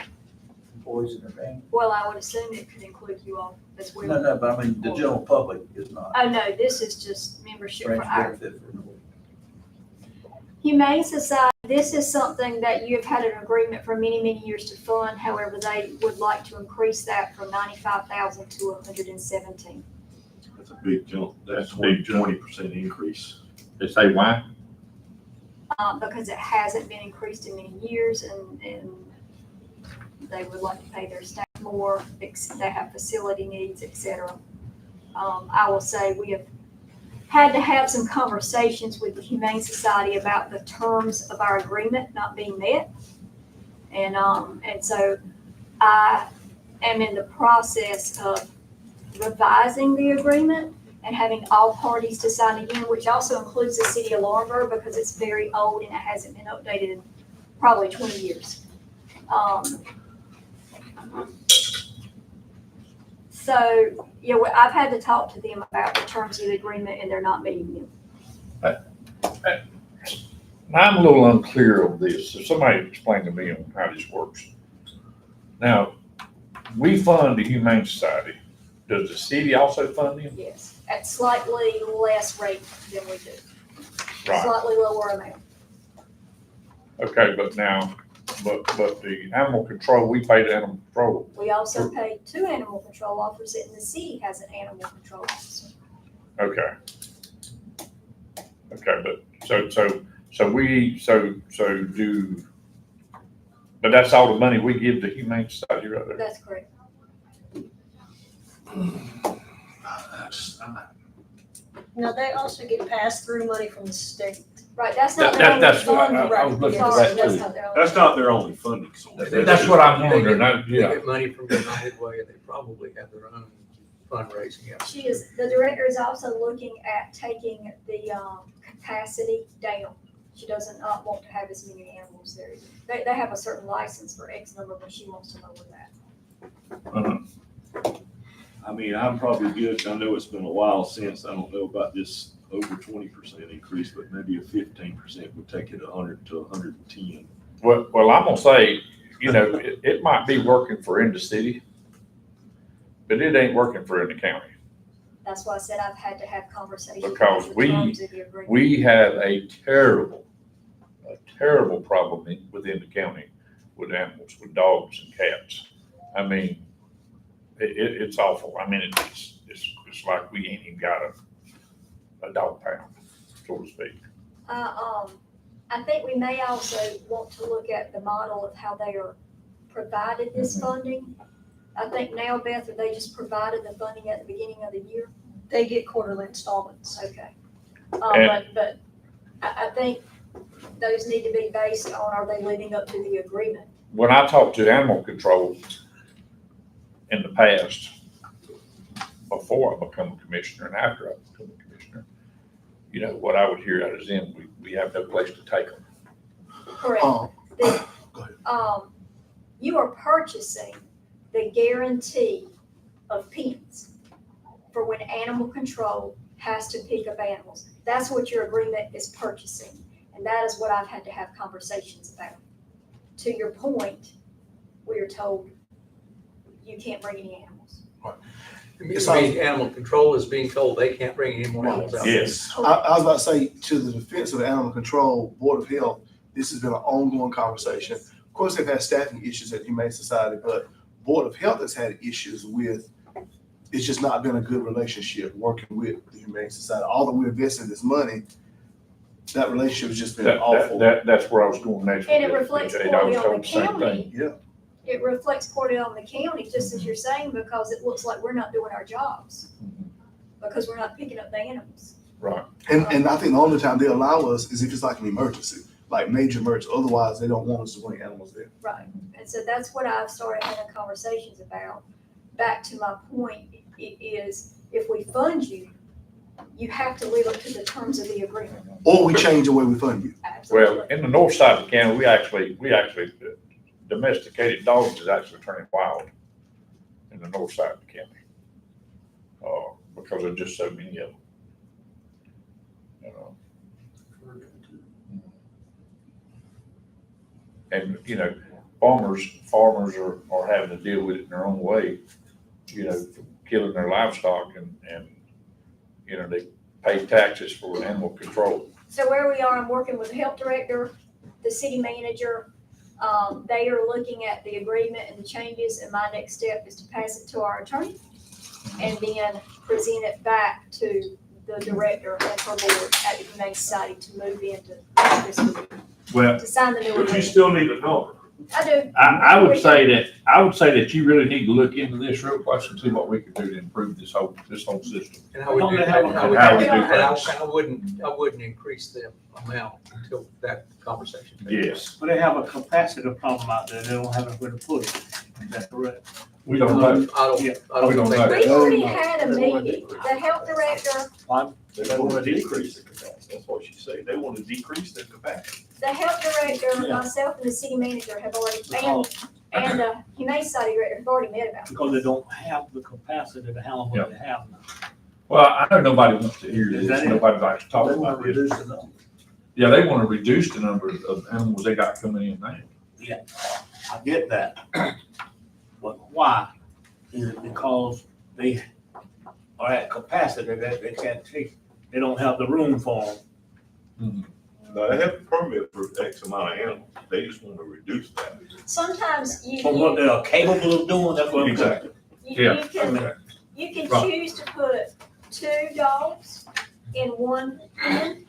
Employees and their families? Well, I would assume it could include you all as well. No, but I mean, the general public is not. Oh, no, this is just membership for Fringe our benefit for employees. Humane Society. This is something that you have had an agreement for many, many years to fund. However, they would like to increase that from 95,000 to 117. That's a big jump. That's That's a big jump. 20% increase. They say why? Because it hasn't been increased in many years, and they would like to pay their staff more. They have facility needs, et cetera. I will say we have had to have some conversations with the Humane Society about the terms of our agreement not being met. And so I am in the process of revising the agreement and having all parties to sign again, which also includes the city of Laurinburg, because it's very old and it hasn't been updated in probably 20 years. So, yeah, I've had to talk to them about the terms of the agreement, and they're not meeting them. I'm a little unclear of this. So somebody explain to me on how this works. Now, we fund the Humane Society. Does the city also fund them? Yes, at slightly less rate than we do, Right, slightly lower amount. okay, but now, but the animal control, we pay the animal control. We also pay 2 animal control officers, and the city has an animal control officer. Okay. Okay, but, so do, but that's all the money we give the Humane Society right there? That's correct. Now, they also get pass-through money from the state. Right, that's not their only That's what fund. I was looking at Sorry, that that's too. not their only. That's not their only funding source. That's what I'm wondering, They yeah. get money from United Way, and they probably have their own fundraising efforts. She is, the director is also looking at taking the capacity down. She doesn't not want to have as many animals there. They have a certain license for X number, but she wants to lower that. I mean, I'm probably good. I know it's been a while since, I don't know about this over 20% increase, but maybe a 15% would take it 100 to 110. Well, I'm gonna say, you know, it might be working for in the city, but it ain't working for in the county. That's why I said I've had to have conversations Because about the terms of the agreement. We have a terrible problem within the county with animals, with dogs and cats. I mean, it's awful. I mean, it's like we ain't even got a dog pound, so to speak. I think we may also want to look at the model of how they are provided this funding. I think now, Beth, are they just provided the funding at the beginning of the year? They get quarterly installments. Okay. And- But I think those need to be based on, are they living up to the agreement? When I talked to animal control in the past, before I become a commissioner and after I become a commissioner, you know, what I would hear out of them, we have no place to take them. Correct. Go ahead. You are purchasing the guarantee of pens for when animal control has to pick up animals. That's what your agreement is purchasing. And that is what I've had to have conversations about. To your point, we are told you can't bring any animals. Animal control is being told they can't bring any more animals out. Yes. I was about to say, to the defense of the animal control, Board of Health, this has been an ongoing conversation. Of course, they've had staffing issues at Humane Society, but Board of Health has had issues with, it's just not been a good relationship working with the Humane Society. Although we invested this money, that relationship has just been awful. That's where I was going next. And it with reflects BJ. I poorly was on told the same county. thing. Yeah. It reflects poorly on the county, just as you're saying, because it looks like we're not doing our jobs. Because we're not picking up the animals. Right. And I think the only time they allow us is if it's like an emergency, like major emergency. Otherwise, they don't want us to bring animals there. Right. And so that's what I've started having conversations about. Back to my point, it is if we fund you, you have to live up to the terms of the agreement. Or we change the way we fund you. Absolutely. Well, in the north side of the county, we actually, domesticated dogs is actually turning wild in the north side of the county. Because there's just so many of them. You know. And, you know, farmers are having to deal with it in their own way, you know, killing their livestock and, you know, they pay taxes for animal control. So where we are, I'm working with the health director, the city manager. They are looking at the agreement and the changes, and my next step is to pass it to our attorney and then present it back to the director and her board at the Humane Society to move into this, Well, to sign the new But you agreement. still need a number. I do. I would say that you really need to look into this real close and see what we could do to improve this whole system. And I would Don't do, they have a- I would, How we do and things. I wouldn't increase the amount until that conversation. takes place. Yes. But they have a capacity problem out there, they don't have anywhere to put it, is that correct? We don't know. I We don't don't think know. We that. already had a meeting, the health director, They want to decrease the capacity. That's what she said. They want to decrease their capacity. the health director, myself and the city manager have already, and the Humane Society director have already met about it. Because they don't have the capacity to handle what they have now. Well, I know nobody wants to hear Is this. that it? Nobody likes to talk They want about to this. reduce the number. Yeah, they want to reduce the number of animals they got coming in now. I get that. But why? is because they are at capacity that they can't take, they don't have the room for them. No, they have a permit for X amount of animals. They just want to reduce that. Sometimes From what they are capable of doing, that's what I'm saying. Exactly. you can Right. choose to put 2 dogs in one pen,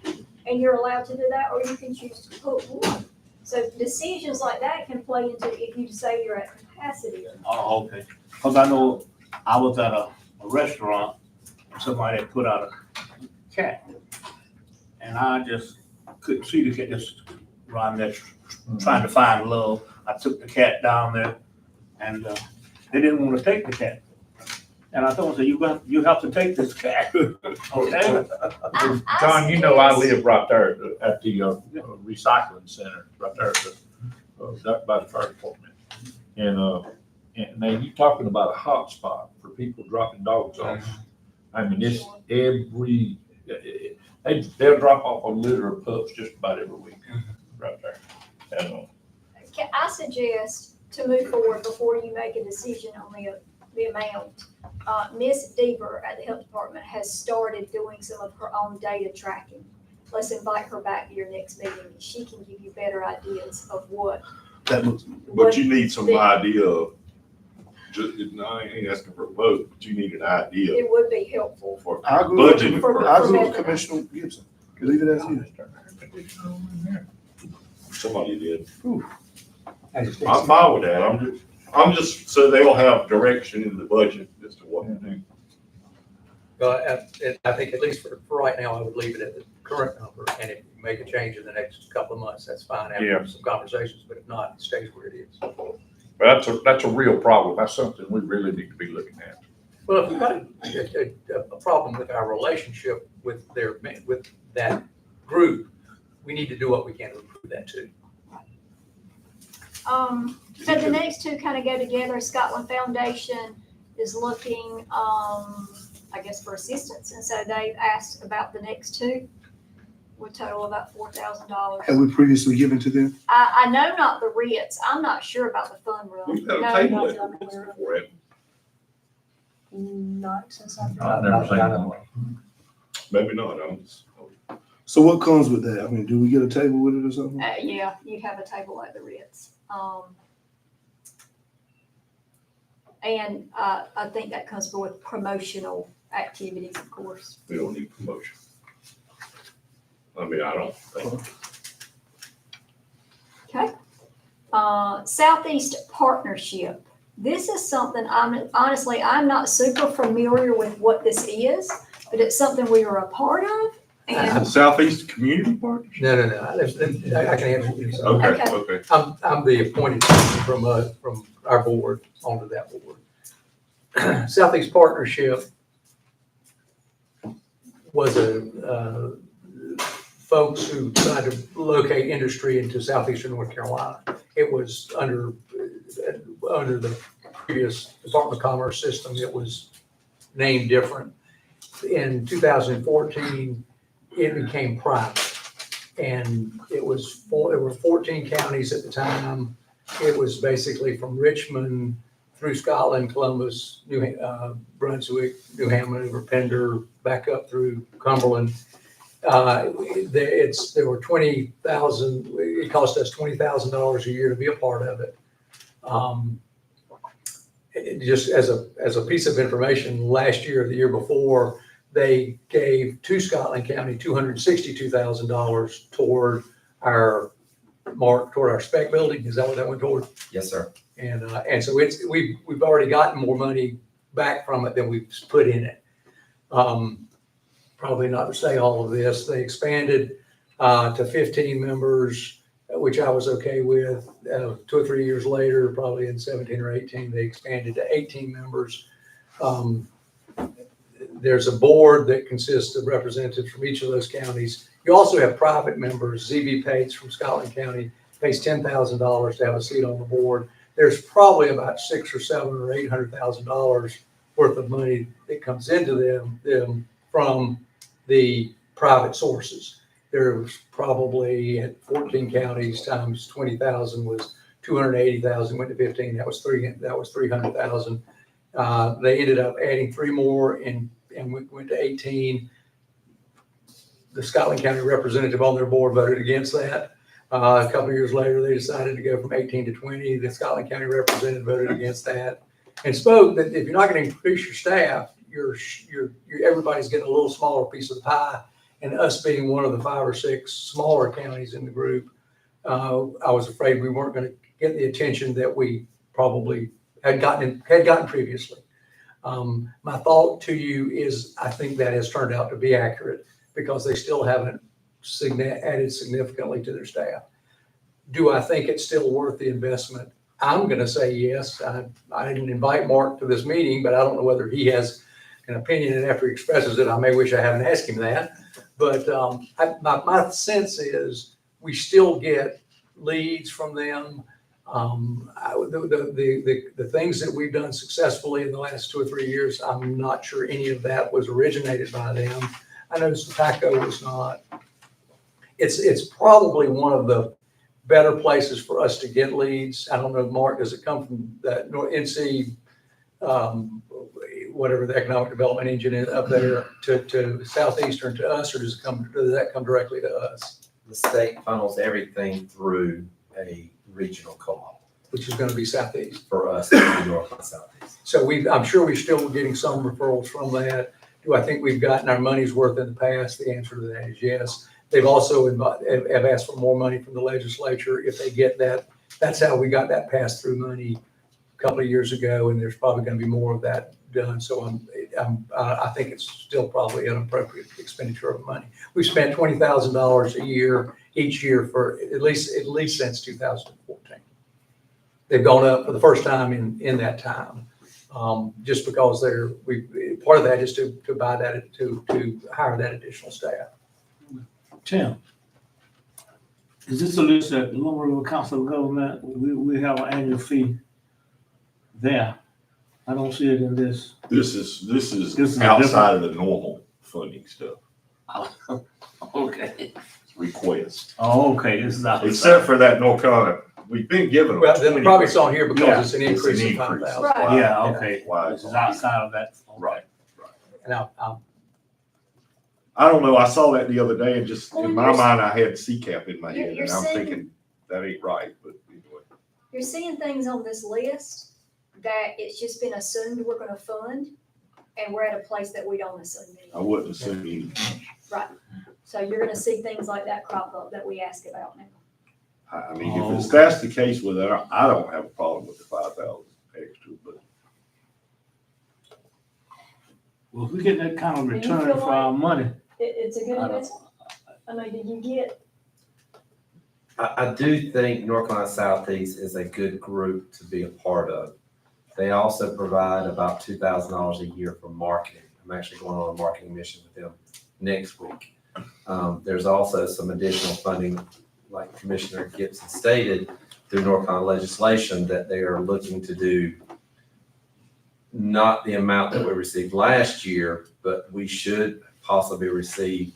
and you're allowed to do that, or you can choose to put 1. So decisions like that can play into if you say you're at capacity or not. Oh, okay. Cause I know I was at a restaurant, somebody had put out a cat. And I just couldn't see the cat, just around there trying to find love. I took the cat down there and, they didn't wanna take the cat. And I told them, you have to take this cat. Okay? John, you know I live right there at the recycling center, right there at the, by the fire department. And now you talking about a hot spot for people dropping dogs off. I mean, it's they'll drop off a litter of pups just about every week, right there. And, I suggest to move forward before you make a decision on the amount. Ms. Deaver at the health department has started doing some of her own data tracking. Let's invite her back to your next meeting. She can give you better ideas of what. That looks. But you need some idea of, I ain't asking for a vote, but you need an idea It would be helpful. for I agree budgeting. For- I agree with Commissioner Gibson. Leave it as is. Somebody did. And I'm fine with that. I'm just, so they'll have direction in the budget as to what to do. I think at least for right now, I would leave it at the current number, and if you make a change in the next couple of months, that's fine after some conversations, but if not, it stays where it is. but that's a real problem. That's something we really need to be looking at. Well, if we've got a problem with our relationship with that group, we need to do what we can to improve that too. So the next 2 kind of go together. Scotland Foundation is looking, I guess, for assistance, and so they've asked about the next 2, with total about $4,000. Have we previously given to them? I know not the RITs. I'm not sure about the fund run. We've had No, a table not at that I'm this aware of. before, haven't Not since I've. I've never seen one. we? Maybe not. I'm just. So what comes with that? I mean, do we get a table with it or something? Yeah, you have a table at the RITs. And I think that comes with promotional activities, of course. We don't need promotion. I mean, I don't think. Okay. Southeast Partnership. This is something I'm not super familiar with what this is, but it's something we are a part of. And Southeast Community Partnership? No. I can answer you. Okay, Okay. okay. I'm the appointed person from our board onto that board. Southeast Partnership was folks who tried to locate industry into southeastern North Carolina. It was under the previous Department of Commerce system. It was named different. In 2014, it became private. And there were 14 counties at the time. It was basically from Richmond through Scotland, Columbus, Brunswick, New Hanover, Pender, back up through Cumberland. There were 20,000, it cost us $20,000 a year to be a part of it. Just as a piece of information, last year, the year before, they gave to Scotland County $262,000 toward our spec building. Is that what that went toward? Yes, sir. And so we've already gotten more money back from it than we've put in it. Probably not to say all of this. They expanded to 15 members, which I was okay with. 2 or 3 years later, probably in 17 or 18, they expanded to 18 members. There's a board that consists of representatives from each of those counties. You also have private members. ZB Pates from Scotland County pays $10,000 to have a seat on the board. There's probably about $600,000 or $700,000 or $800,000 worth of money that comes into them from the private sources. There's probably at 14 counties times 20,000 was 280,000. Went to 15. That was 300,000. They ended up adding 3 more and we went to 18. The Scotland County representative on their board voted against that. A couple of years later, they decided to go from 18 to 20. The Scotland County representative voted against that and spoke that if you're not going to increase your staff, everybody's getting a little smaller piece of the pie. And us being one of the 5 or 6 smaller counties in the group, I was afraid we weren't going to get the attention that we probably had gotten previously. My thought to you is I think that has turned out to be accurate because they still haven't added significantly to their staff. Do I think it's still worth the investment? I'm going to say yes. I didn't invite Mark to this meeting, but I don't know whether he has an opinion, and after he expresses it, I may wish I hadn't asked him that. But my sense is we still get leads from them. The things that we've done successfully in the last 2 or 3 years, I'm not sure any of that was originated by them. I know Tobacco was not. It's probably one of the better places for us to get leads. I don't know, Mark, does it come from that NC, whatever the economic development engine is up there to Southeastern to us, or does that come directly to us? The state funnels everything through a regional co-op, Which is going to be Southeast. for us, north and southeast. So I'm sure we're still getting some referrals from that. Do I think we've gotten our money's worth in the past? The answer to that is yes. They've also have asked for more money from the legislature. If they get that, that's how we got that pass-through money a couple of years ago, and there's probably going to be more of that done. So I think it's still probably an appropriate expenditure of money. We've spent $20,000 a year each year for at least since 2014. They've gone up for the first time in that time, just because part of that is to buy that to hire that additional staff. Tim, is this a list at the Lumber River Council of Government? We have an annual fee there. I don't see it in this. This is This is outside of the normal funding stuff, Okay. request. Oh, okay, this is out. Except for that North Carolina, we've been given them. Well, then probably it's on here because Yeah, it's an it's an increase of increase. 5,000. Right. Yeah, okay. Why This it's is on here. outside of that. Okay. Right. And I don't know, I saw that the other day and just, Well, in my you're- mind, I had CCAP in my head you're and I'm saying- thinking, that ain't right, but anyway. You're seeing things on this list that it's just been assumed we're gonna fund, and we're at a place that we don't assume I anymore. wouldn't assume any. Right. So you're gonna see things like that crop up that we ask about now. I mean, if that's the case with it, I don't have a problem with the 5,000 extra, but Well, if we get that kind of Do you return feel for our money, It's a good I don't- investment. I mean, did you get, I do think North Carolina Southeast is a good group to be a part of. They also provide about $2,000 a year for marketing. I'm actually going on a marketing mission with them next week. There's also some additional funding, like Commissioner Gibson stated, through North Carolina legislation that they are looking to do. Not the amount that we received last year, but we should possibly receive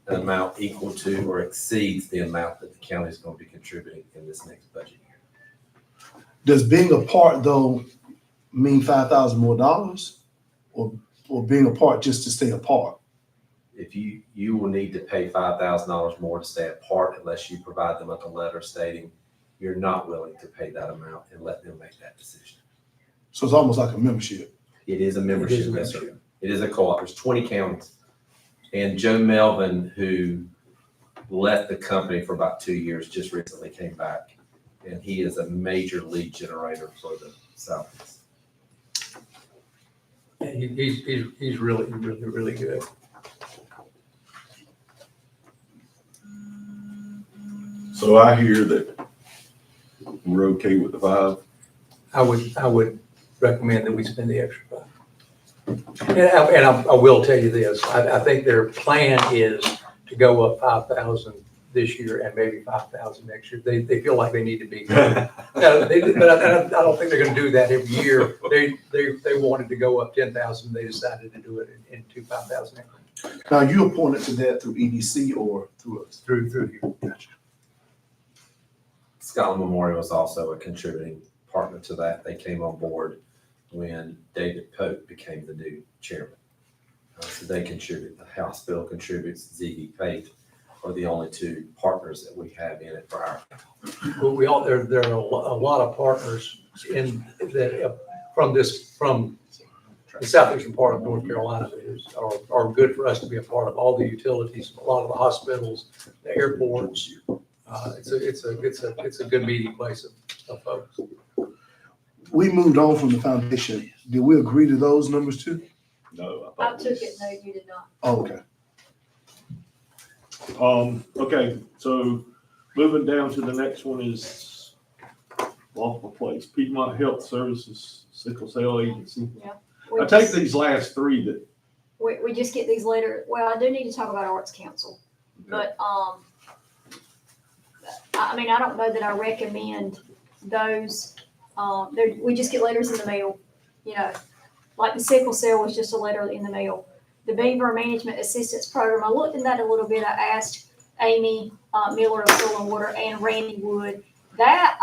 an amount equal to or exceeds the amount that the county is going to be contributing in this next budget year. Does being a part though mean $5,000 more dollars, or being a part just to stay a part? If you will need to pay $5,000 more to stay apart unless you provide them with a letter stating you're not willing to pay that amount and let them make that decision. So it's almost like a membership. It is a It membership, is a yes, sir. membership. It is a co-op. There's 20 counties. And Joe Melvin, who left the company for about 2 years, just recently came back. And he is a major lead generator for the Southeast. Yeah, he's really, really, really good. so I hear that we're okay with the 5. I would recommend that we spend the extra $5. And I will tell you this, I think their plan is to go up 5,000 this year and maybe 5,000 next year. They feel like they need to be. But I don't think they're gonna do that every year. They wanted to go up 10,000. They decided to do it in 5,000 increments. Now, you appointed to that through EDC or through us? Through you. Gotcha. Scotland Memorial is also a contributing partner to that. They came on board when David Pope became the new chairman. So they contribute, the hospital contributes, ZB Pate are the only two partners that we have in it for our. Well, there are a lot of partners in that, from the southeastern part of North Carolina are good for us to be a part of. All the utilities, a lot of the hospitals, the airports. It's a good meeting place of folks. We moved on from the foundation. Did we agree to those numbers too? No, I took it, no, you did not. Oh, okay. Okay, so moving down to the next one is Lawful Place, Piedmont Health Services, Sickle Cell Agency. We I take just- these last three that, We just get these later. Well, I do need to talk about Arts Council, but, I mean, I don't know that I recommend those. We just get letters in the mail, you know, like the sickle cell was just a letter in the mail. The Beaver Management Assistance Program, I looked at that a little bit. I asked Amy Miller of Soil and Water and Randy Wood. That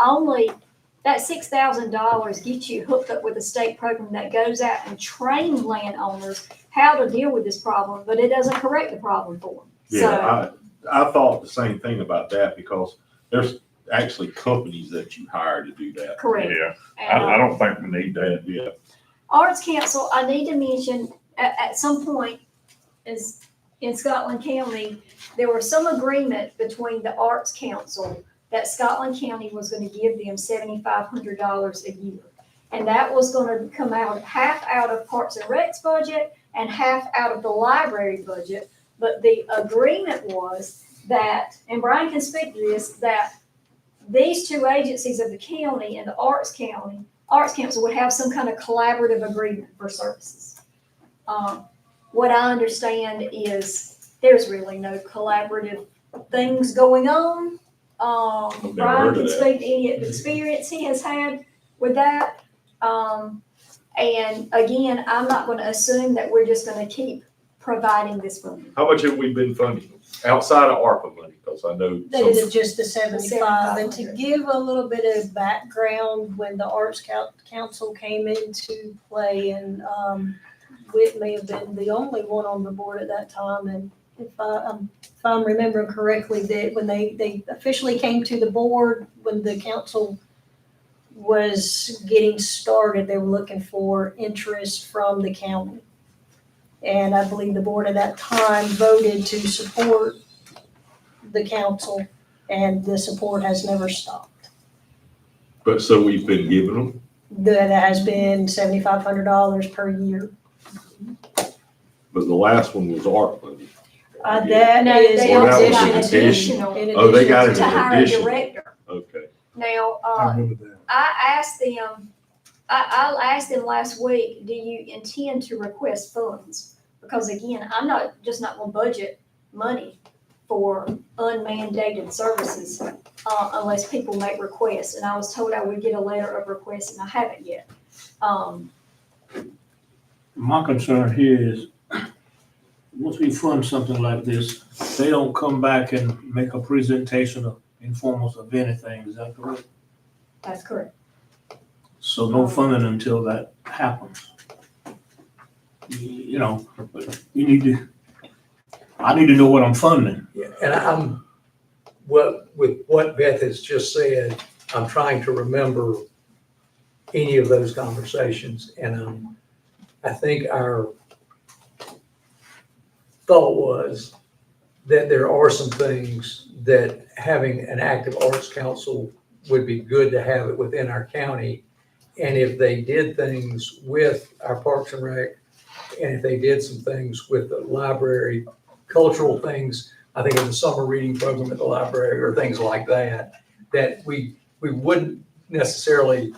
$6,000 gets you hooked up with a state program that goes out and trains landowners how to deal with this problem, but it doesn't correct the problem for them. yeah, I thought the same thing about that because there's actually companies that you hire to do that. Correct. Yeah, And, I don't think we need that yet. Arts Council, I need to mention, at some point, is in Scotland County, there was some agreement between the Arts Council that Scotland County was gonna give them $7,500 a year. And that was gonna come out, half out of Parks and Rec's budget and half out of the library budget. But the agreement was that, and Brian can speak to this, that these two agencies of the county and the Arts Council would have some kind of collaborative agreement for services. What I understand is there's really no collaborative things going on. never Brian heard of can that. speak to any experience he has had with that. And again, I'm not gonna assume that we're just gonna keep providing this funding. How much have we been funding outside of ARPA money? Because I know That is some, just the 75, and to give a little bit of background, when the Arts Council came into play, and Whit may have been the only one on the board at that time, and if I'm remembering correctly, that when they officially came to the board, when the council was getting started, they were looking for interest from the county. And I believe the board at that time voted to support the council, and the support has never stopped. but so we've been giving them, That has been $7,500 per year. but the last one was ARPA money. That No, is they Well, that also was got an additional in Oh, they got addition it to in hire a addition. director. Okay. Now, I remember that. I asked them, I asked them last week, do you intend to request funds? Because again, I'm not gonna budget money for unmandated services, unless people make requests. And I was told I would get a letter of request, and I haven't yet. My concern here is, once we fund something like this, they don't come back and make a presentation of inform us of anything, is that correct? That's correct. So no funding until that happens. You know, I need to know what I'm funding. Yeah, and with what Beth has just said, I'm trying to remember any of those conversations, and I think our thought was that there are some things that having an active arts council would be good to have it within our county. And if they did things with our Parks and Rec, and if they did some things with the library, cultural things, I think in the summer reading program at the library or things like that, that we wouldn't necessarily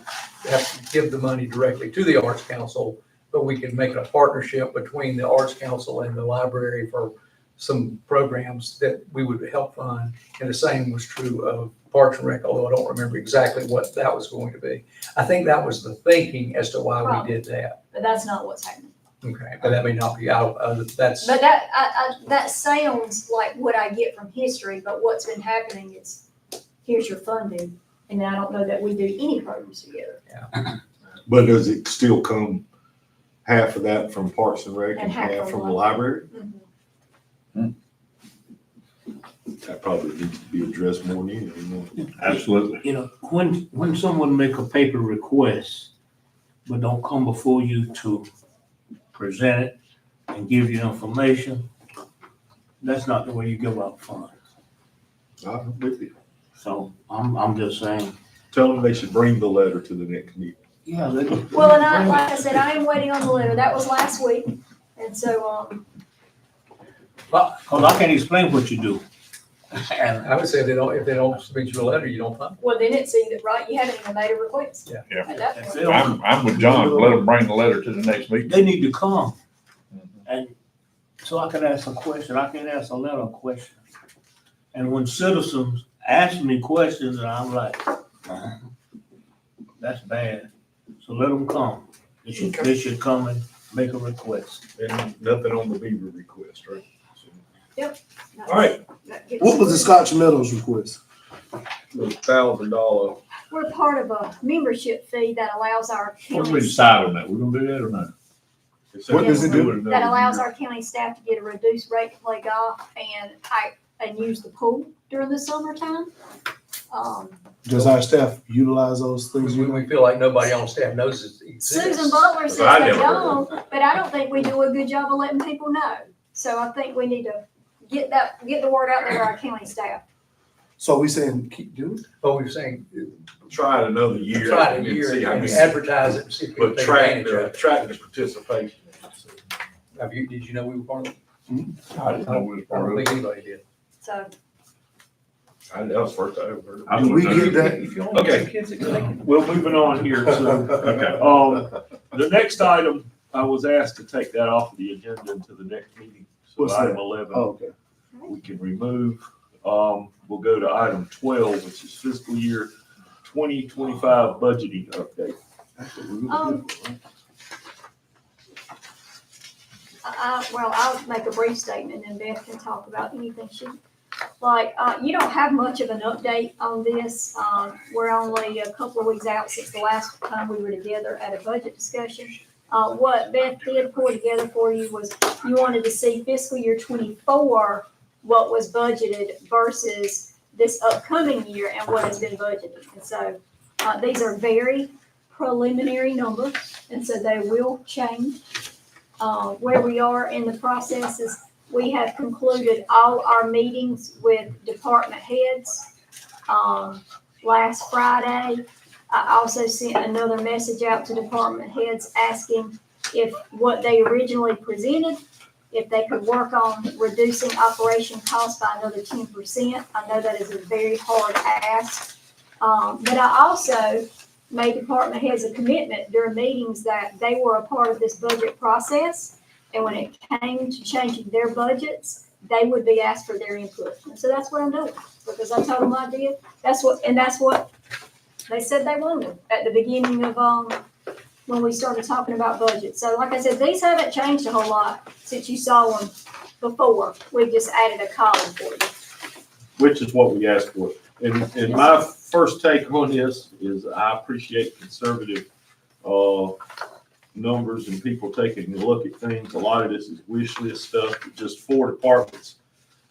have to give the money directly to the Arts Council, but we can make it a partnership between the Arts Council and the library for some programs that we would help fund. And the same was true of Parks and Rec, although I don't remember exactly what that was going to be. I think that was the thinking as to why we did that. But that's not what's happening. Okay, but that may not be out, that's. But that sounds like what I get from history, but what's been happening is, here's your funding, and I don't know that we do any programs together. But does it still come half of that from Parks and Rec And and half half from from the what? library? Mhm. That probably needs to be addressed more than anything. Absolutely. You know, when someone make a paper request, but don't come before you to present it and give you information, that's not the way you give out funds. I'm with you. So I'm just saying. Tell them they should bring the letter to the next meeting. Yeah. Well, and like I said, I am waiting on the letter. That was last week. And so, Cause I can't explain what you do. And I would say if they don't submit you a letter, you don't fund. well, then it's either, right, you haven't even made a request. Yeah. At that if point. they don't, I'm with John. Let them bring the letter to the next meeting. they need to come. And so I can ask a question. I can ask a letter of question. And when citizens ask me questions, and I'm like, that's bad. So let them come. They should come and make a request. And nothing on the Beaver request, right? All right. What was the Scotch Meadows request? $1,000. We're part of a membership fee that allows our What do we county, decide on that? We're gonna do that or not? What does it do? that allows our county staff to get a reduced rate to play golf and use the pool during the summertime. Does our staff utilize those things? We feel like nobody on staff knows it exists. Susan Butler says I they never heard don't, but I don't think we do a good job of letting people know. So I think we need to get the word out there to our county staff. So we saying keep doing it? But we're saying, Try it another year. try it a and year see how and many- advertise it and see if people But take track advantage of it. track the participation. Did you know we were part of it? I didn't know we was I part don't of it. think anybody did. So That was the first I ever heard of it. I Do we wouldn't get know. that? If you only Okay. have kids that can make it. Well, moving on here, so, Okay. the next item, I was asked to take that off of the agenda into the next meeting. So What's that? item 11, Oh, okay. we can remove. We'll go to item 12, which is fiscal year 2025 budgeting update. That's what we're gonna do, right? well, I'll make a brief statement and Beth can talk about anything she, you don't have much of an update on this. We're only a couple of weeks out since the last time we were together at a budget discussion. What Beth did pull together for you was you wanted to see fiscal year 24, what was budgeted versus this upcoming year and what has been budgeted. And so, these are very preliminary numbers, and so they will change. Where we are in the process is we have concluded all our meetings with department heads last Friday. I also sent another message out to department heads asking if what they originally presented, if they could work on reducing operation costs by another 10%. I know that is a very hard ask. But I also made department heads a commitment during meetings that they were a part of this budget process. And when it came to changing their budgets, they would be asked for their input. And so that's what I'm doing, because I told them I did. That's what they said they wanted at the beginning of, when we started talking about budget. So like I said, these haven't changed a whole lot since you saw them before. We just added a column for you. Which is what we asked for. And my first take on this is I appreciate conservative numbers and people taking a look at things. A lot of this is wish list stuff. Just 4 departments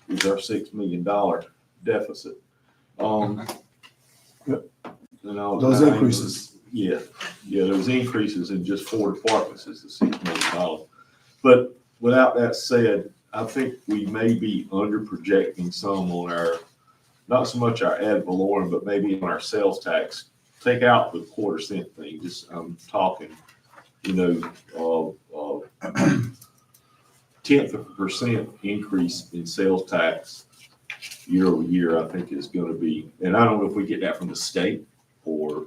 is our $6 million deficit. Those increases. Yeah, those increases in just 4 departments is the $6 million. But without that said, I think we may be under projecting some on our, not so much our ad valorem, but maybe on our sales tax. Take out the quarter-cent thing, just, I'm talking, 10th of a percent increase in sales tax year over year, I think is gonna be, and I don't know if we get that from the state or.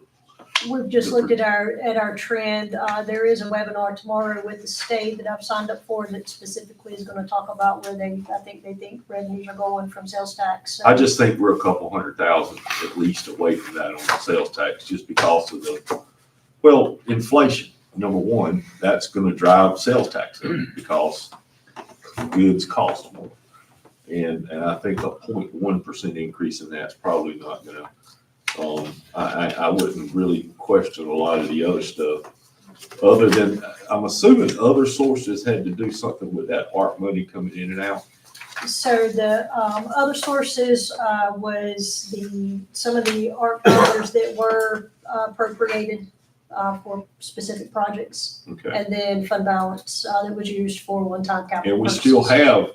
We've just looked at our trend. There is a webinar tomorrow with the state that I've signed up for that specifically is gonna talk about where they think revenues are going from sales tax. So I just think we're a couple $100,000 at least away from that on the sales tax, just because of inflation. Number one, that's gonna drive sales tax up because goods cost more. And I think a 0.1% increase in that's probably not gonna, I wouldn't really question a lot of the other stuff. Other than, I'm assuming other sources had to do something with that ARP money coming in and out. So the other sources was some of the ARP dollars that were appropriated for specific projects. Okay. And then fund balance that was used for one-time capital And we purposes. still have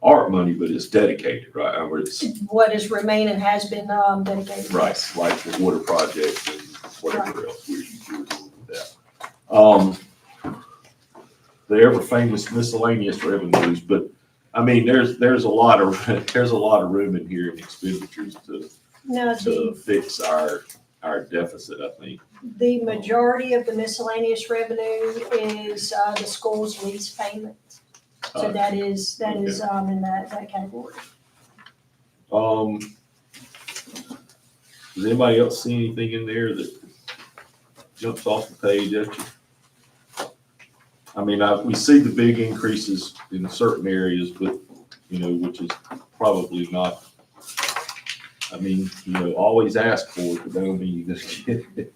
ARP money, but it's dedicated, right? Or it's, What is remaining has been dedicated. right, like the water project and whatever else we're doing with that. The ever famous miscellaneous revenues, but I mean, there's a lot of room in here in expenditures Now, to fix our deficit, I think. the majority of the miscellaneous revenue is the school's lease payment. So that is in that category. Does anybody else see anything in there that jumps off the page at you? I mean, we see the big increases in certain areas, but, which is probably not, I mean, always ask for it, but that don't mean you're gonna get it.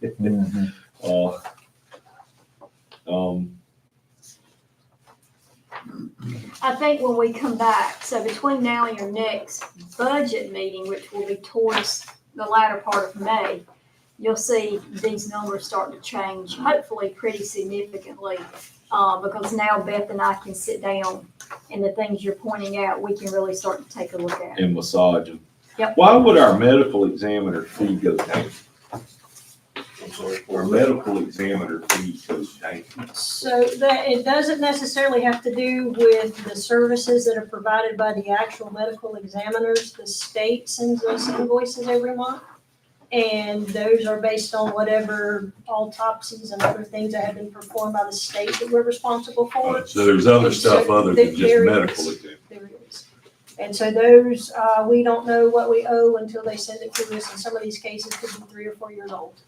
I think when we come back, so between now and your next budget meeting, which will be towards the latter part of May, you'll see these numbers start to change, hopefully pretty significantly. Because now Beth and I can sit down and the things you're pointing out, we can really start to take a look at. And massage them. Yep. Why would our medical examiner fee go down? I'm sorry, our medical examiner fee goes down. So that, it doesn't necessarily have to do with the services that are provided by the actual medical examiners. The state sends us invoices every month. And those are based on whatever autopsies and other things that have been performed by the state that we're responsible for. So there's other And stuff so other than just there medical is. exam. There is. And so those, we don't know what we owe until they send it to us, and some of these cases could be 3 or 4 years old.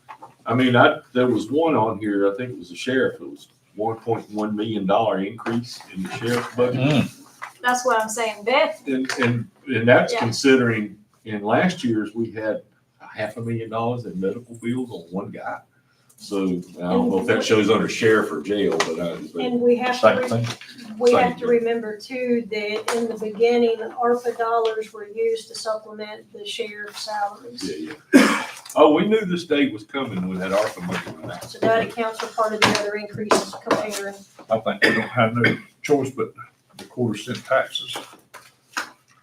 I mean, there was one on here, I think it was the sheriff, it was $1.1 million increase in the sheriff's budget. That's what I'm saying, Beth. And that's Yeah. considering in last year's, we had $500,000 in medical bills on one guy. So I don't know if that shows under sheriff or jail, but And we have Same to, thing. we Same have to remember too, that in the beginning, ARPA dollars were used to supplement the sheriff's salaries. yeah. Oh, we knew this day was coming when that ARPA money went out. So that accounts for part of the other increases comparing. I think we don't have no choice but the quarter-cent taxes.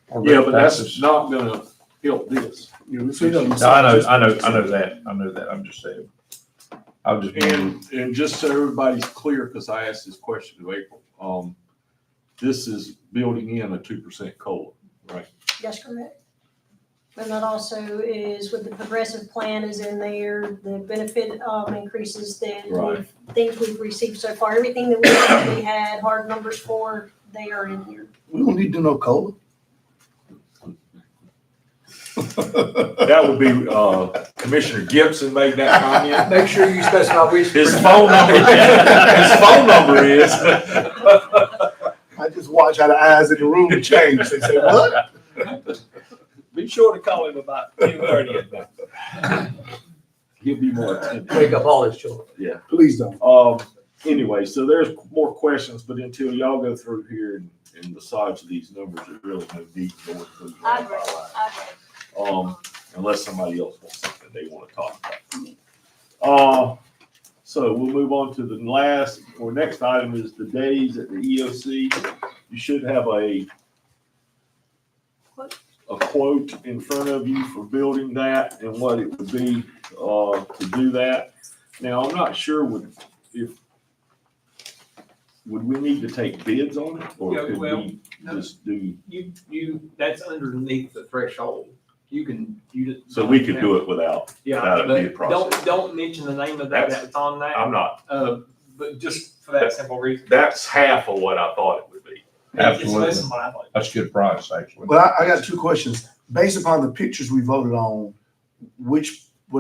Or Yeah, but that's taxes. not gonna help this. No, I know that. I'm just saying. I'll just. And just so everybody's clear, because I asked this question to April, this is building in a 2% COLA, right? That's correct. And that also is with the progressive plan is in there, the benefit increases that Right. things we've received so far, everything that we actually had hard numbers for, they are in here. We don't need to know COLA. That would be, Commissioner Gibson made that comment. Make sure you specify which. His phone number is. I just watch how the eyes in the room change. They say, what? Be sure to call him about 10:30 at night. He'll be more attentive. Wake up all his children. Yeah. Please don't. Anyway, so there's more questions, but until y'all go through here and massage these numbers, there's really no need going through. I agree, I agree. Unless somebody else wants something they want to talk about. So we'll move on to the next item is the days at the EOC. You should have a quote in front of you for building that and what it would be to do that. Now, I'm not sure would we need to take bids on it, or could we just do? That's underneath the threshold. So we could do it without a but bid process. don't mention the name of that that's on that. I'm not. But just for that simple reason. That's half of what I thought it would be. It's less than what I thought. That's a good price, actually. Well, I got 2 questions. Based upon the pictures we voted on, what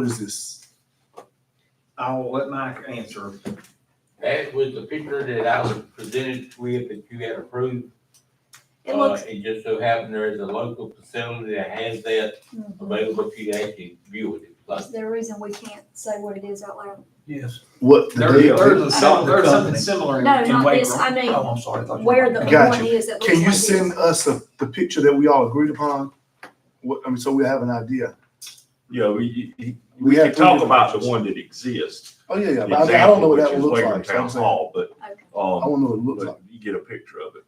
is this? I'll let Mike answer. That was the picture that I was presented with that you had approved. It just so happened there is a local facility that has that available to you to actually view it. Is there a reason we can't say what it is out loud? Yes. What the There's, deal? there's something similar No, in not this, Waco. I mean, Oh, I'm sorry. I thought you were- where the Gotcha. one is that looks Can you like this. send us the picture that we all agreed upon? So we have an idea. Yeah, we We can have talk three about the different one that exists. Oh, yeah, yeah, The but I don't know what that example, one which looks is like. So I'm Town saying, Hall, but, Okay. I want to know what it looks like. but you get a picture of it.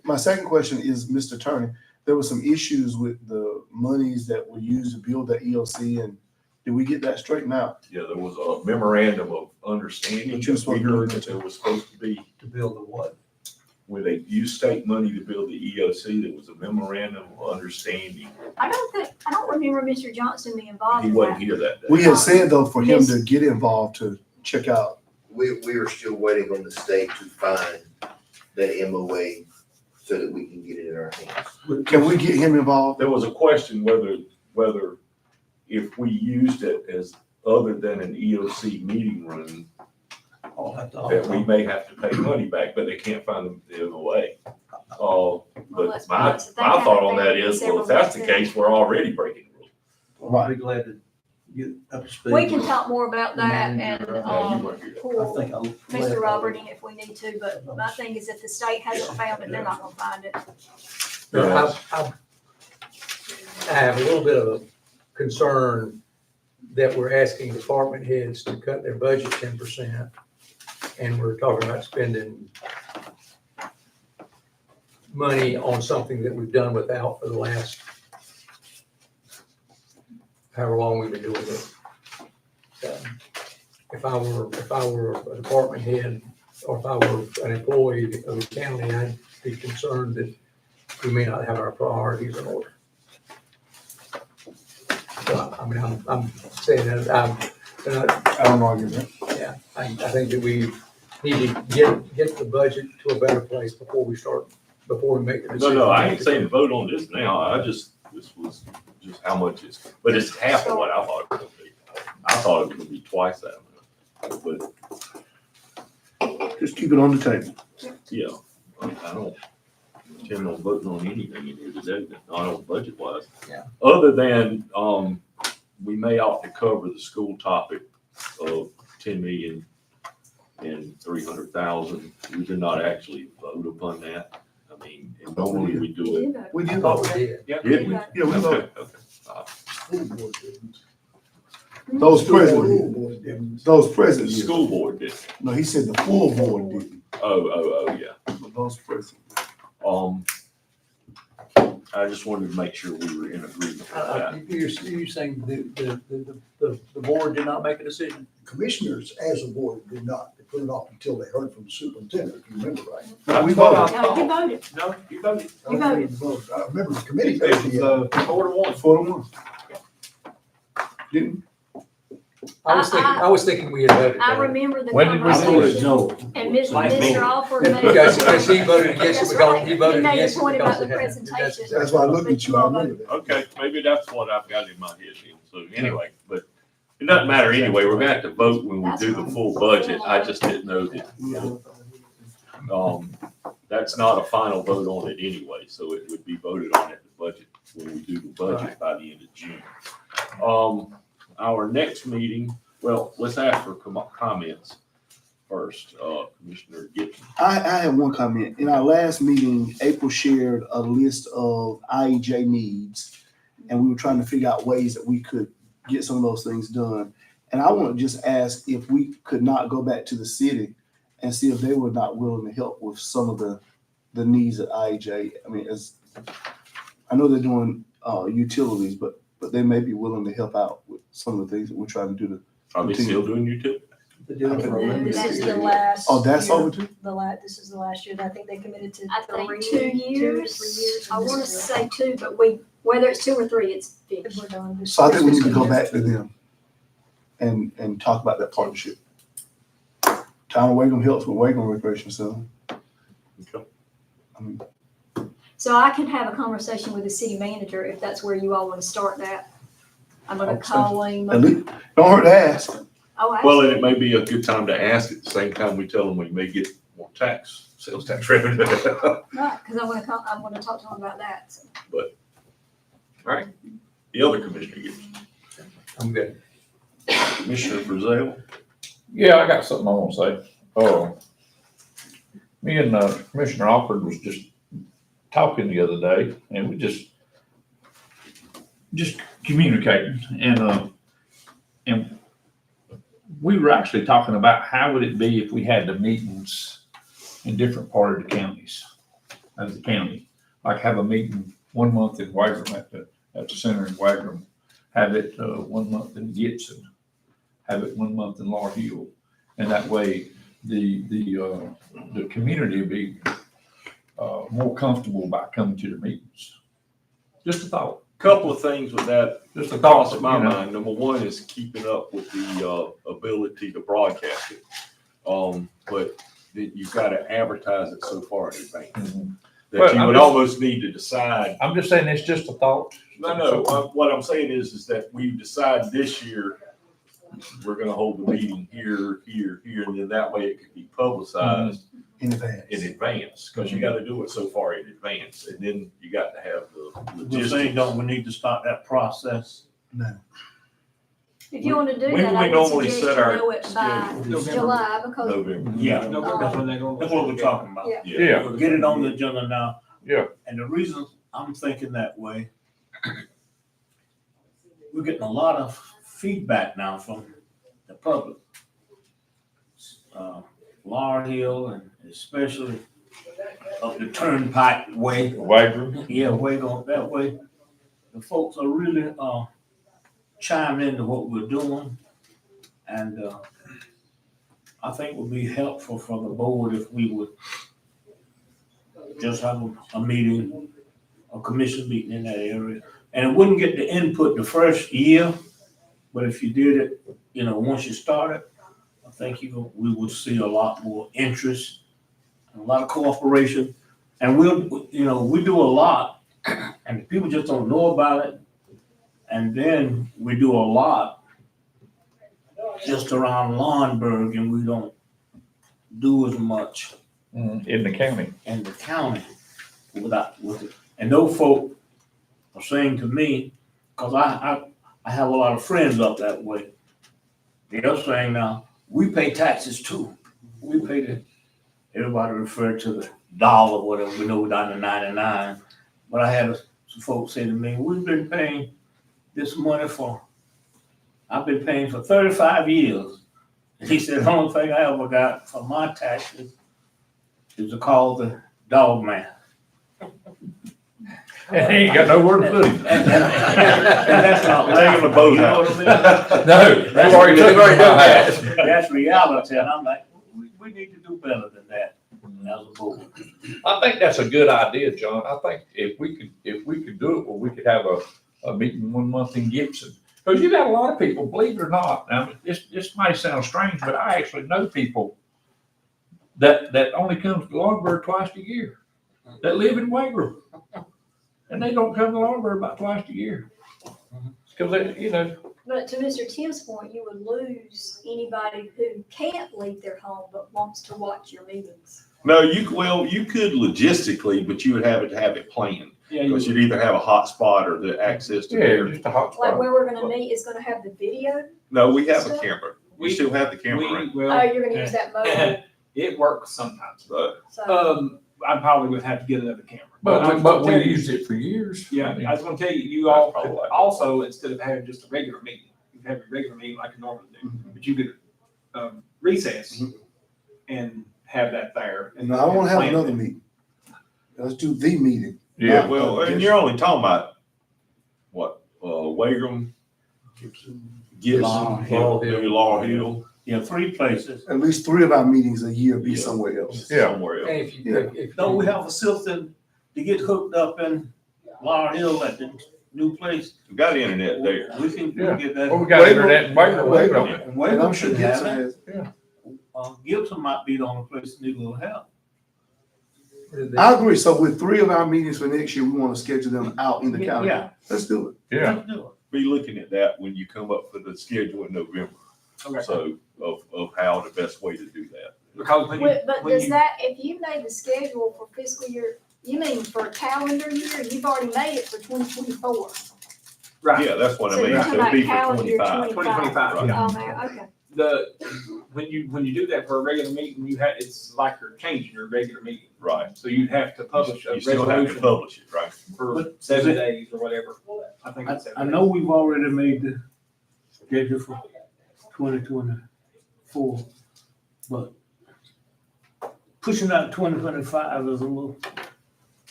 My second question is, Mr. Attorney, there were some issues with the monies that were used to build the EOC, and did we get that straightened out? Yeah, there was a memorandum of understanding But you were supposed to figure do that there was supposed to be, To build the what? where they used state money to build the EOC, there was a memorandum of understanding. I don't remember Mr. Johnson being involved He in wasn't that. here that day. We had said though, for him to get involved to check out. We are still waiting on the state to find that MOA so that we can get it in our hands. Can we get him involved? There was a question whether if we used it as other than an EOC meeting room, that we may have to pay money back, but they can't find the MOA. But let's be my honest, if they thought haven't on that found it is, well, several if that's the months in. case, we're already breaking the rules. I'll be glad to get up to speed. We can with talk more about the that manager. and, Yeah, you weren't here. I pull think I'll. Mr. Roberting if we need to, but my thing is if the state hasn't found it, they're not gonna find it. I have a little bit of a concern that we're asking department heads to cut their budget 10%. And we're talking about spending money on something that we've done without for the last however long we've been doing it. If I were a department head, or if I were an employee of the county, I'd be concerned that we may not have our priorities in order. So, I mean, I'm saying that, I don't argue with that. yeah, I think that we need to get the budget to a better place before we make the decision. No, I ain't saying vote on this now. This was just how much it's, but it's half of what I thought it was gonna be. I thought it was gonna be twice that amount, but Just keep it on the table. yeah, I don't intend on voting on anything in here today, not on budget wise. Yeah. Other than, we may ought to cover the school topic of 10 million and 300,000. We did not actually vote upon that. I mean, and normally we do it. We I did thought vote. we did. Yeah, Did we? we? Yeah, we voted. Okay. Those present did. Those present The did. school board did. No, he said the full board didn't. Oh, yeah. But those present. I just wanted to make sure we were in agreement with that. You're saying the board did not make a decision? Commissioners, as a board, did not. They put it off until they heard from the superintendent, if you remember right. No, we That's what voted. I No, you thought. voted. No, you voted. You voted. I remember the committee. It was 4-1. 4-1. Didn't? I was thinking we had voted. I remember the When did we conversation. do And Mr. Like me. Alford made. Because he voted against it That's because right. he voted made a against it point because about the it had- presentation. That's why I looked at you. I remember that. Okay, maybe that's what I've got in my head. Then. So anyway, but it doesn't matter anyway. We're gonna have to vote when we do the full budget. I just didn't know that. That's not a final vote on it anyway, so it would be voted on at the budget when we do the budget by the end of June. Our next meeting, well, let's ask for comments first. Commissioner Gibson. I have one comment. In our last meeting, April shared a list of IEJ needs, and we were trying to figure out ways that we could get some of those things done. And I want to just ask if we could not go back to the city and see if they were not willing to help with some of the needs at IEJ. I mean, I know they're doing utilities, but they may be willing to help out with some of the things that we're trying to do to. Are they still doing YouTube? This is the last. Oh, that's year. over too? This is the last year. I think they committed to. I think 2 2 years. 3 years. I want to say 2, but whether it's 2 or 3, it's fixed. We're done. So I think we need to go back to them and talk about that partnership. Town of Wakem helps with Wakem Recreation Center. Okay. I mean, So I can have a conversation with the city manager if that's where you all want to start that. I'm gonna call him. at least, don't hurt to ask. Oh, Well, and it absolutely. may be a good time to ask at the same time we tell them we may get more sales tax revenue. Right, because I want to talk to him about that. so. All right, the other commissioner gets. I'm good. Commissioner Brazil? Yeah, I got something I want to say. Oh, me and Commissioner Alford was just talking the other day, and we just communicating, and we were actually talking about how would it be if we had the meetings in different part of the counties, of the county, like have a meeting 1 month in Wagram at the center in Wagram, have it 1 month in Gibson, have it 1 month in Laurel Hill, and that way the community would be more comfortable by coming to the meetings. Just a thought. Couple of things with that, Just a across thought. my you know. mind. Number one is keeping up with the ability to broadcast it. But you've got to advertise it so far in advance Mhm. that Well, you I'm would just- almost need to decide. I'm just saying it's just a thought. No, what I'm saying is that we decide this year, we're gonna hold the meeting here, and then that way it could be publicized In advance. in advance, because you gotta do it so far in advance, and then you got to have the We're saying, logistics. don't we need to start that process? No. If you want to do We that, I would normally suggest set you our know it by schedule. July, because November. Yeah, Um, that's what we're talking about. Yeah. Yeah. Get it on the agenda now. Yeah. And the reason I'm thinking that way, we're getting a lot of feedback now from the public. Laurel Hill and especially up the Turnpike way. Wagram. Yeah, way on that way. The folks are really chiming into what we're doing. And I think it would be helpful for the board if we would just have a meeting, a commission meeting in that area. And it wouldn't get the input the first year, but if you did it, once you started, I think we would see a lot more interest, a lot of cooperation. And we do a lot, and people just don't know about it. And then we do a lot just around Lauenburg, and we don't do as much In the county. in the county with it. And those folk are saying to me, because I have a lot of friends up that way, they're saying now, we pay taxes too. We pay everybody refer to the dollar, whatever, we know we're down to 99. But I had some folks say to me, we've been paying this money I've been paying for 35 years. And he said, the only thing I ever got for my taxes is to call the dog man. And he ain't got nowhere to put him. And that's not Taking the boat out. No, they've already took my house. That's reality, and I'm like, we need to do better than that as a board. I think that's a good idea, John. I think if we could do it, well, we could have a meeting 1 month in Gibson. Because you got a lot of people, believe it or not, now, this might sound strange, but I actually know people that only comes to Lauenburg twice a year, that live in Wagram. And they don't come to Lauenburg about twice a year. Because But to Mr. Tim's point, you would lose anybody who can't leave their home but wants to watch your meetings. No, you could logistically, but you would have it planned. Yeah, Because you'd either have a hotspot or the access to there. just a hot Like spot. where we're gonna meet is gonna have the video. No, we have a Stuff? camera. We still have the camera. Right? Oh, you're gonna use that mobile, It works sometimes. So, so. I probably would have to get another camera. But we used it for years. Yeah, I mean, I was gonna tell you, you all That's could probably- also, instead of having just a regular meeting, you could have a regular meeting like you normally do, but you could recess and have that there. And I don't wanna have plan another it. meeting. Let's do the meeting. Yeah. well, and you're only talking about what, Wagram, Gibson, Laurel Hill. maybe Laurel Hill, Yeah, 3 places. At least 3 of our meetings a year be Yeah. somewhere else. Yeah. somewhere else. And if Don't we have a system to get hooked up in Laurel Hill at the new place? We got internet there. We can Yeah. get that. Well, we got internet in Wagram. Wagram. And And I'm Wagram sure should have Gibson it. has. Gibson might be the only place that will help. I agree. So with 3 of our meetings for next year, we want to schedule them out in the county. Yeah. Let's do it. Yeah. Let's do it. Be looking at that when you come up for the schedule in November. Okay. So of how the best way to do that. Because when you, But when does you, that, if you made the schedule for fiscal year, you mean for a calendar year, you've already made it for 2024. Right. Yeah, that's what I So mean. you're So talking it'd be about for calendar year 25. 2025. Right. on there, okay. When you do that for a regular meeting, it's like you're changing your regular meeting. Right. So you'd have to publish a You still have to resolution publish it, right? for 7 days or whatever. I think it's 7 I days. know we've already made the schedule for 2024, but pushing out 2025 is a little,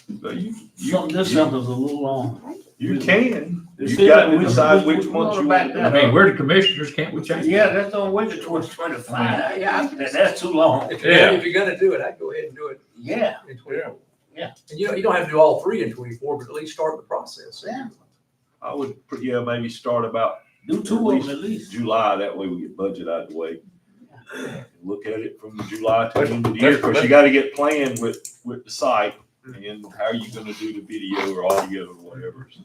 But something's a little long. You can. It's You got to we- decide we- which we month wanna you back want. that I mean, we're the commissioners, can't we change? Yeah, that's on winter 2025. Yeah, that's too long. If Yeah. if you're gonna do it, I'd go ahead and do it Yeah. in 24. Yeah. And you don't have to do all three in 24, but at least start the process. Yeah. I would, maybe start about Do two of them at least. July. That way we get budget out of the way. Look at it from July to the end of the year, because you got to get planned with the site and how are you going to do the video or audio or whatever. So.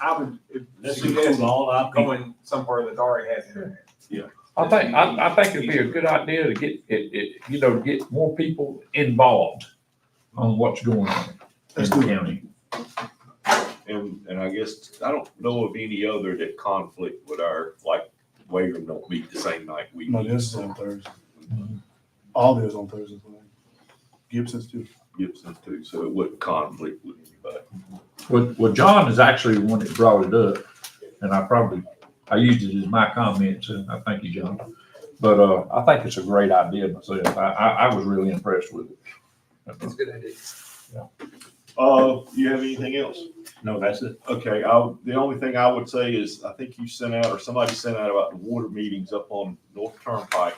I would That's too suggest long. I'll be- going somewhere that's already has internet. I think it'd be a good idea to get to get more people involved on what's going on in the county. And I guess, I don't know of any other that conflict with our, like, Wagram don't meet the same night we No, meet. this is on Thursday. All theirs on Thursday. Gibson's too. Gibson too, so it wouldn't conflict with anybody. Well, John is actually the one that brought it up, and I used it as my comments, and I thank you, John. But, I think it's a great idea myself. I was really impressed with it. That's a good idea. You have anything else? No, that's it. Okay, the only thing I would say is, I think you sent out, or somebody sent out about the water meetings up on North Turnpike,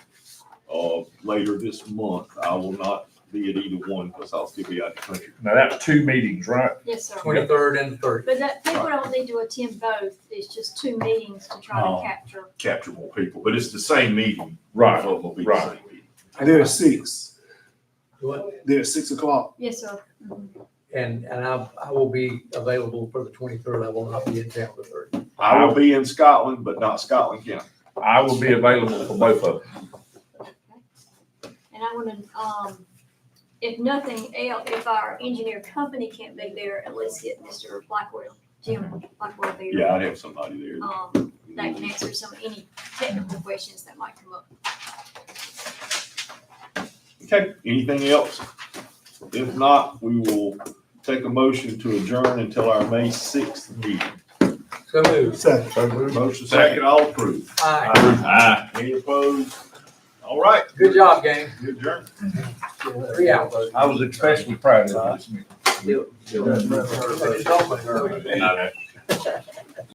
later this month. I will not be at either one because I'll still be out of the country. Now, that's 2 meetings, right? Yes, sir. 23rd and 30th. But that, people don't need to attend both, it's just 2 meetings to try Oh. to capture. Capture more people, but it's the same meeting. Right, Both will be the right. same meeting. They're at 6. What? They're at 6 o'clock. Yes, sir. Mhm. And I will be available for the 23rd. I will not be in town the 30th. I will be in Scotland, but not Scotland County. I will be available for both of them. And I wanna, if nothing else, if our engineer company can't be there, at least get Mr. Blackwell, Jim Blackwell there. Yeah, I'd have somebody there. That can answer any technical questions that might come up. Okay, anything else? If not, we will take a motion to adjourn until our May 6th meeting. So moved. Second. Motion second, all approved. Aye. Any opposed? All right, Good job, gang. good adjourn. 3 hours. I was especially proud of this. Still. Not that.